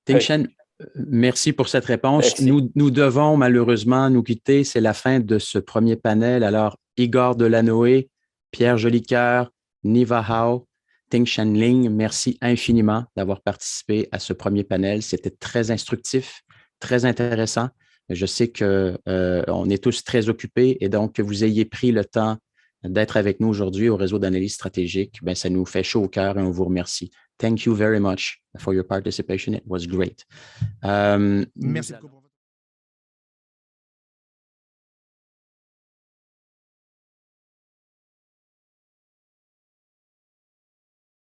Ting Shen, merci pour cette réponse. Nous devons malheureusement nous quitter. C'est la fin de ce premier panel. Alors, Igor Delanoë, Pierre Jolicoeur, Niva Hao, Ting Shen Ling, merci infiniment d'avoir participé à ce premier panel. C'était très instructif, très intéressant. Je sais qu'on est tous très occupés et donc que vous ayez pris le temps d'être avec nous aujourd'hui au réseau d'analyse stratégique, ben, ça nous fait chaud au cœur et on vous remercie. Thank you very much for your participation. It was great.
Merci beaucoup.